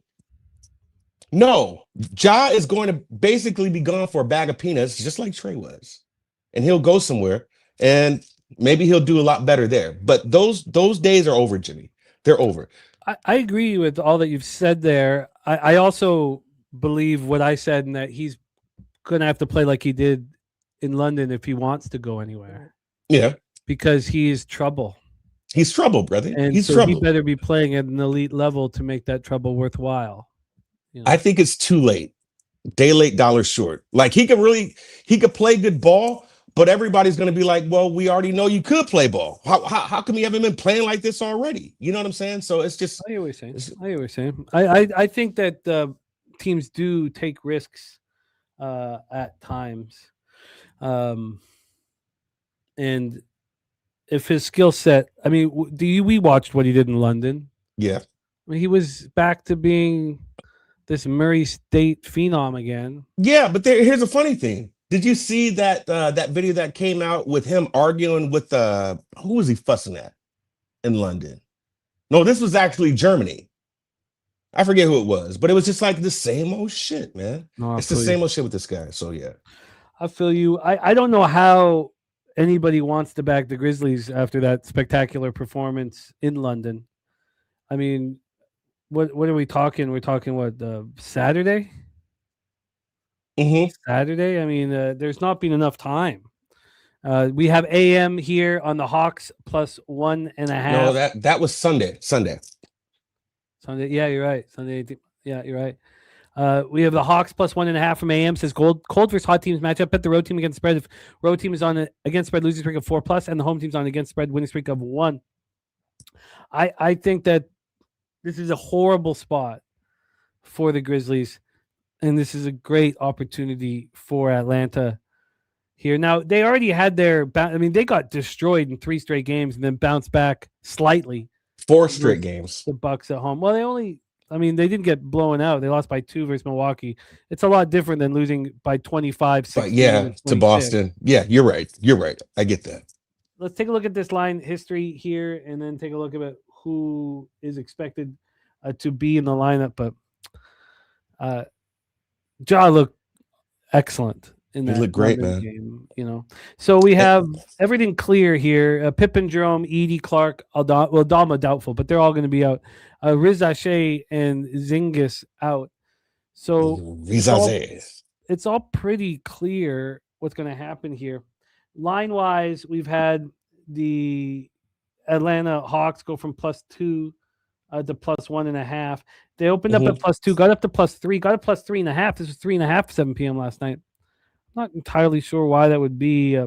no, Ja is going to basically be gone for a bag of peanuts, just like Trae was. And he'll go somewhere, and maybe he'll do a lot better there. But those days are over, Jimmy. They're over. I agree with all that you've said there. I also believe what I said, in that he's going to have to play like he did in London if he wants to go anywhere. Yeah. Because he is trouble. He's trouble, brother. And he's so trouble. He better be playing at an elite level to make that trouble worthwhile. You know? I think it's too late. Day late, dollar short. Like he could play good ball, but everybody's going to be like, well, we already know you could play ball. How come you haven't been playing like this already? You know what I'm saying? So it's just. I hear what you're saying. I think that teams do take risks at times. And if his skill set, I mean, we watched what he did in London. Yeah. I mean, he was back to being this Murray State phenom again. Yeah, but here's a funny thing. Did you see that video that came out with him arguing with who was he fussing at in London? No, this was actually Germany. I forget who it was, but it was just like the same old shit, man. No, it's the same old shit with this guy. So yeah. I feel you. I don't know how anybody wants to back the Grizzlies after that spectacular performance in London. I mean, what are we talking? We're talking what, Saturday? Mm-hmm. Saturday. I mean, there's not been enough time. We have AM here on the Hawks plus 1.5. No, that was Sunday. Sunday. Yeah, you're right. Sunday. Yeah, you're right. We have the Hawks plus 1.5 from AM. Says cold versus hot teams match up. Bet the road team against spread. If road team is on against spread losing streak of 4+, and the home team's on against spread winning streak of 1. I think that this is a horrible spot for the Grizzlies, and this is a great opportunity for Atlanta here. Now, they already had their they got destroyed in 3 straight games and then bounced back slightly. 4 straight games. The Bucks at home. Well, they didn't get blown out. They lost by 2 versus Milwaukee. It's a lot different than losing by 25. But yeah, to Boston. Yeah, you're right. I get that. Let's take a look at this line history here and then take a look at who is expected to be in the lineup. But Ja looked excellent in that. He looked great, man. Game, So we have everything clear here. Pippen, Jerome, Edie, Clark, Aldama doubtful, but they're all going to be out. Riz Ashe and Zingis out. So it's all pretty clear what's going to happen here. Line-wise, we've had the Atlanta Hawks go from +2 to +1.5. They opened up at +2, got up to +3, got up +3.5. This was 3.5, 7 p.m. last night. I'm not entirely sure why that would be.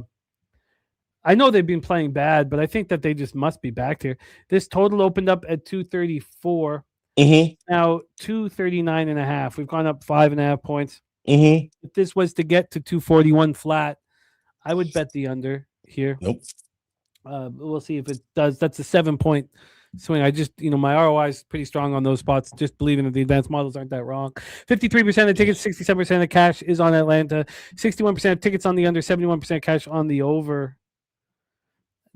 I know they've been playing bad, but I think that they just must be back here. This total opened up at 234. Now 239.5. We've gone up 5.5 points. If this was to get to 241 flat, I would bet the under here. Nope. We'll see if it does. That's a 7-point swing. I just, my ROI is pretty strong on those spots. Just believing that the advanced models aren't that wrong. 53% of the tickets, 67% of the cash is on Atlanta. 61% of tickets on the under, 71% cash on the over.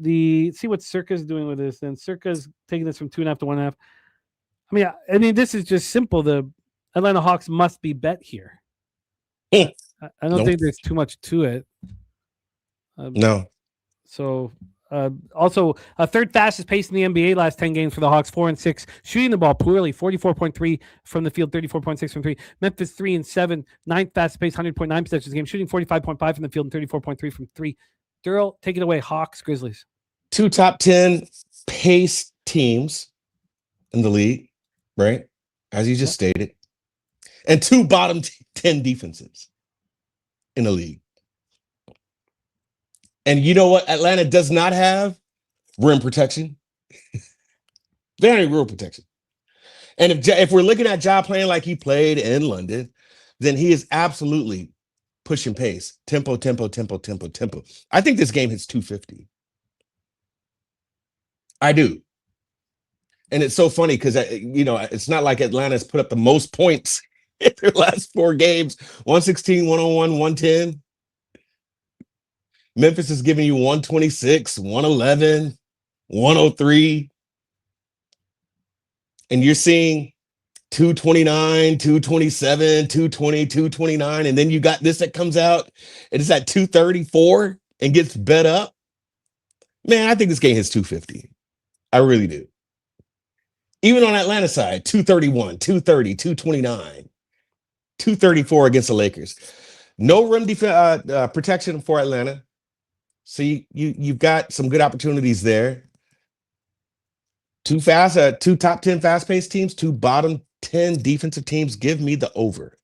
See what Circa's doing with this. Then Circa's taking this from 2.5 to 1.5. I mean, this is just simple. The Atlanta Hawks must be bet here. I don't think there's too much to it. No. So, also, third fastest pace in the NBA last 10 games for the Hawks, 4-6, shooting the ball poorly, 44.3 from the field, 34.6 from 3. Memphis 3-7, ninth fastest pace, 100.9 possessions a game, shooting 45.5 from the field and 34.3 from 3. Darryl, take it away. Hawks, Grizzlies. 2 top 10 pace teams in the league, right? As you just stated, and 2 bottom 10 defenses in the league. And you know what Atlanta does not have? Rim protection. They don't have real protection. And if we're looking at Ja playing like he played in London, then he is absolutely pushing pace. Tempo. I think this game hits 250. I do. And it's so funny because, it's not like Atlanta's put up the most points in their last 4 games. 116, 101, 110. Memphis is giving you 126, 111, 103. And you're seeing 229, 227, 220, 229. And then you got this that comes out and it's at 234 and gets bet up. Man, I think this game hits 250. I really do. Even on Atlanta side, 231, 230, 229, 234 against the Lakers. No rim protection for Atlanta. So you've got some good opportunities there. 2 top 10 fast-paced teams, 2 bottom 10 defensive teams. Give me the over.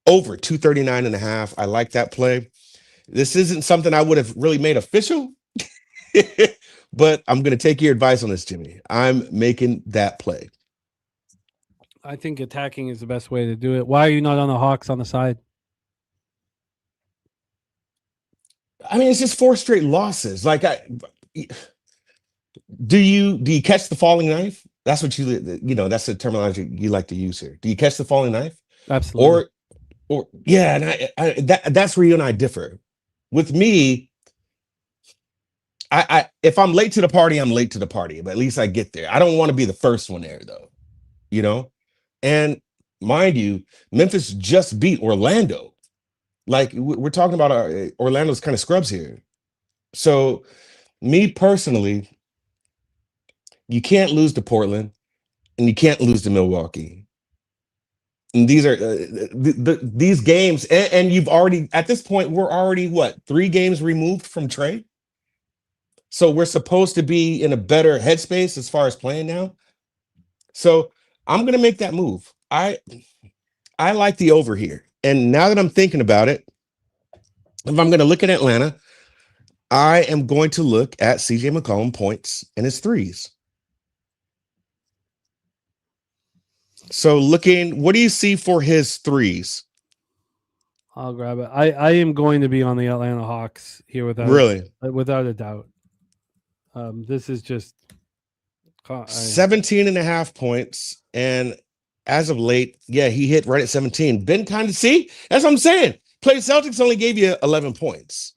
Over 239.5. I like that play. This isn't something I would have really made official, but I'm going to take your advice on this, Jimmy. I'm making that play. I think attacking is the best way to do it. Why are you not on the Hawks on the side? I mean, it's just 4 straight losses. Like, do you catch the falling knife? That's what that's the terminology you like to use here. Do you catch the falling knife? Absolutely. Or yeah, and that's where you and I differ. With me, I if I'm late to the party, I'm late to the party. But at least I get there. I don't want to be the first one there, though. And mind you, Memphis just beat Orlando. Like, we're talking about Orlando's kind of scrubs here. So, me personally, you can't lose to Portland and you can't lose to Milwaukee. And these are these games, and you've already at this point we're already what 3 games removed from trade. So we're supposed to be in a better headspace as far as playing now. So I'm gonna make that move. I like the over here, and now that I'm thinking about it, if I'm gonna look at Atlanta, I am going to look at CJ McCollum points and his threes. So looking, what do you see for his threes? I'll grab it. I am going to be on the Atlanta Hawks here without a doubt. This is just 17 and a half points. And as of late, yeah, he hit right at 17. Been kind of see, that's what I'm saying. Played Celtics only gave you 11 points.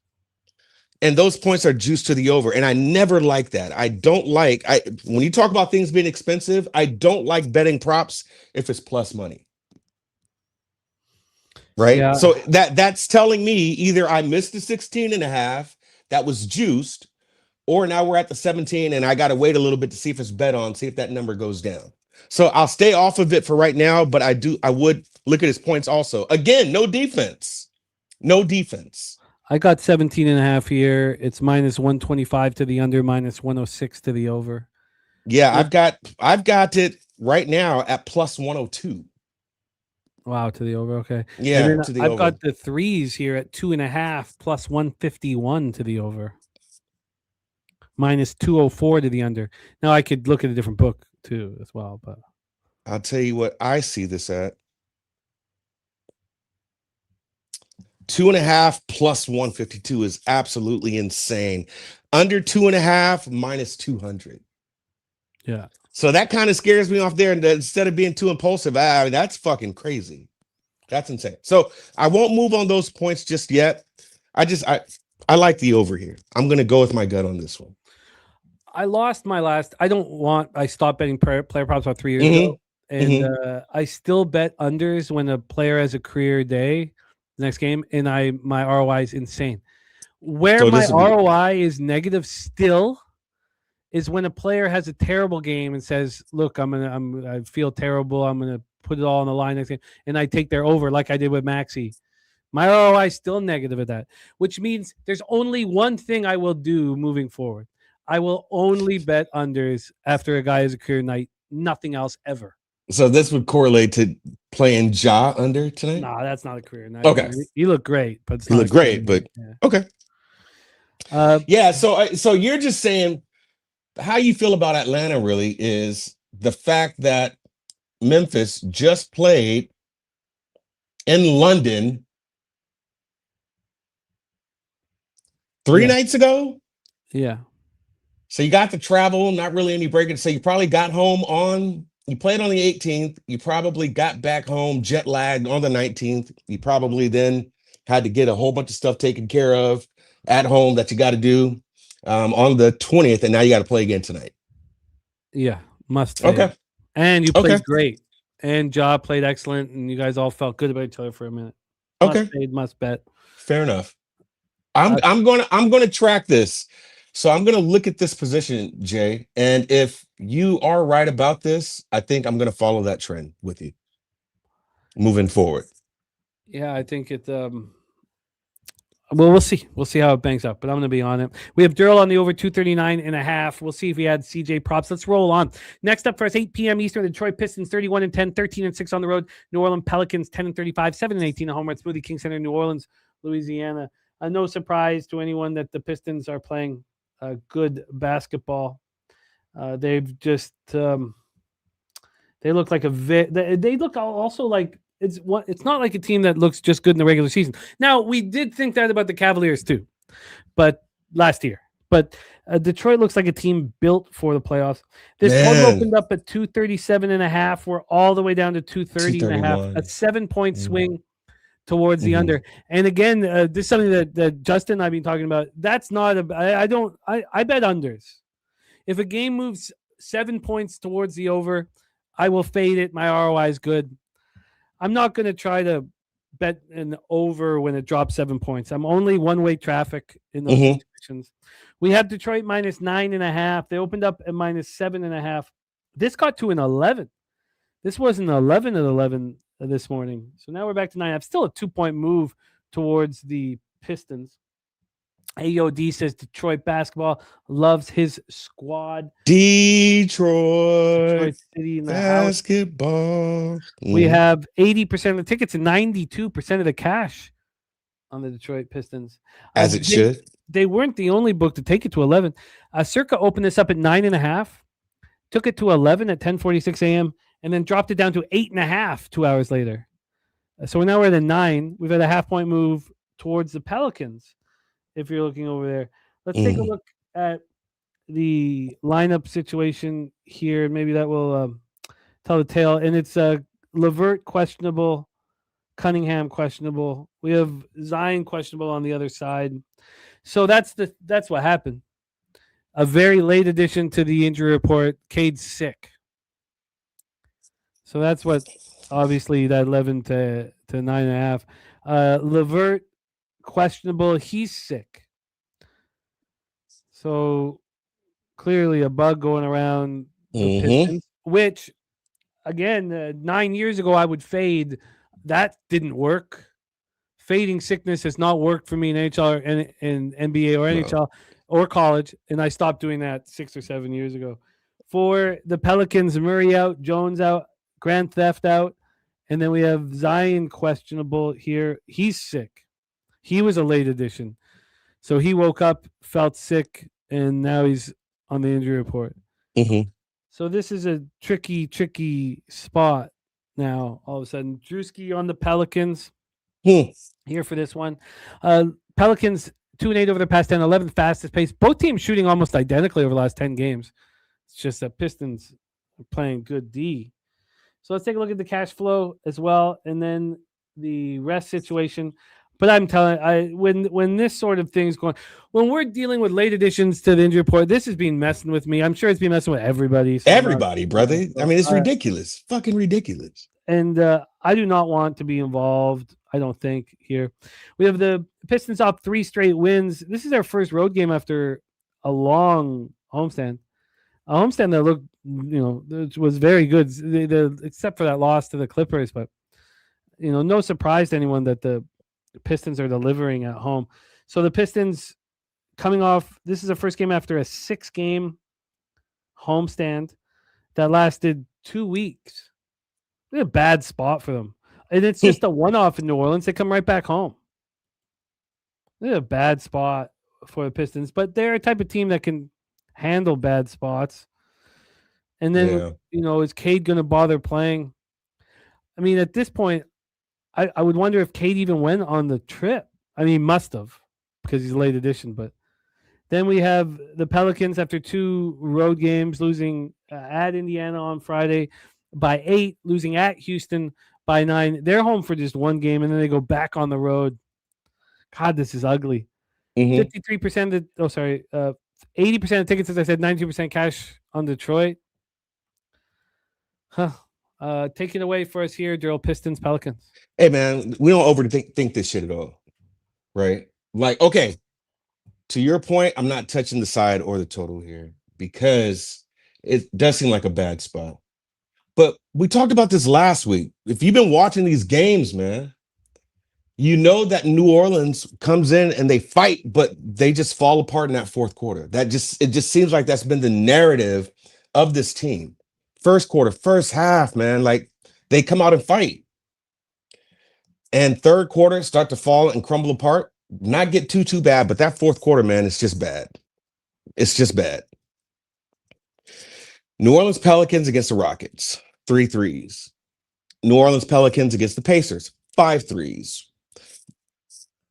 And those points are juiced to the over. And I never like that. I don't like, when you talk about things being expensive, I don't like betting props if it's plus money. Right. Yeah. So that's telling me either I missed the 16 and a half that was juiced, or now we're at the 17 and I got to wait a little bit to see if it's bet on, see if that number goes down. So I'll stay off of it for right now, but I would look at his points also. Again, no defense. I got 17 and a half here. It's minus 125 to the under, minus 106 to the over. Yeah, I've got it right now at plus 102. Wow, to the over. Okay. Yeah, to the I've over. got the threes here at 2.5 plus 151 to the over. Minus 204 to the under. Now I could look at a different book too as well, but I'll tell you what I see this at. 2.5 plus 152 is absolutely insane. Under 2.5 minus 200. Yeah. So that kind of scares me off there. And instead of being too impulsive, that's fucking crazy. That's insane. So I won't move on those points just yet. I like the over here. I'm going to go with my gut on this one. I lost my last. I stopped betting player props about 3 years ago. And I still bet unders when a player has a career day the next game. And my ROI is insane. Where my ROI is negative still is when a player has a terrible game and says, look, I feel terrible. I'm going to put it all on the line next game. And I take their over like I did with Maxey. My ROI is still negative at that, which means there's only one thing I will do moving forward. I will only bet unders after a guy has a career night, nothing else ever. So this would correlate to playing Ja under tonight? Nah, that's not a career night. Okay. He looked great, but he looked great, but yeah. Okay. Yeah, so you're just saying how you feel about Atlanta really is the fact that Memphis just played in London 3 nights ago. Yeah. So you got to travel, not really any break. So you probably got home you played on the 18th. You probably got back home jet lagged on the 19th. You probably then had to get a whole bunch of stuff taken care of at home that you got to do on the 20th. And now you got to play again tonight. Yeah. Must. Okay. And you played great. And Ja played excellent. And you guys all felt good about each other for a minute. Must bet. Fair enough. I'm gonna track this. So I'm gonna look at this position, Jay. And if you are right about this, I think I'm gonna follow that trend with you moving forward. Yeah, I think it well, we'll see. We'll see how it bangs up, but I'm going to be on it. We have Derl on the over 239.5. We'll see if he had CJ props. Let's roll on. Next up for us, 8 p.m. Eastern, the Detroit Pistons 31-10, 13-6 on the road. New Orleans Pelicans 10-35, 7-18 at home at Smoothie King Center, New Orleans, Louisiana. No surprise to anyone that the Pistons are playing good basketball. They've just they look like they look also like it's not like a team that looks just good in the regular season. Now, we did think that about the Cavaliers too, but last year. But Detroit looks like a team built for the playoffs. This one opened up at 237.5. We're all the way down to 230.5. A 7-point swing towards the under. And again, this is something that Justin and I've been talking about. That's not I bet unders. If a game moves 7 points towards the over, I will fade it. My ROI is good. I'm not going to try to bet an over when it drops 7 points. I'm only one-way traffic in those Mhm. situations. We have Detroit minus 9.5. They opened up at minus 7.5. This got to an 11. This was an 11 at 11 this morning. So now we're back to 9.5. Still a 2-point move towards the Pistons. AOD says Detroit basketball loves his squad. Detroit City in the house. basketball. We have 80% of the tickets and 92% of the cash on the Detroit Pistons. As it should. They weren't the only book to take it to 11. Circa opened this up at 9.5, took it to 11 at 10:46 a.m., and then dropped it down to 8.5 2 hours later. So now we're at a 9. We've had a half-point move towards the Pelicans, if you're looking over there. Let's take a look at the lineup situation here. Maybe that will tell the tale. And it's Levert questionable, Cunningham questionable. We have Zion questionable on the other side. So that's what happened. A very late addition to the injury report. Cade's sick. So that's what obviously that 11 to 9.5. Levert questionable. He's sick. So clearly a bug going around the Pistons, which again, 9 years ago I would fade. That didn't work. Fading sickness has not worked for me in NHL or in NBA or NHL or college, and I stopped doing that 6 or 7 years ago. For the Pelicans, Murray out, Jones out, Grand Theft out, and then we have Zion questionable here. He's sick. He was a late addition. So he woke up, felt sick, and now he's on the injury report. So this is a tricky spot now, all of a sudden. Drewski on the Pelicans here for this one. Pelicans 2-8 over the past 10, 11th fastest pace. Both teams shooting almost identically over the last 10 games. It's just that Pistons are playing good D. So let's take a look at the cash flow as well, and then the rest situation. But I'm telling when this sort of thing is going, when we're dealing with late additions to the injury report, this has been messing with me. I'm sure it's been messing with everybody. So Everybody, brother. I mean, it's ridiculous. Fucking ridiculous. And I do not want to be involved, I don't think, here. We have the Pistons up 3 straight wins. This is their first road game after a long homestand. A homestand that looked, it was very good, except for that loss to the Clippers. But, no surprise to anyone that the Pistons are delivering at home. So the Pistons coming off, this is their first game after a 6-game homestand that lasted 2 weeks. It's a bad spot for them. And it's just a one-off in New Orleans. They come right back home. It's a bad spot for the Pistons, but they're a type of team that can handle bad spots. And then, is Cade going to bother playing? I mean, at this point, I would wonder if Cade even went on the trip. I mean, he must have because he's a late addition. But then we have the Pelicans after 2 road games, losing at Indiana on Friday by 8, losing at Houston by 9. They're home for just 1 game, and then they go back on the road. God, this is ugly. 53% 80% of tickets, as I said, 92% cash on Detroit. Take it away for us here, Darryl. Pistons, Pelicans. Hey, man, we don't overthink this shit at all, right? Like, okay, to your point, I'm not touching the side or the total here because it does seem like a bad spot. But we talked about this last week. If you've been watching these games, man, you know that New Orleans comes in and they fight, but they just fall apart in that fourth quarter. It just seems like that's been the narrative of this team. First quarter, first half, man, like they come out and fight. And third quarter start to fall and crumble apart. Not get too bad, but that fourth quarter, man, it's just bad. It's just bad. New Orleans Pelicans against the Rockets, 3 threes. New Orleans Pelicans against the Pacers, 5 threes.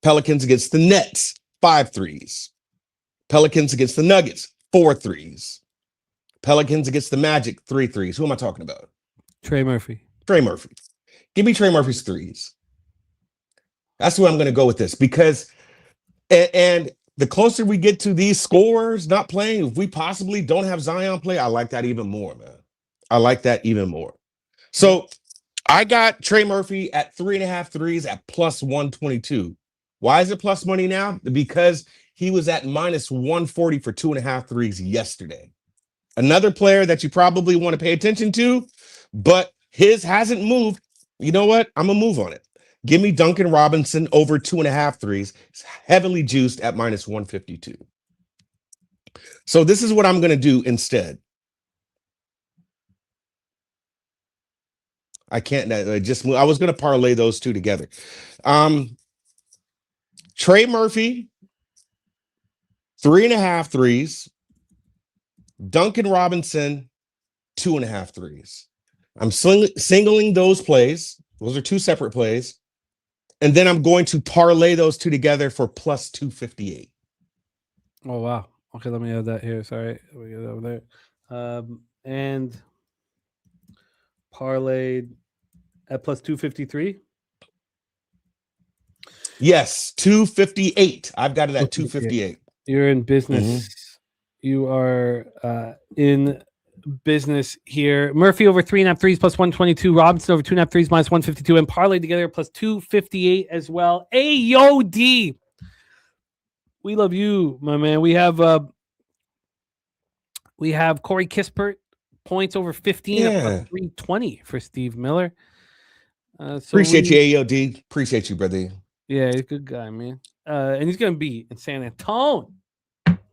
Pelicans against the Nets, 5 threes. Pelicans against the Nuggets, 4 threes. Pelicans against the Magic, 3 threes. Who am I talking about? Trey Murphy. Trey Murphy. Give me Trey Murphy's threes. That's where I'm going to go with this because, and the closer we get to these scorers not playing, if we possibly don't have Zion play, I like that even more, man. I like that even more. So I got Trey Murphy at 3.5 threes at plus 122. Why is it plus money now? Because he was at minus 140 for 2.5 threes yesterday. Another player that you probably want to pay attention to, but his hasn't moved. You know what? I'm going to move on it. Give me Duncan Robinson over 2.5 threes. It's heavily juiced at minus 152. So this is what I'm going to do instead. I can't I was going to parlay those two together. Trey Murphy, 3.5 threes. Duncan Robinson, 2.5 threes. I'm singling those plays. Those are two separate plays. And then I'm going to parlay those two together for plus 258. Oh, wow. Okay, let me add that here. Sorry. Let me get it over there. And parlayed at plus 253. Yes, 258. I've got it at 258. You're in business. You are in business here. Murphy over 3.5 threes plus 122. Robinson over 2.5 threes minus 152. And parlayed together plus 258 as well. AOD. We love you, my man. We have Corey Kispert, points over 15 at plus 320 for Steve Miller. Appreciate you, AOD. Appreciate you, brother. Yeah, he's a good guy, man. And he's going to be in San Antonio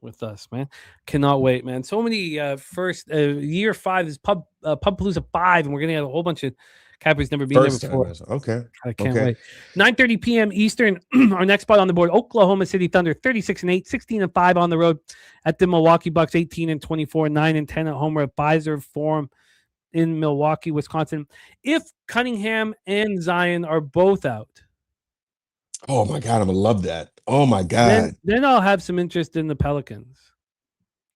with us, man. Cannot wait, man. So many first year 5 is Pubpalooza 5, and we're going to have a whole bunch of Cappers never been there before. Okay. I can't wait. 9:30 p.m. Eastern. Our next spot on the board: Oklahoma City Thunder, 36-8, 16-5 on the road at the Milwaukee Bucks, 18-24, 9-10 at home. We're at Fiserv Forum in Milwaukee, Wisconsin. If Cunningham and Zion are both out, oh my God, I'm gonna love that. Oh my God. Then I'll have some interest in the Pelicans.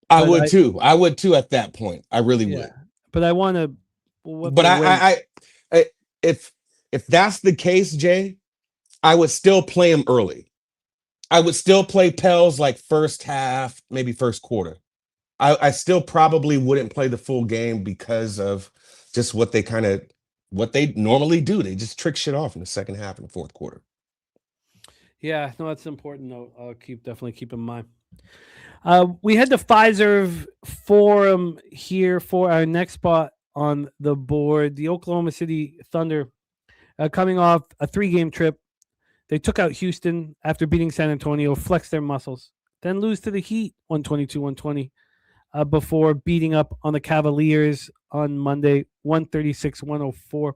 I would too. I would too at that point. I really would. But I want to. But I if that's the case, Jay, I would still play him early. I would still play Pels like first half, maybe first quarter. I still probably wouldn't play the full game because of just what they normally do. They just trick shit off in the second half and the fourth quarter. Yeah, no, that's an important note. I'll definitely keep in mind. We had the Fiserv Forum here for our next spot on the board. The Oklahoma City Thunder coming off a 3-game trip. They took out Houston after beating San Antonio, flexed their muscles, then lose to the Heat 122-120 before beating up on the Cavaliers on Monday 136-104.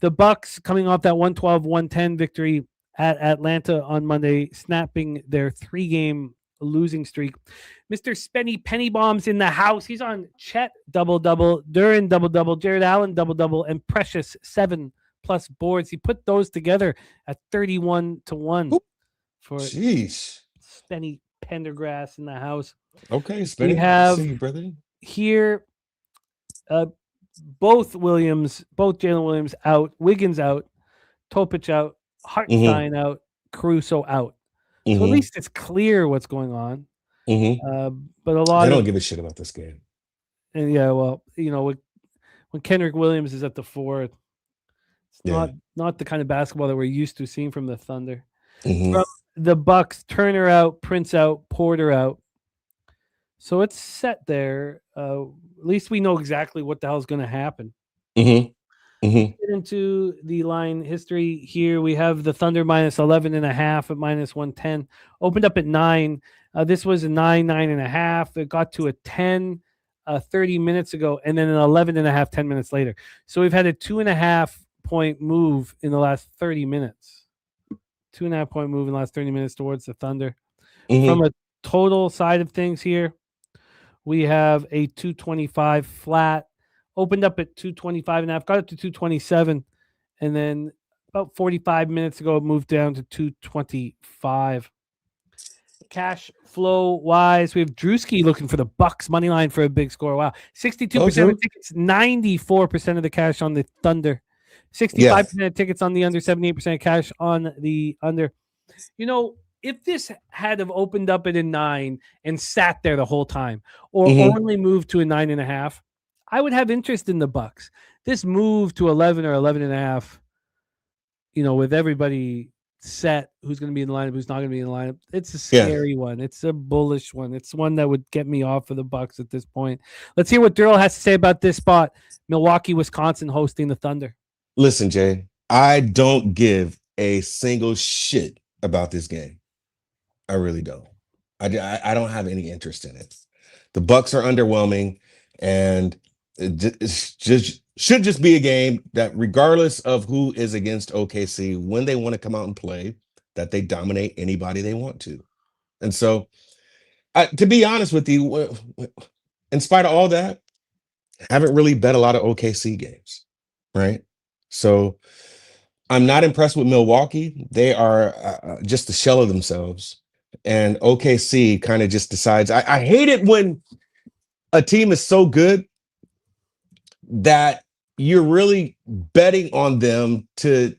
The Bucks coming off that 112-110 victory at Atlanta on Monday, snapping their 3-game losing streak. Mr. Spenny Penny Bombs in the house. He's on Chet double-double, Duran double-double, Jared Allen double-double, and Precious 7+ boards. He put those together at 31-1 for Spenny Pendergrass in the house. Okay, Spenny. We have see you, brother. Here both Jalen Williams out, Wiggins out, Topic out, Hartenstein out, Caruso out. So at least it's clear what's going on. But a lot I don't give a shit about this game. And yeah, well, when Kendrick Williams is at the 4, it's not the kind of basketball that we're used to seeing from the Thunder. From the Bucks, Turner out, Prince out, Porter out. So it's set there. At least we know exactly what the hell is going to happen. Get into the line history here. We have the Thunder minus 11.5 at minus 110. Opened up at 9. This was a 9.5. It got to a 10 30 minutes ago, and then an 11.5 10 minutes later. So we've had a 2.5 point move in the last 30 minutes. 2.5 point move in the last 30 minutes towards the Thunder. From a total side of things here, we have a 225 flat. Opened up at 225.5, got up to 227, and then about 45 minutes ago, it moved down to 225. Cash flow wise, we have Drewski looking for the Bucks money line for a big score. Wow, 62% of tickets, 94% of the cash on the Thunder, 65% of tickets on the under, 78% of cash on the under. If this had have opened up at a 9 and sat there the whole time, or only moved to a 9.5. I would have interest in the Bucks. this move to 11 or 11.5, with everybody set who's going to be in the lineup, who's not going to be in the lineup, it's a scary one. It's a bullish one. It's one that would get me off of the Bucks at this point. Let's hear what Darryl has to say about this spot. Milwaukee, Wisconsin hosting the Thunder. Listen, Jay, I don't give a single shit about this game. I really don't. I don't have any interest in it. The Bucks are underwhelming, and it should just be a game that, regardless of who is against OKC, when they want to come out and play, that they dominate anybody they want to. And so, to be honest with you, in spite of all that, I haven't really bet a lot of OKC games, right? So I'm not impressed with Milwaukee. They are just a shell of themselves. And OKC kind of just decides. I hate it when a team is so good that you're really betting on them to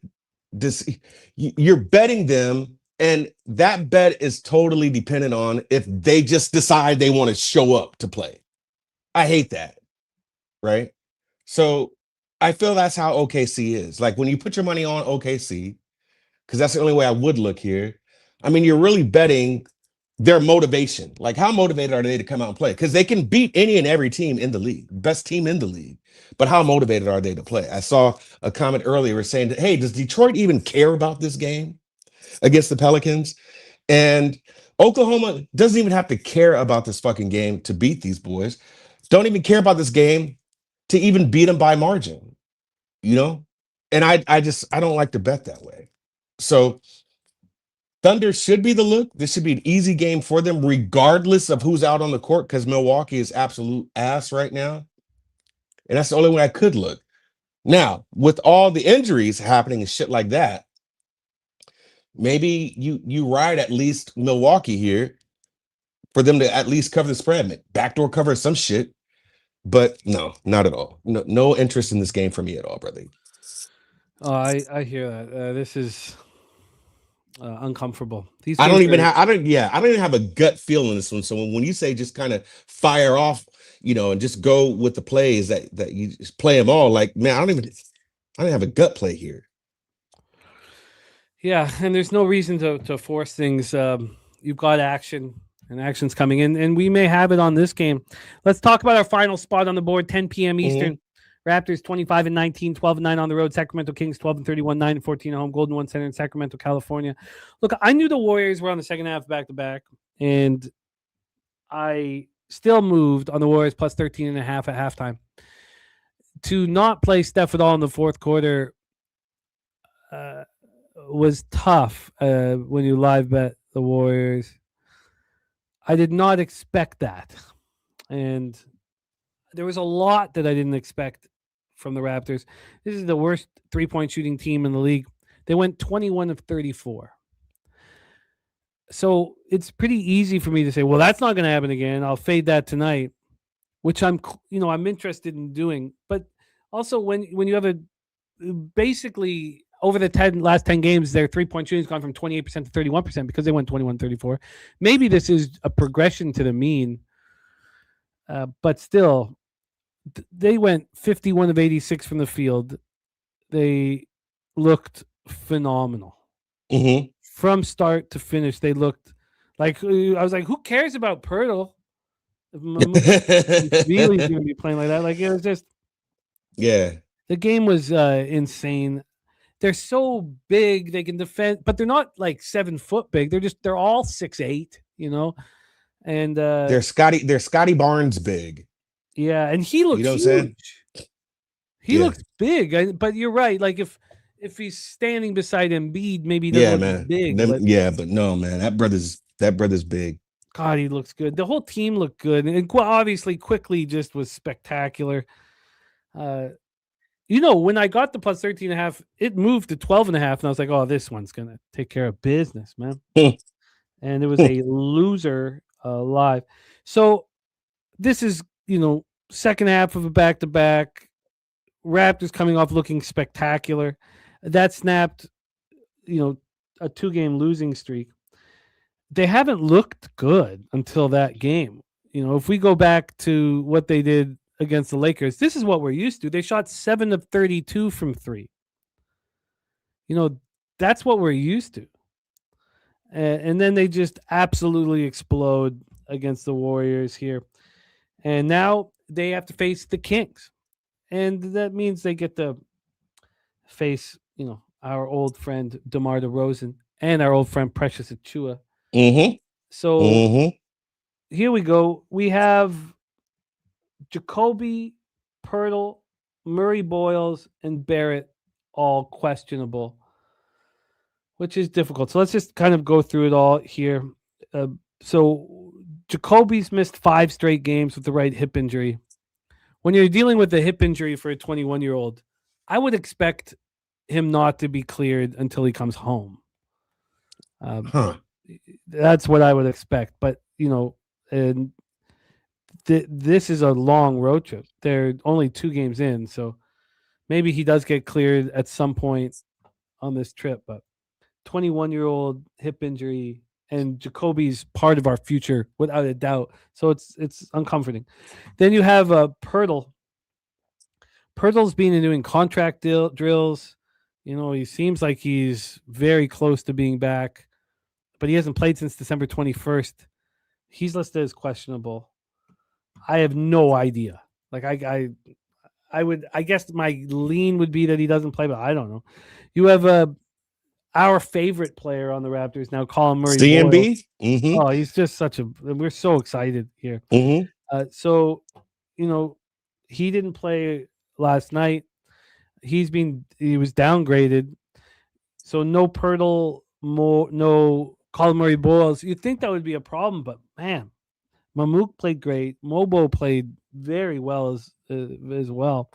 this. You're betting them, and that bet is totally dependent on if they just decide they want to show up to play. I hate that, right? So I feel that's how OKC is. Like when you put your money on OKC, because that's the only way I would look here. I mean, you're really betting their motivation. Like, how motivated are they to come out and play? Because they can beat any and every team in the league, best team in the league. But how motivated are they to play? I saw a comment earlier saying, hey, does Detroit even care about this game against the Pelicans? And Oklahoma doesn't even have to care about this fucking game to beat these boys. Don't even care about this game to even beat them by margin, And I don't like to bet that way. So Thunder should be the look. This should be an easy game for them, regardless of who's out on the court, because Milwaukee is absolute ass right now. And that's the only way I could look. Now, with all the injuries happening and shit like that, maybe you ride at least Milwaukee here for them to at least cover the spread, backdoor cover some shit. But no, not at all. No interest in this game for me at all, brother. Oh, I hear that. This is uncomfortable. I don't even have a gut feel in this one. So when you say just kind of fire off, and just go with the plays that you just play them all, like, man, I don't have a gut play here. Yeah, and there's no reason to force things. You've got action, and action's coming in, and we may have it on this game. Let's talk about our final spot on the board, 10 p.m. Eastern. Raptors 25-19, 12-9 on the road. Sacramento Kings 12-31, 9-14 at home. Golden One Center in Sacramento, California. Look, I knew the Warriors were on the second half back-to-back, and I still moved on the Warriors plus 13.5 at halftime. To not play Steph at all in the fourth quarter was tough when you live bet the Warriors. I did not expect that. And there was a lot that I didn't expect from the Raptors. This is the worst three-point shooting team in the league. They went 21 of 34. So it's pretty easy for me to say, well, that's not going to happen again. I'll fade that tonight, which I'm interested in doing. But also when you have basically over the last 10 games, their three-point shooting has gone from 28% to 31% because they went 21-34. Maybe this is a progression to the mean, but still, they went 51 of 86 from the field. They looked phenomenal. Mm-hmm. From start to finish, they looked like, I was like, who cares about Pirtle? If Bealey's going to be playing like that. Like, it was just, yeah. The game was insane. They're so big, they can defend, but they're not like 7 foot big. They're all 6'8", and they're Scotty Barnes big. Yeah, and he looks huge. He looks big, but you're right. Like if he's standing beside Embiid, maybe he doesn't look big. But no, man, that brother's big. God, he looks good. The whole team looked good, and obviously, quickly just was spectacular. When I got the plus 13.5, it moved to 12.5, and I was like, oh, this one's gonna take care of business, man. And it was a loser live. So this is, second half of a back-to-back. Raptors coming off looking spectacular. That snapped, a 2-game losing streak. They haven't looked good until that game. If we go back to what they did against the Lakers. This is what we're used to. They shot 7 of 32 from 3. That's what we're used to. And then they just absolutely explode against the Warriors here. And now they have to face the Kings. And that means they get to face, our old friend DeMar DeRozan and our old friend Precious Achiuwa. Mm-hmm. So here we go. We have Jacoby, Pirtle, Murray Boyles, and Barrett all questionable, which is difficult. So let's just kind of go through it all here. So Jacoby's missed 5 straight games with the right hip injury. When you're dealing with a hip injury for a 21-year-old, I would expect him not to be cleared until he comes home. That's what I would expect. But, and this is a long road trip. They're only 2 games in, so maybe he does get cleared at some point on this trip. But 21-year-old hip injury, and Jacoby's part of our future without a doubt. So it's uncomforting. Then you have Pirtle. Pirtle's been doing contract drills. He seems like he's very close to being back, but he hasn't played since December 21st. He's listed as questionable. I have no idea. Like I guess my lean would be that he doesn't play, but I don't know. You have our favorite player on the Raptors now, Colin Murray. CMB? Mm-hmm. Oh, he's just we're so excited here. Mm-hmm. So, he didn't play last night. He was downgraded. So no Pirtle, no Colin Murray Boyles. You'd think that would be a problem, but man, Mamouk played great. Mobo played very well as well.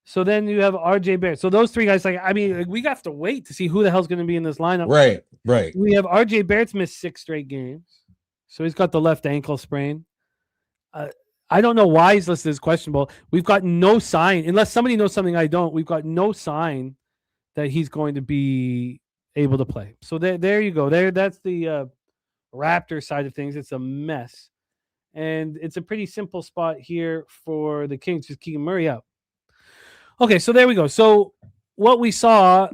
So then you have RJ Barrett. So those 3 guys, we have to wait to see who the hell's going to be in this lineup. Right. We have RJ Barrett's missed 6 straight games. So he's got the left ankle sprain. I don't know why he's listed as questionable. We've got no sign, unless somebody knows something I don't, we've got no sign that he's going to be able to play. So there you go. That's the Raptor side of things. It's a mess. And it's a pretty simple spot here for the Kings, just keeping Murray out. Okay, so there we go. So what we saw,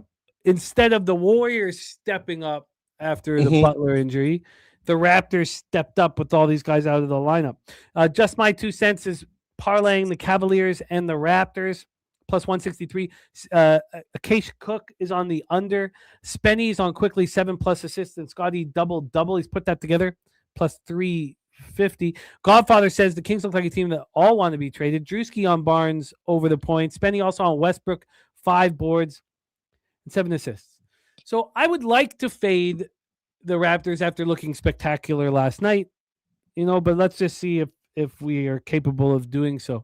instead of the Warriors stepping up after the Butler injury, the Raptors stepped up with all these guys out of the lineup. Just my 2 cents is parlaying the Cavaliers and the Raptors, plus 163. Akesh Cook is on the under. Spenny's on quickly 7+ assists, and Scotty double. He's put that together, plus 350. Godfather says the Kings look like a team that all want to be traded. Drewski on Barnes over the points. Spenny also on Westbrook, 5 boards and 7 assists. So I would like to fade the Raptors after looking spectacular last night, but let's just see if we are capable of doing so.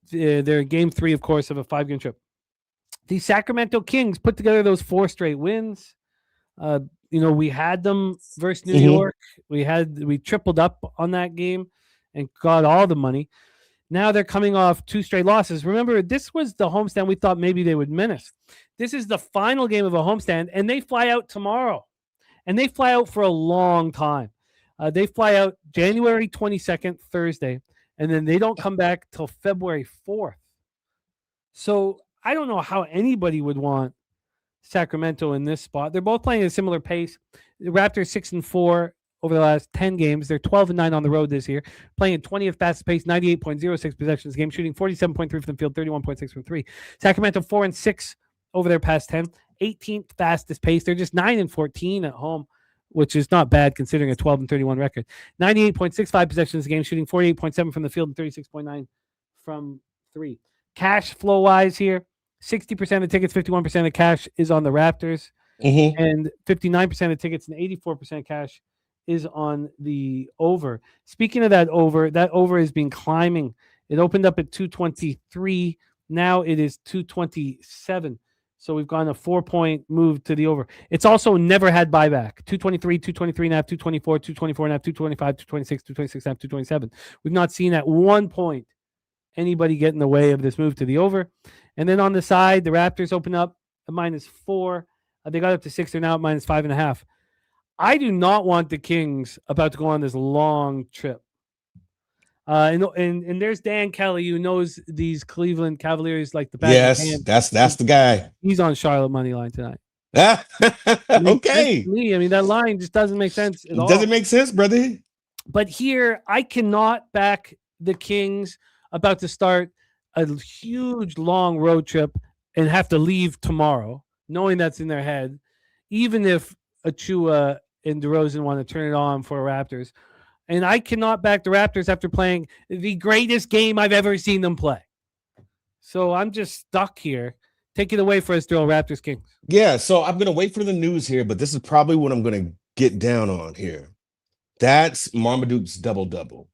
They're in game 3, of course, of a 5-game trip. The Sacramento Kings put together those 4 straight wins. We had them versus New York. We tripled up on that game and got all the money. Now they're coming off 2 straight losses. Remember, this was the homestand we thought maybe they would menace. This is the final game of a homestand, and they fly out tomorrow. And they fly out for a long time. They fly out January 22nd, Thursday, and then they don't come back till February 4th. So I don't know how anybody would want Sacramento in this spot. They're both playing at a similar pace. The Raptors 6-4 over the last 10 games. They're 12-9 on the road this year, playing at 20th fastest pace, 98.06 possessions a game, shooting 47.3 from the field, 31.6 from 3. Sacramento 4-6 over their past 10. 18th fastest pace. They're just 9-14 at home, which is not bad considering a 12-31 record. 98.65 possessions a game, shooting 48.7 from the field and 36.9 from 3. Cash flow wise here, 60% of tickets, 51% of cash is on the Raptors, and 59% of tickets and 84% cash is on the over. Speaking of that over has been climbing. It opened up at 223. Now it is 227. So we've gone a 4-point move to the over. It's also never had buyback. 223, 223 and a half, 224, 224 and a half, 225, 226, 226 and a half, 227. We've not seen at one point anybody get in the way of this move to the over. And then on the side, the Raptors open up at -4. They got up to 6. They're now at -5.5. I do not want the Kings about to go on this long trip. And there's Dan Kelly, who knows these Cleveland Cavaliers like the back of his Yes, hand. that's the guy. He's on Charlotte money line tonight. Okay. Me, I mean, that line just doesn't make sense at all. Doesn't make sense, brother. But here, I cannot back the Kings about to start a huge, long road trip and have to leave tomorrow, knowing that's in their head, even if Achua and DeRozan want to turn it on for Raptors. And I cannot back the Raptors after playing the greatest game I've ever seen them play. So I'm just stuck here. Take it away for us, Derl. Raptors Kings. Yeah, so I'm going to wait for the news here, but this is probably what I'm going to get down on here. That's Marmaduke's double-double.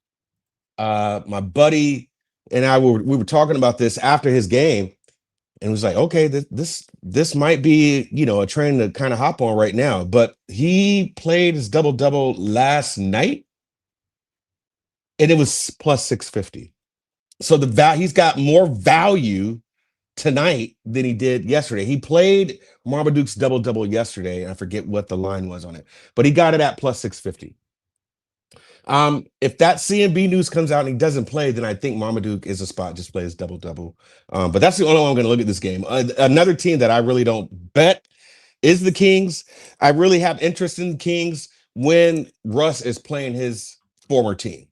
My buddy and I we were talking about this after his game, and it was like, okay, this might be, a train to kind of hop on right now. But he played his double-double last night, and it was plus 650. So he's got more value tonight than he did yesterday. He played Marmaduke's double-double yesterday, and I forget what the line was on it, but he got it at plus 650. If that CMB news comes out and he doesn't play, then I think Marmaduke is a spot, just plays double-double. But that's the only one I'm going to look at this game. Another team that I really don't bet is the Kings. I really have interest in the Kings when Russ is playing his former team.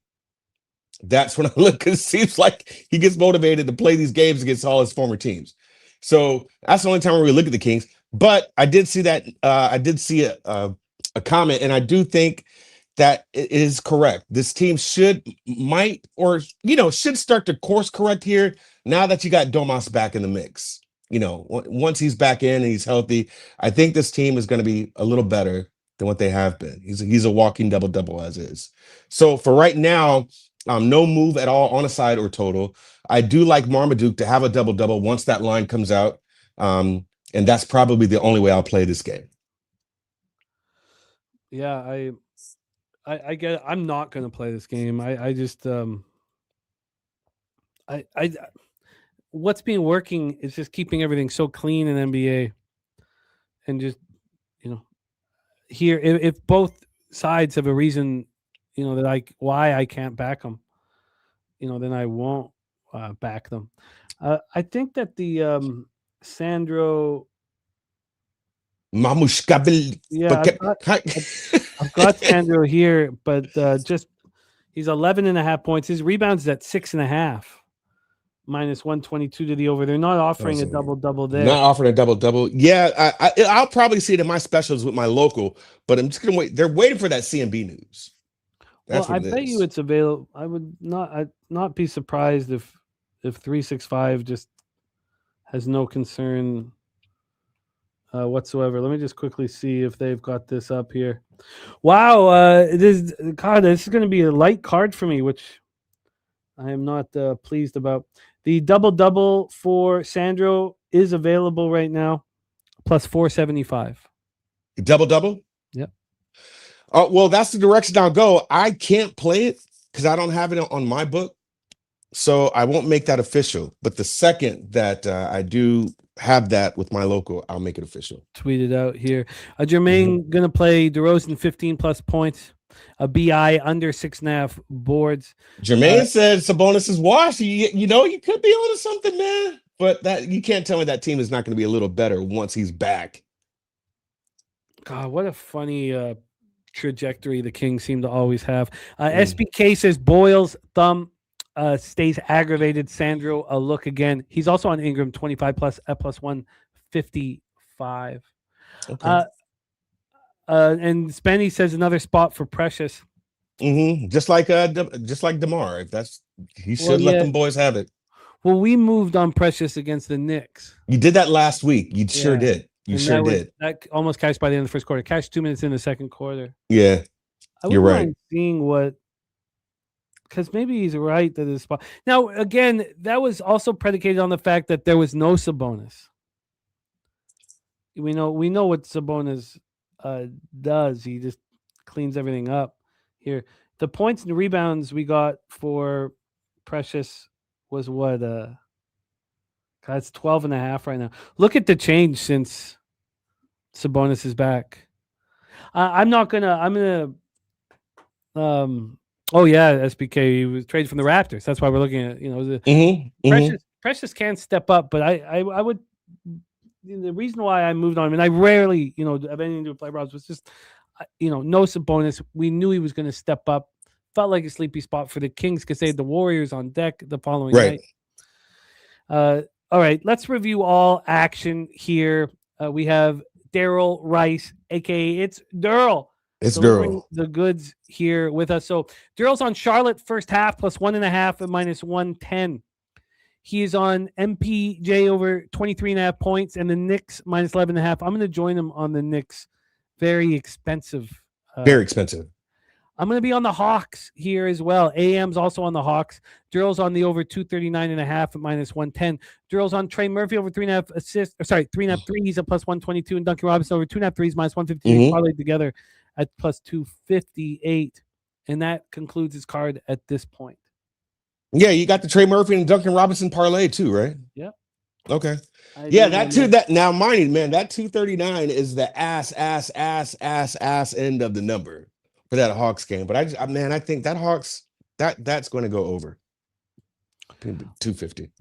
That's when I look, because it seems like he gets motivated to play these games against all his former teams. So that's the only time I really look at the Kings. But I did see that. I did see a comment, and I do think that it is correct. This team should start to course correct here now that you got Domas back in the mix. Once he's back in and he's healthy, I think this team is going to be a little better than what they have been. He's a walking double-double as is. So for right now, no move at all on a side or total. I do like Marmaduke to have a double-double once that line comes out. And that's probably the only way I'll play this game. Yeah, I get it. I'm not going to play this game. I just what's been working is just keeping everything so clean in NBA, and just here if both sides have a reason that why I can't back them, then I won't back them. I think that the Sandro. Yeah, I've got Sandro here, but just he's 11.5 points. His rebounds is at 6.5, minus 122 to the over. They're not offering a double-double there. Not offering a double-double. Yeah, I'll probably see it in my specials with my local, but I'm just gonna wait. They're waiting for that CMB news. That's I bet you it's available. I would not be surprised if 365 just has no concern whatsoever. Let me just quickly see if they've got this up here. Wow, this is going to be a light card for me, which I am not pleased about. The double-double for Sandro is available right now, plus 475. Double-double? Yep. Well, that's the direction I'll go. I can't play it because I don't have it on my book, so I won't make that official. But the second that I do have that with my local, I'll make it official. Tweet it out here. Jermaine going to play DeRozan 15+ points. A BI under 6.5 boards. Jermaine said Sabonis is washed. You could be onto something, man. But that you can't tell me that team is not going to be a little better once he's back. God, what a funny trajectory the Kings seem to always have. SBK says Boyle's thumb stays aggravated. Sandro, a look again. He's also on Ingram 25 plus at plus 155. Okay. And Spenny says another spot for Precious. Just like DeMar. He should let them boys have it. Well, we moved on Precious against the Knicks. You did that last week. You sure did. You sure did. That almost cashed by the end of the first quarter. Cashed 2 minutes in the second quarter. Yeah, you're right. Seeing what, because maybe he's right that his spot. Now, again, that was also predicated on the fact that there was no Sabonis. We know what Sabonis does. He just cleans everything up here. The points and the rebounds we got for Precious was what? God, it's 12.5 right now. Look at the change since Sabonis is back. I'm gonna Oh yeah, SBK. He was traded from the Raptors. That's why we're looking at Precious can't step up, but I would. The reason why I moved on, and I rarely have anything to do with play Robs was just no Sabonis. We knew he was going to step up. Felt like a sleepy spot for the Kings because they had the Warriors on deck the following night. All right, let's review all action here. We have Darryl Rice, aka it's Derl. It's Darryl. The goods here with us. So Darryl's on Charlotte first half plus 1.5 at -110. He is on MPJ over 23.5 points and the Knicks minus 11.5. I'm going to join him on the Knicks. Very expensive. Very expensive. I'm going to be on the Hawks here as well. AM's also on the Hawks. Darryl's on the over 239.5 at -110. Darryl's on Trey Murphy over 3.5 assists. 3.5 threes at plus 122, and Duncan Robinson over 2.5 threes minus 152. Parlayed together at plus 258. And that concludes his card at this point. Yeah, you got the Trey Murphy and Duncan Robinson parlay too, right? Yep. Okay. That now, mind you, man, that 239 is the ass end of the number for that Hawks game. But I think that Hawks that's going to go over 250.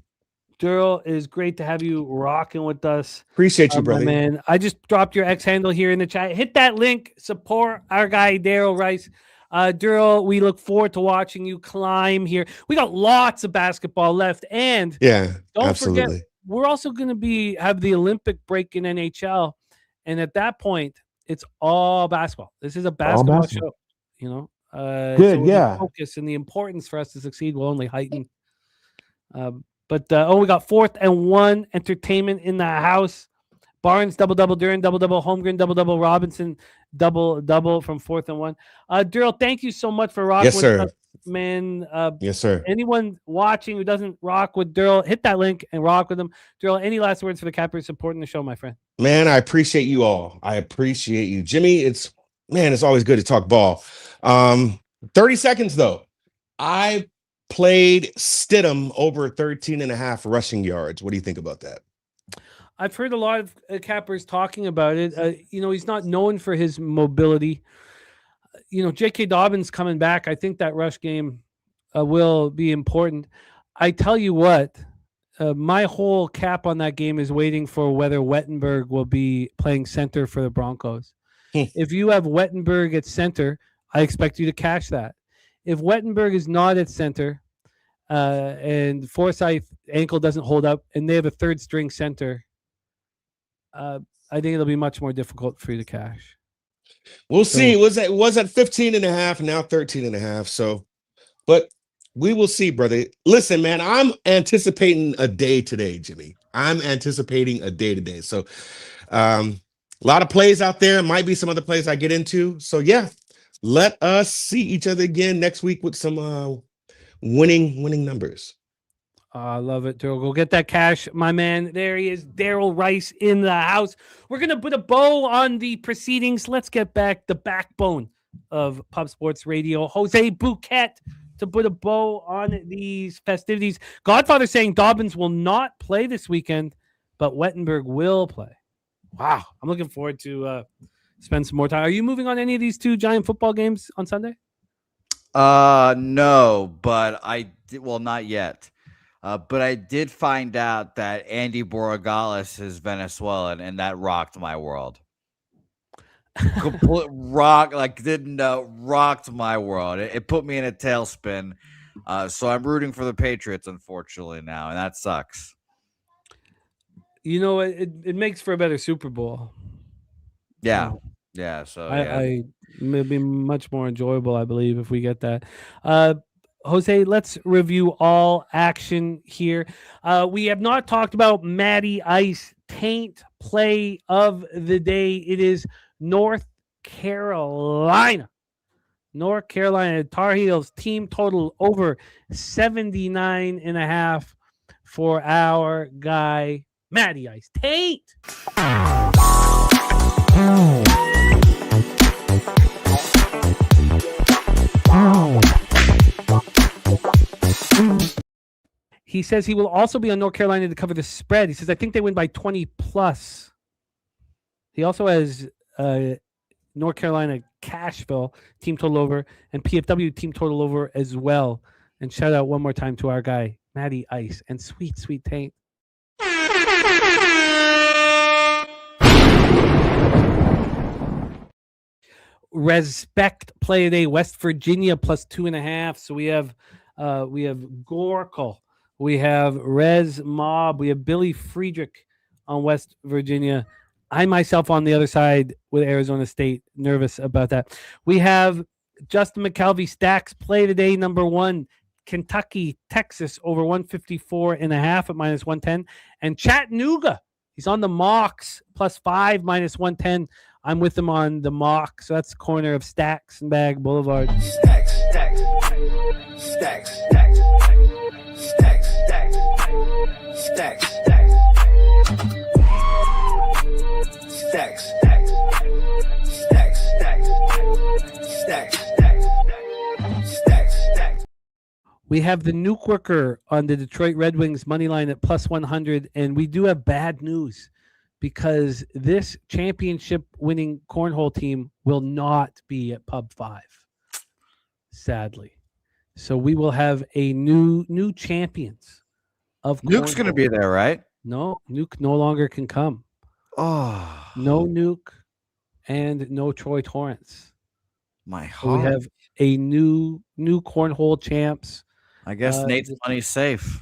Darryl, it is great to have you rocking with us. Appreciate you, brother. Man, I just dropped your X handle here in the chat. Hit that link. Support our guy Darryl Rice. Darryl, we look forward to watching you climb here. We got lots of basketball left, and don't forget, we're also going to have the Olympic break in NHL, and at that point, it's all basketball. This is a basketball show, Good, so focus and the importance for us to succeed will only heighten. We got 4th and 1 entertainment in the house. Barnes double-double, Duran double-double, Holmgren double-double, Robinson double-double from 4th and 1. Darryl, thank you so much for rocking with us, man. Yes, sir. Anyone watching who doesn't rock with Darryl, hit that link and rock with him. Darryl, any last words for the Cappers supporting the show, my friend? Man, I appreciate you all. I appreciate you. Jimmy, it's always good to talk ball. 30 seconds, though. I played Stidham over 13.5 rushing yards. What do you think about that? I've heard a lot of Cappers talking about it. He's not known for his mobility. J.K. Dobbins coming back. I think that rush game will be important. I tell you what, my whole cap on that game is waiting for whether Wettenberg will be playing center for the Broncos. If you have Wettenberg at center, I expect you to cash that. If Wettenberg is not at center and Forsyth ankle doesn't hold up and they have a third string center, I think it'll be much more difficult for you to cash. We'll see. Was at 15.5, now 13.5. So, but we will see, brother. Listen, man, I'm anticipating a day today, Jimmy. I'm anticipating a day today. So, a lot of plays out there. Might be some other plays I get into. So, let us see each other again next week with some winning numbers. I love it, Darryl. Go get that cash, my man. There he is, Darryl Rice in the house. We're going to put a bow on the proceedings. Let's get back the backbone of Pub Sports Radio, Jose Bouquet, to put a bow on these festivities. Godfather saying Dobbins will not play this weekend, but Wettenberg will play. Wow. I'm looking forward to spend some more time. Are you moving on any of these 2 giant football games on Sunday? No, but not yet. But I did find out that Andy Borregales is Venezuelan, and that rocked my world. Rocked my world. It put me in a tailspin. So I'm rooting for the Patriots, unfortunately, now, and that sucks. It makes for a better Super Bowl. Yeah. So it'll be much more enjoyable, I believe, if we get that. Jose, let's review all action here. We have not talked about Matty Ice taint play of the day. It is North Carolina. Tar Heels team total over 79.5 for our guy Matty Ice taint. He says he will also be on North Carolina to cover the spread. He says, I think they win by 20 plus. He also has North Carolina Cashville, team total over, and PFW, team total over as well. And shout out one more time to our guy, Matty Ice, and Sweet Taint. Respect play today, West Virginia plus 2.5. So we have Gorkel, we have Rez Mob, we have Billy Friedrich on West Virginia. I myself on the other side with Arizona State, nervous about that. We have Justin McKelvey stacks play today, number 1, Kentucky, Texas over 154.5 at -110, and Chattanooga. He's on the Mocks plus 5 -110. I'm with him on the mock, so that's the corner of Stacks and Bag Boulevard. Stacks. We have the Nuke Worker on the Detroit Red Wings money line at plus 100, and we do have bad news because this championship-winning cornhole team will not be at Pub 5, sadly. So we will have a new champions of Nuke's going to be there, right? No, Nuke no longer can come. Oh, No Nuke and no Troy Torrance. my So heart. we have a new cornhole champs. I guess Nate's money's safe.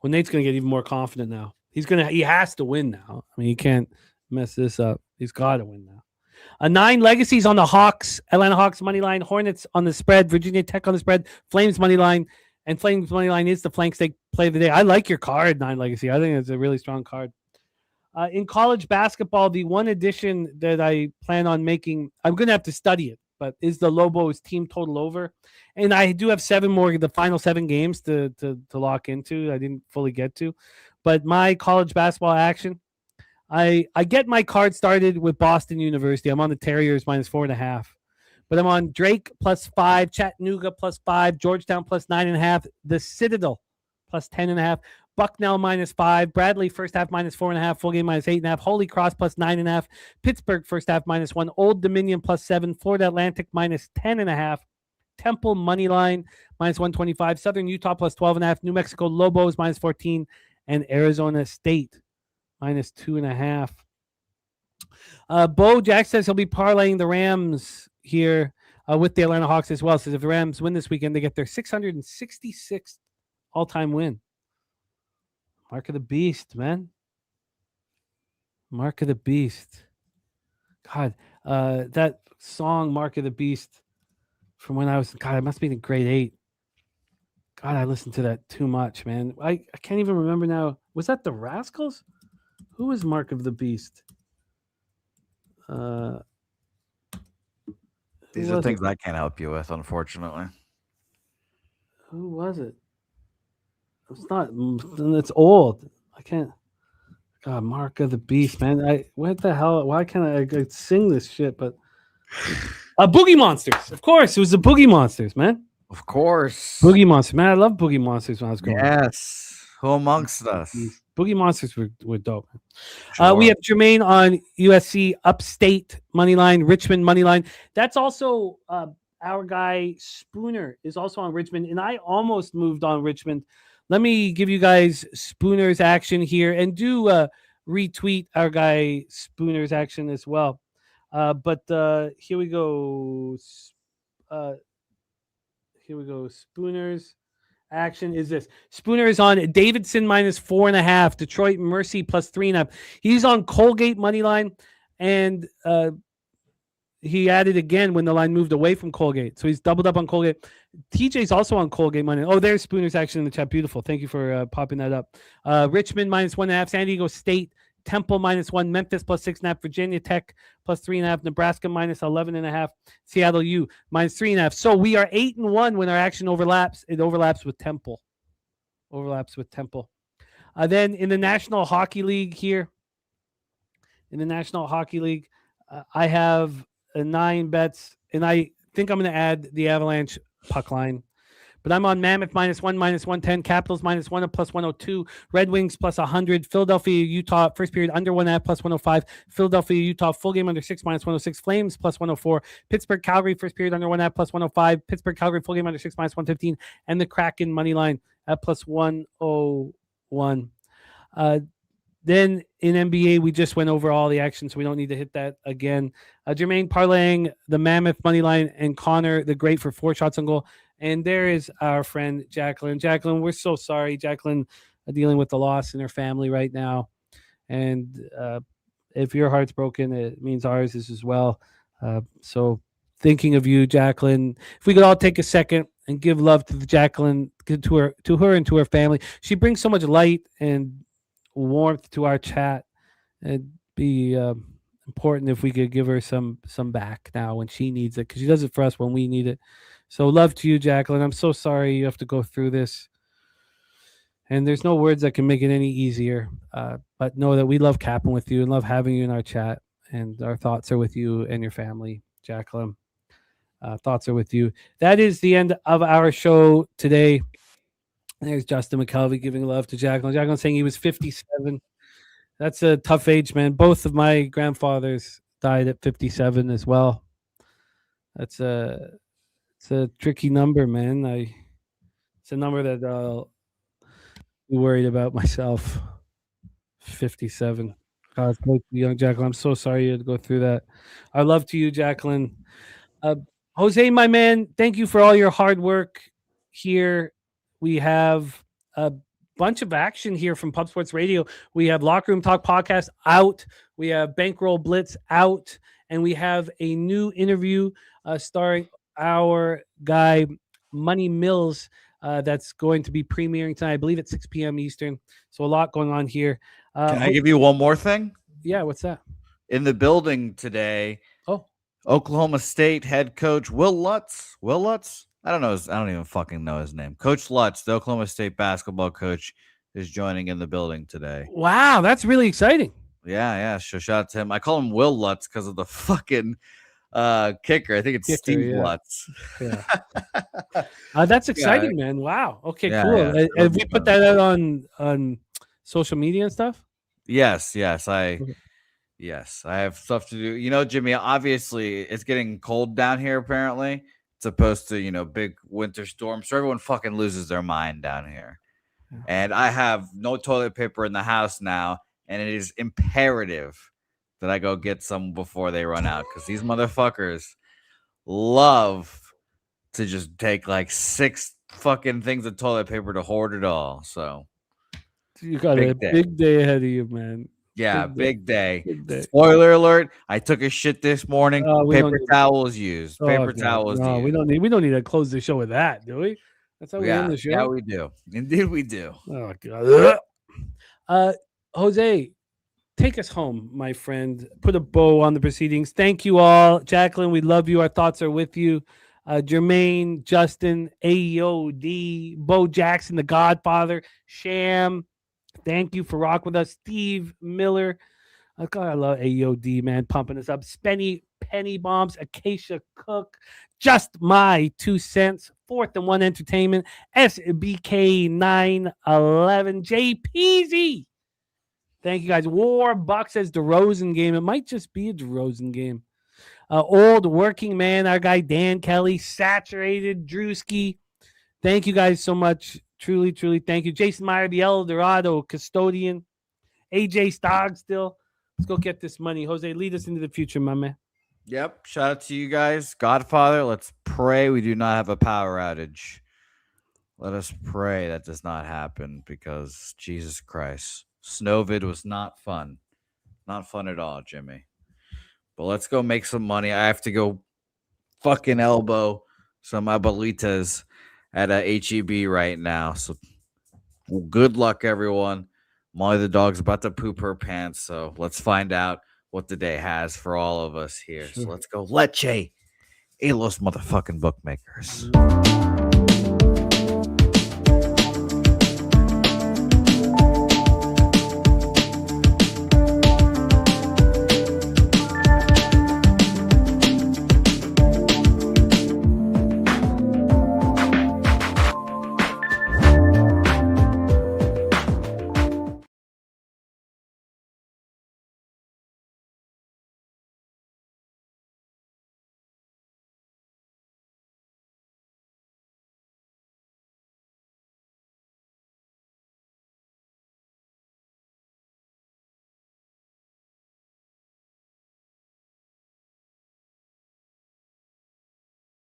Well, Nate's going to get even more confident now. He has to win now. I mean, he can't mess this up. He's got to win now. 9 legacies on the Hawks, Atlanta Hawks money line, Hornets on the spread, Virginia Tech on the spread, Flames money line, and Flames money line is the flank stake play of the day. I like your card, 9 legacy. I think it's a really strong card. In college basketball, the one addition that I plan on making, I'm going to have to study it, but is the Lobos team total over. And I do have 7 more, the final 7 games to lock into. I didn't fully get to. But my college basketball action, I get my card started with Boston University. I'm on the Terriers -4.5. But I'm on Drake plus 5, Chattanooga plus 5, Georgetown plus 9.5, the Citadel plus 10.5, Bucknell -5, Bradley first half -4.5, full game -8.5, Holy Cross plus 9.5, Pittsburgh first half -1, Old Dominion plus 7, Florida Atlantic -10.5, Temple money line -125, Southern Utah plus 12.5, New Mexico Lobos -14, and Arizona State -2.5. Bo Jack says he'll be parlaying the Rams here with the Atlanta Hawks as well. Says if the Rams win this weekend, they get their 666th all-time win. Mark of the Beast, man. Mark of the Beast. God, that song, Mark of the Beast, from when I was, God, I must be in grade 8. God, I listened to that too much, man. I can't even remember now. Was that the Rascals? Who was Mark of the Beast? These are things I can't help you with, unfortunately. Who was it? It's not. It's old. I can't. God, Mark of the Beast, man. What the hell? Why can't I sing this shit? But Boogie Monsters, of course. It was the Boogie Monsters, man. Of course. Boogie Monsters, man. I love Boogie Monsters when I was growing up. Yes. Who amongst us? Boogie Monsters were dope. Sure. We have Jermaine on USC Upstate money line, Richmond money line. That's also our guy Spooner is also on Richmond, and I almost moved on Richmond. Let me give you guys Spooner's action here, and do retweet our guy Spooner's action as well. But here we go. Here we go. Spooner's action is this. Spooner is on Davidson -4.5, Detroit Mercy plus 3.5. He's on Colgate money line, and he added again when the line moved away from Colgate. So he's doubled up on Colgate. TJ's also on Colgate money. Oh, there's Spooner's action in the chat. Beautiful. Thank you for popping that up. Richmond -1.5, San Diego State, Temple -1, Memphis plus 6.5, Virginia Tech plus 3.5, Nebraska -11.5, Seattle U -3.5. So we are 8-1 when our action overlaps. It overlaps with Temple. Then in the National Hockey League here, I have 9 bets, and I think I'm going to add the Avalanche puck line. But I'm on Mammoth -1, -110, Capitals -1 at +102, Red Wings +100, Philadelphia, Utah, first period under 1.5 +105, Philadelphia, Utah, full game under 6 -106, Flames +104, Pittsburgh, Calgary, first period under 1.5 +105, Pittsburgh, Calgary, full game under 6 -115, and the Kraken money line at +101. Then in NBA, we just went over all the action, so we don't need to hit that again. Jermaine parlaying the Mammoth money line and Connor the Great for 4 shots on goal. And there is our friend Jacqueline. Jacqueline, we're so sorry. Jacqueline dealing with the loss in her family right now. And if your heart's broken, it means ours is as well. So thinking of you, Jacqueline. If we could all take a second and give love to Jacqueline, to her and to her family. She brings so much light and warmth to our chat. It'd be important if we could give her some back now when she needs it, because she does it for us when we need it. So love to you, Jacqueline. I'm so sorry you have to go through this, and there's no words that can make it any easier, but know that we love capping with you and love having you in our chat, and our thoughts are with you and your family, Jacqueline. Thoughts are with you. That is the end of our show today. There's Justin McKelvey giving love to Jacqueline. Jacqueline saying he was 57. That's a tough age, man. Both of my grandfathers died at 57 as well. It's a tricky number, man. It's a number that I'll be worried about myself. 57. God, young Jacqueline. I'm so sorry you had to go through that. Our love to you, Jacqueline. Jose, my man, thank you for all your hard work here. We have a bunch of action here from Pub Sports Radio. We have Locker Room Talk podcast out. We have Bankroll Blitz out. And we have a new interview starring our guy, Money Mills, that's going to be premiering tonight, I believe at 6 p.m. Eastern. So a lot going on here. Can I give you one more thing? Yeah, what's that? In the building today, Oklahoma State head coach Will Lutz. I don't even fucking know his name. Coach Lutz, the Oklahoma State basketball coach, is joining in the building today. Wow, that's really exciting. Yeah. So shout out to him. I call him Will Lutz because of the fucking kicker. I think it's Steve Lutz. Yeah. That's exciting, man. Wow. Okay, cool. Yeah. Have we put that out on social media and stuff? Yes. Yes, I have stuff to do. You know, Jimmy, obviously it's getting cold down here, apparently. It's supposed to, big winter storm. So everyone fucking loses their mind down here. Yeah. And I have no toilet paper in the house now. And it is imperative that I go get some before they run out. Because these motherfuckers love to just take like 6 fucking things of toilet paper to hoard it all. So you got a big day ahead of you, man. Yeah, big day. Spoiler alert! I took a shit this morning. Paper towels used. Paper towels. No, we don't need to close the show with that, do we? That's how we end the show. Yeah, we do. Indeed, we do. Oh God. Jose, take us home, my friend. Put a bow on the proceedings. Thank you all, Jacqueline. We love you. Our thoughts are with you. Jermaine, Justin, AOD, Bo Jackson, the Godfather, Sham. Thank you for rocking with us. Steve Miller. I love AOD, man, pumping us up. Spenny, Penny Bombs, Acacia Cook. Just my 2 cents. 4th and 1 Entertainment. SBK 911. JPZ. Thank you, guys. War Buck says DeRozan game. It might just be a DeRozan game. Old Working Man, our guy Dan Kelly. Saturated Drewski. Thank you guys so much. Truly, truly, thank you. Jason Meyer, the El Dorado custodian. AJ Stogg still. Let's go get this money. Jose, lead us into the future, my man. Yep. Shout out to you guys. Godfather, let's pray we do not have a power outage. Let us pray that does not happen because Jesus Christ. Snowvid was not fun. Not fun at all, Jimmy. But let's go make some money. I have to go fucking elbow some abuelitas at HEB right now. So good luck, everyone. Molly the dog's about to poop her pants. So let's find out what the day has for all of us here. Sure. So let's go. Leche. A los motherfucking bookmakers.